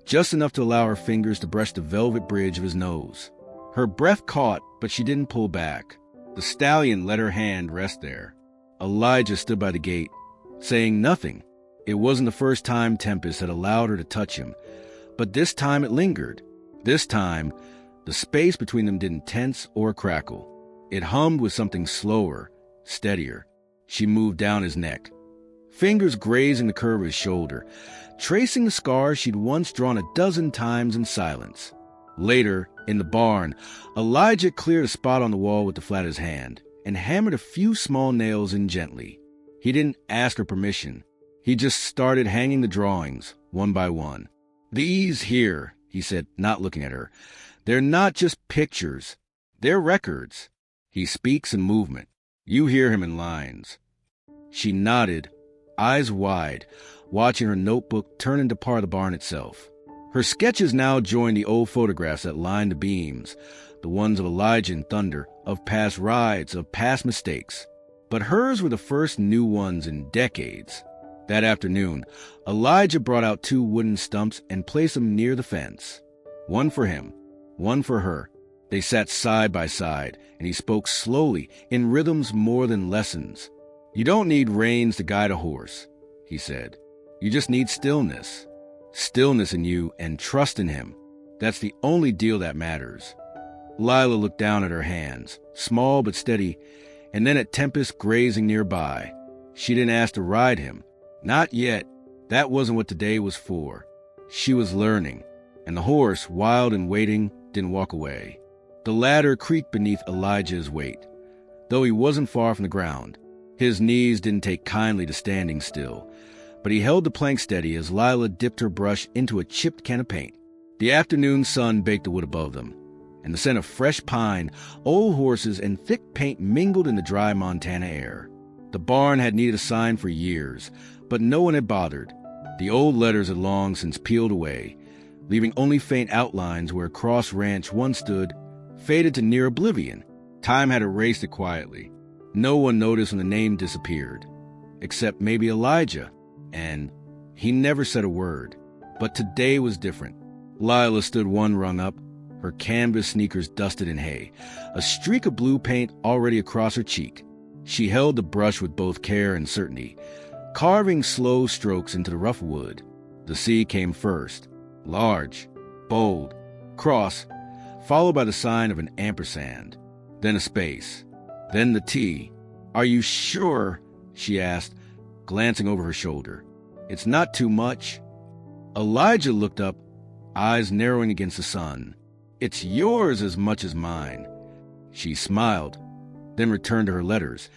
just enough to allow her fingers to brush the velvet bridge of his nose. Her breath caught, but she didn't pull back. The Stallion let her hand rest there. Elijah stood by the gate, saying nothing. It wasn't the first time Tempest had allowed her to touch him, but this time it lingered. This time, the space between them didn't tense or crackle. It hummed with something slower, steadier. She moved down his neck, fingers grazing the curve of his shoulder, tracing the scars she'd once drawn a dozen times in silence. Later, in the barn, Elijah cleared a spot on the wall with the flat of his hand and hammered a few small nails in gently. He didn't ask her permission. He just started hanging the drawings, one by one. "These here," he said, not looking at her, "they're not just pictures. They're records. He speaks in movement. You hear him in lines." She nodded, eyes wide, watching her notebook turn into part of the barn itself. Her sketches now joined the old photographs that lined the beams, the ones of Elijah and Thunder, of past rides, of past mistakes. But hers were the first new ones in decades. That afternoon, Elijah brought out 2 wooden stumps and placed them near the fence. One for him, one for her. They sat side by side, and he spoke slowly, in rhythms more than lessons. "You don't need reins to guide a horse," he said. "You just need stillness. Stillness in you and trust in him. That's the only deal that matters." Lila looked down at her hands, small but steady, and then at Tempest grazing nearby. She didn't ask to ride him. Not yet. That wasn't what today was for. She was learning, and the horse, wild and waiting, didn't walk away. The ladder creaked beneath Elijah's weight, though he wasn't far from the ground. His knees didn't take kindly to standing still, but he held the plank steady as Lila dipped her brush into a chipped can of paint. The afternoon sun baked the wood above them, and the scent of fresh pine, old horses, and thick paint mingled in the dry Montana air. The barn had needed a sign for years, but no one had bothered. The old letters had long since peeled away, leaving only faint outlines where Cross Ranch once stood, faded to near oblivion. Time had erased it quietly. No one noticed when the name disappeared, except maybe Elijah, and he never said a word. But today was different. Lila stood one rung up, her canvas sneakers dusted in hay, a streak of blue paint already across her cheek. She held the brush with both care and certainty, carving slow strokes into the rough wood. The C came first, large, bold, cross, followed by the sign of an ampersand, then a space, then the T. "Are you sure?" she asked, glancing over her shoulder. "It's not too much." Elijah looked up, eyes narrowing against the sun. "It's yours as much as mine." She smiled, then returned to her letters,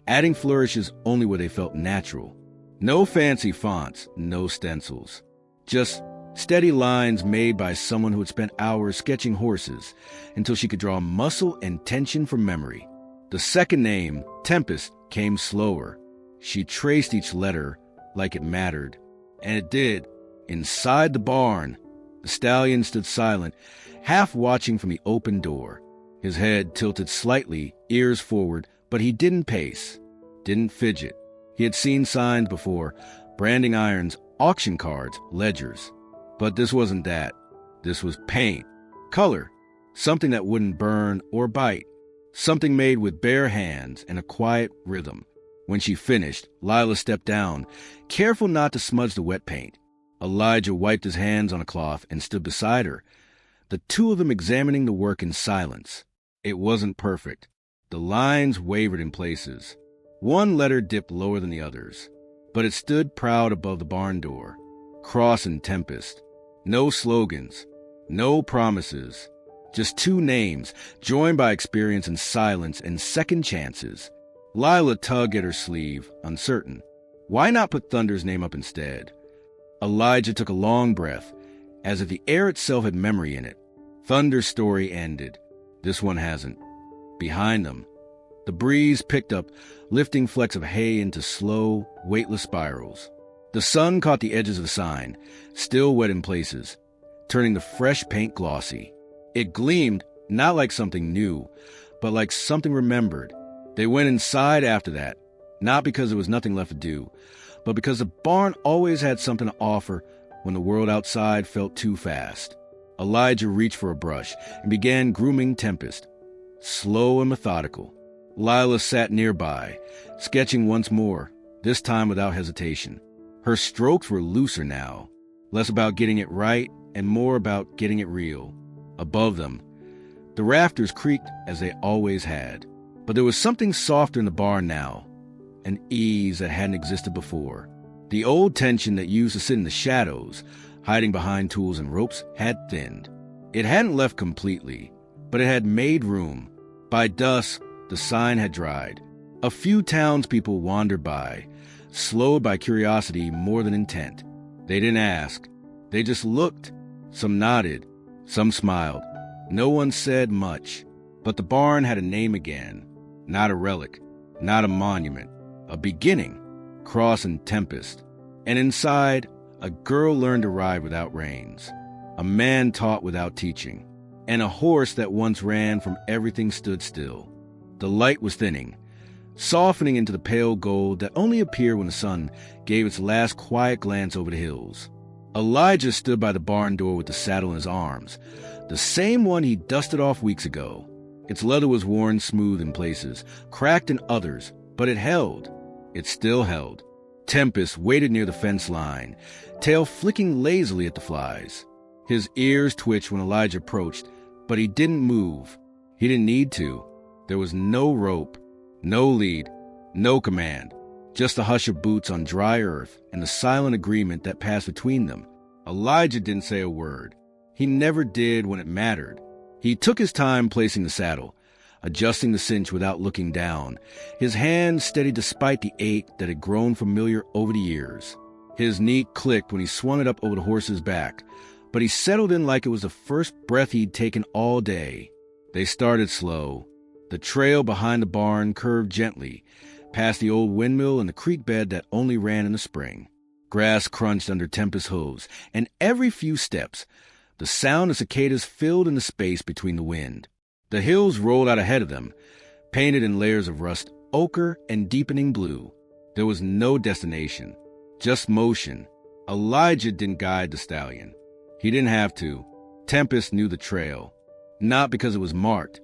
adding flourishes only where they felt natural. No fancy fonts, no stencils. Just steady lines made by someone who had spent hours sketching horses until she could draw muscle and tension from memory. The second name, Tempest, came slower. She traced each letter like it mattered. And it did. Inside the barn, the stallion stood silent, half watching from the open door. His head tilted slightly, ears forward, but he didn't pace, didn't fidget. He had seen signs before, branding irons, auction cards, ledgers. But this wasn't that. This was paint, color, something that wouldn't burn or bite, something made with bare hands and a quiet rhythm. When she finished, Lila stepped down, careful not to smudge the wet paint. Elijah wiped his hands on a cloth and stood beside her, the two of them examining the work in silence. It wasn't perfect. The lines wavered in places. One letter dipped lower than the others, but it stood proud above the barn door. Cross and Tempest. No slogans, no promises, just two names, joined by experience and silence and second chances. Lila tugged at her sleeve, uncertain. Why not put Thunder's name up instead? Elijah took a long breath, as if the air itself had memory in it. Thunder's story ended. This one hasn't. Behind them, the breeze picked up, lifting flecks of hay into slow, weightless spirals. The sun caught the edges of the sign, still wet in places, turning the fresh paint glossy. It gleamed, not like something new, but like something remembered. They went inside after that, not because there was nothing left to do, but because the barn always had something to offer when the world outside felt too fast. Elijah reached for a brush and began grooming Tempest, slow and methodical. Lila sat nearby, sketching once more, this time without hesitation. Her strokes were looser now, less about getting it right and more about getting it real. Above them, the rafters creaked as they always had. But there was something softer in the barn now, an ease that hadn't existed before. The old tension that used to sit in the shadows, hiding behind tools and ropes, had thinned. It hadn't left completely, but it had made room. By dusk, the sign had dried. A few townspeople wandered by, slowed by curiosity more than intent. They didn't ask. They just looked. Some nodded. Some smiled. No one said much. But the barn had a name again. Not a relic. Not a monument. A beginning. Cross and Tempest. And inside, a girl learned to ride without reins. A man taught without teaching. And a horse that once ran from everything stood still. The light was thinning, softening into the pale gold that only appeared when the sun gave its last quiet glance over the hills. Elijah stood by the barn door with the saddle in his arms, the same one he dusted off weeks ago. Its leather was worn smooth in places, cracked in others, but it held. It still held. Tempest waited near the fence line, tail flicking lazily at the flies. His ears twitched when Elijah approached, but he didn't move. He didn't need to. There was no rope, no lead, no command, just the hush of boots on dry earth and the silent agreement that passed between them. Elijah didn't say a word. He never did when it mattered. He took his time placing the saddle, adjusting the cinch without looking down, his hand steady despite the ache that had grown familiar over the years. His knee clicked when he swung it up over the horse's back, but he settled in like it was the first breath he'd taken all day. They started slow. The trail behind the barn curved gently, past the old windmill and the creek bed that only ran in the spring. Grass crunched under Tempest's hooves, and every few steps, the sound of cicadas filled in the space between the wind. The hills rolled out ahead of them, painted in layers of rust, ochre, and deepening blue. There was no destination, just motion. Elijah didn't guide the stallion. He didn't have to. Tempest knew the trail, not because it was marked,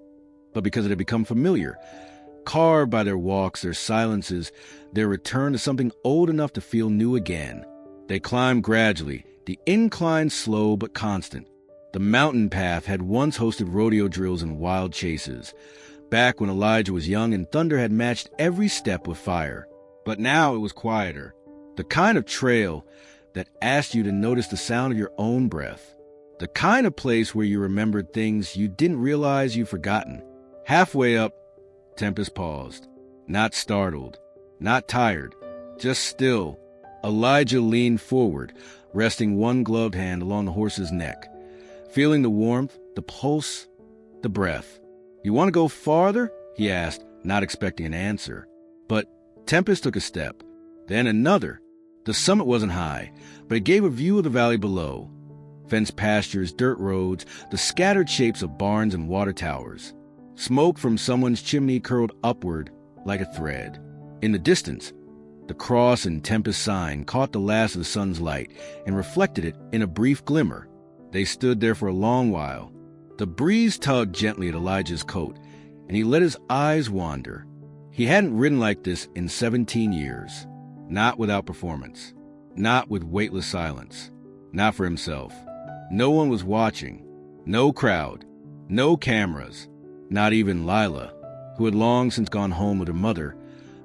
but because it had become familiar, carved by their walks, their silences, their return to something old enough to feel new again. They climbed gradually, the incline slow but constant. The mountain path had once hosted rodeo drills and wild chases, back when Elijah was young and thunder had matched every step with fire. But now it was quieter, the kind of trail that asked you to notice the sound of your own breath, the kind of place where you remembered things you didn't realize you'd forgotten. Halfway up, Tempest paused. Not startled, not tired, just still. Elijah leaned forward, resting one gloved hand along the horse's neck, feeling the warmth, the pulse, the breath. "You want to go farther?" he asked, not expecting an answer. But Tempest took a step, then another. The summit wasn't high, but it gave a view of the valley below. Fenced pastures, dirt roads, the scattered shapes of barns and water towers. Smoke from someone's chimney curled upward like a thread. In the distance, the cross and Tempest sign caught the last of the sun's light and reflected it in a brief glimmer. They stood there for a long while. The breeze tugged gently at Elijah's coat, and he let his eyes wander. He hadn't ridden like this in 17 years. Not without performance. Not with weightless silence. Not for himself. No one was watching. No crowd. No cameras. Not even Lila, who had long since gone home with her mother,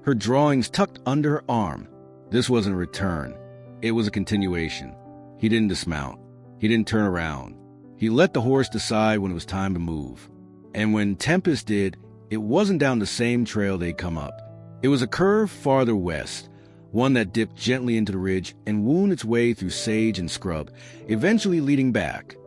her drawings tucked under her arm. This wasn't a return. It was a continuation. He didn't dismount. He didn't turn around. He let the horse decide when it was time to move. And when Tempest did, it wasn't down the same trail they'd come up. It was a curve farther west, one that dipped gently into the ridge and wound its way through sage and scrub, eventually leading back.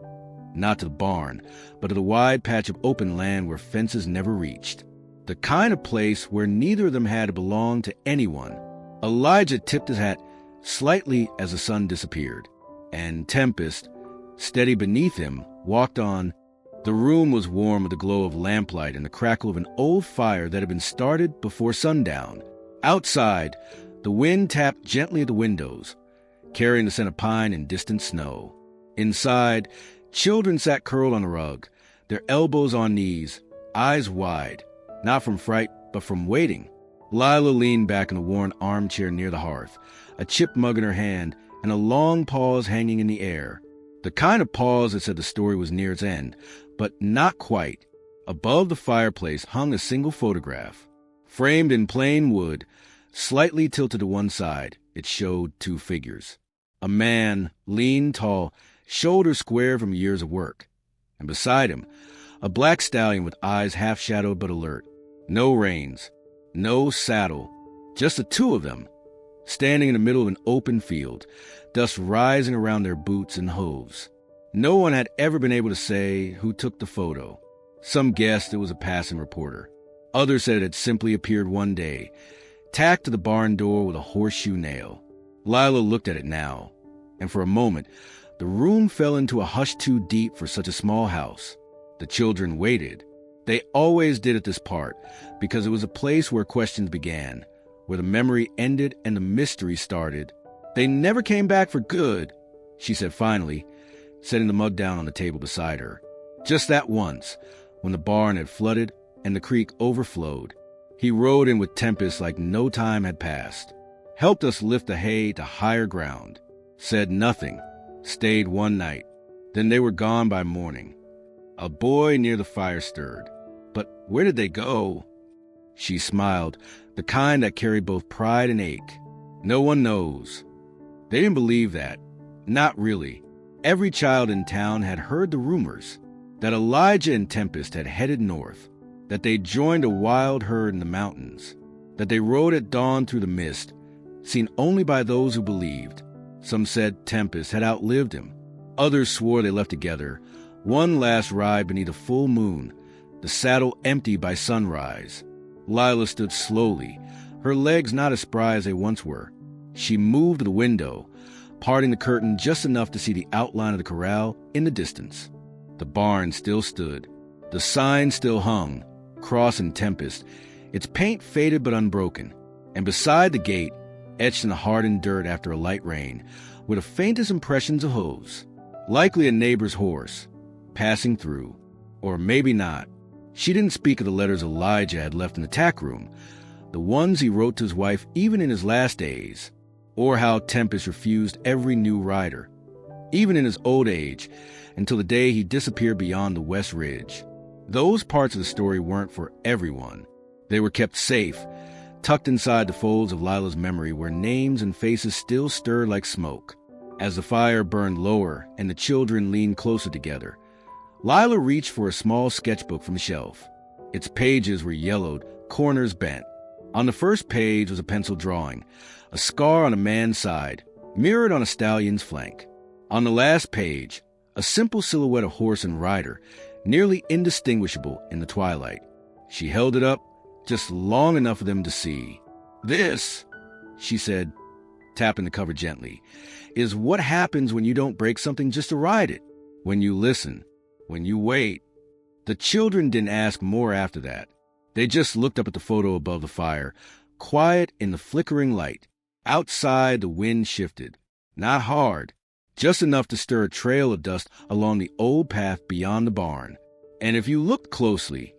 Not to the barn, but to the wide patch of open land where fences never reached. The kind of place where neither of them had to belong to anyone. Elijah tipped his hat slightly as the sun disappeared, and Tempest, steady beneath him, walked on. The room was warm with the glow of lamplight and the crackle of an old fire that had been started before sundown. Outside, the wind tapped gently at the windows, carrying the scent of pine and distant snow. Inside, children sat curled on a rug, their elbows on knees, eyes wide, not from fright, but from waiting. Lila leaned back in a worn armchair near the hearth, a chipped mug in her hand, and a long pause hanging in the air. The kind of pause that said the story was near its end, but not quite. Above the fireplace hung a single photograph. Framed in plain wood, slightly tilted to one side, it showed two figures. A man, lean, tall, shoulders square from years of work. And beside him, a black stallion with eyes half-shadowed but alert. No reins, no saddle, just the two of them, standing in the middle of an open field, dust rising around their boots and hooves. No one had ever been able to say who took the photo. Some guessed it was a passing reporter. Others said it had simply appeared one day, tacked to the barn door with a horseshoe nail. Lila looked at it now, and for a moment, the room fell into a hush too deep for such a small house. The children waited. They always did at this part, because it was a place where questions began, where the memory ended and the mystery started. "They never came back for good," she said finally, setting the mug down on the table beside her. "Just that once, when the barn had flooded and the creek overflowed. He rode in with Tempest like no time had passed, helped us lift the hay to higher ground, said nothing, stayed one night. Then they were gone by morning. A boy near the fire stirred. But where did they go?" She smiled, the kind that carried both pride and ache. "No one knows." They didn't believe that. Not really. Every child in town had heard the rumors that Elijah and Tempest had headed north, that they joined a wild herd in the mountains, that they rode at dawn through the mist, seen only by those who believed. Some said Tempest had outlived him. Others swore they left together, one last ride beneath a full moon, the saddle empty by sunrise. Lila stood slowly, her legs not as spry as they once were. She moved to the window, parting the curtain just enough to see the outline of the corral in the distance. The barn still stood. The sign still hung, Cross and Tempest, its paint faded but unbroken. And beside the gate, etched in the hardened dirt after a light rain, were the faintest impressions of hooves. Likely a neighbor's horse, passing through. Or maybe not. She didn't speak of the letters Elijah had left in the tack room, the ones he wrote to his wife even in his last days, or how Tempest refused every new rider, even in his old age, until the day he disappeared beyond the West Ridge. Those parts of the story weren't for everyone. They were kept safe, tucked inside the folds of Lila's memory where names and faces still stirred like smoke. As the fire burned lower and the children leaned closer together, Lila reached for a small sketchbook from the shelf. Its pages were yellowed, corners bent. On the first page was a pencil drawing, a scar on a man's side, mirrored on a stallion's flank. On the last page, a simple silhouette of horse and rider, nearly indistinguishable in the twilight. She held it up just long enough for them to see. "This," she said, tapping the cover gently, "is what happens when you don't break something just to ride it, when you listen, when you wait." The children didn't ask more after that. They just looked up at the photo above the fire, quiet in the flickering light. Outside, the wind shifted. Not hard, just enough to stir a trail of dust along the old path beyond the barn. And if you looked closely,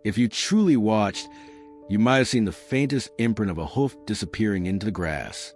if you truly watched, you might have seen the faintest imprint of a hoof disappearing into the grass.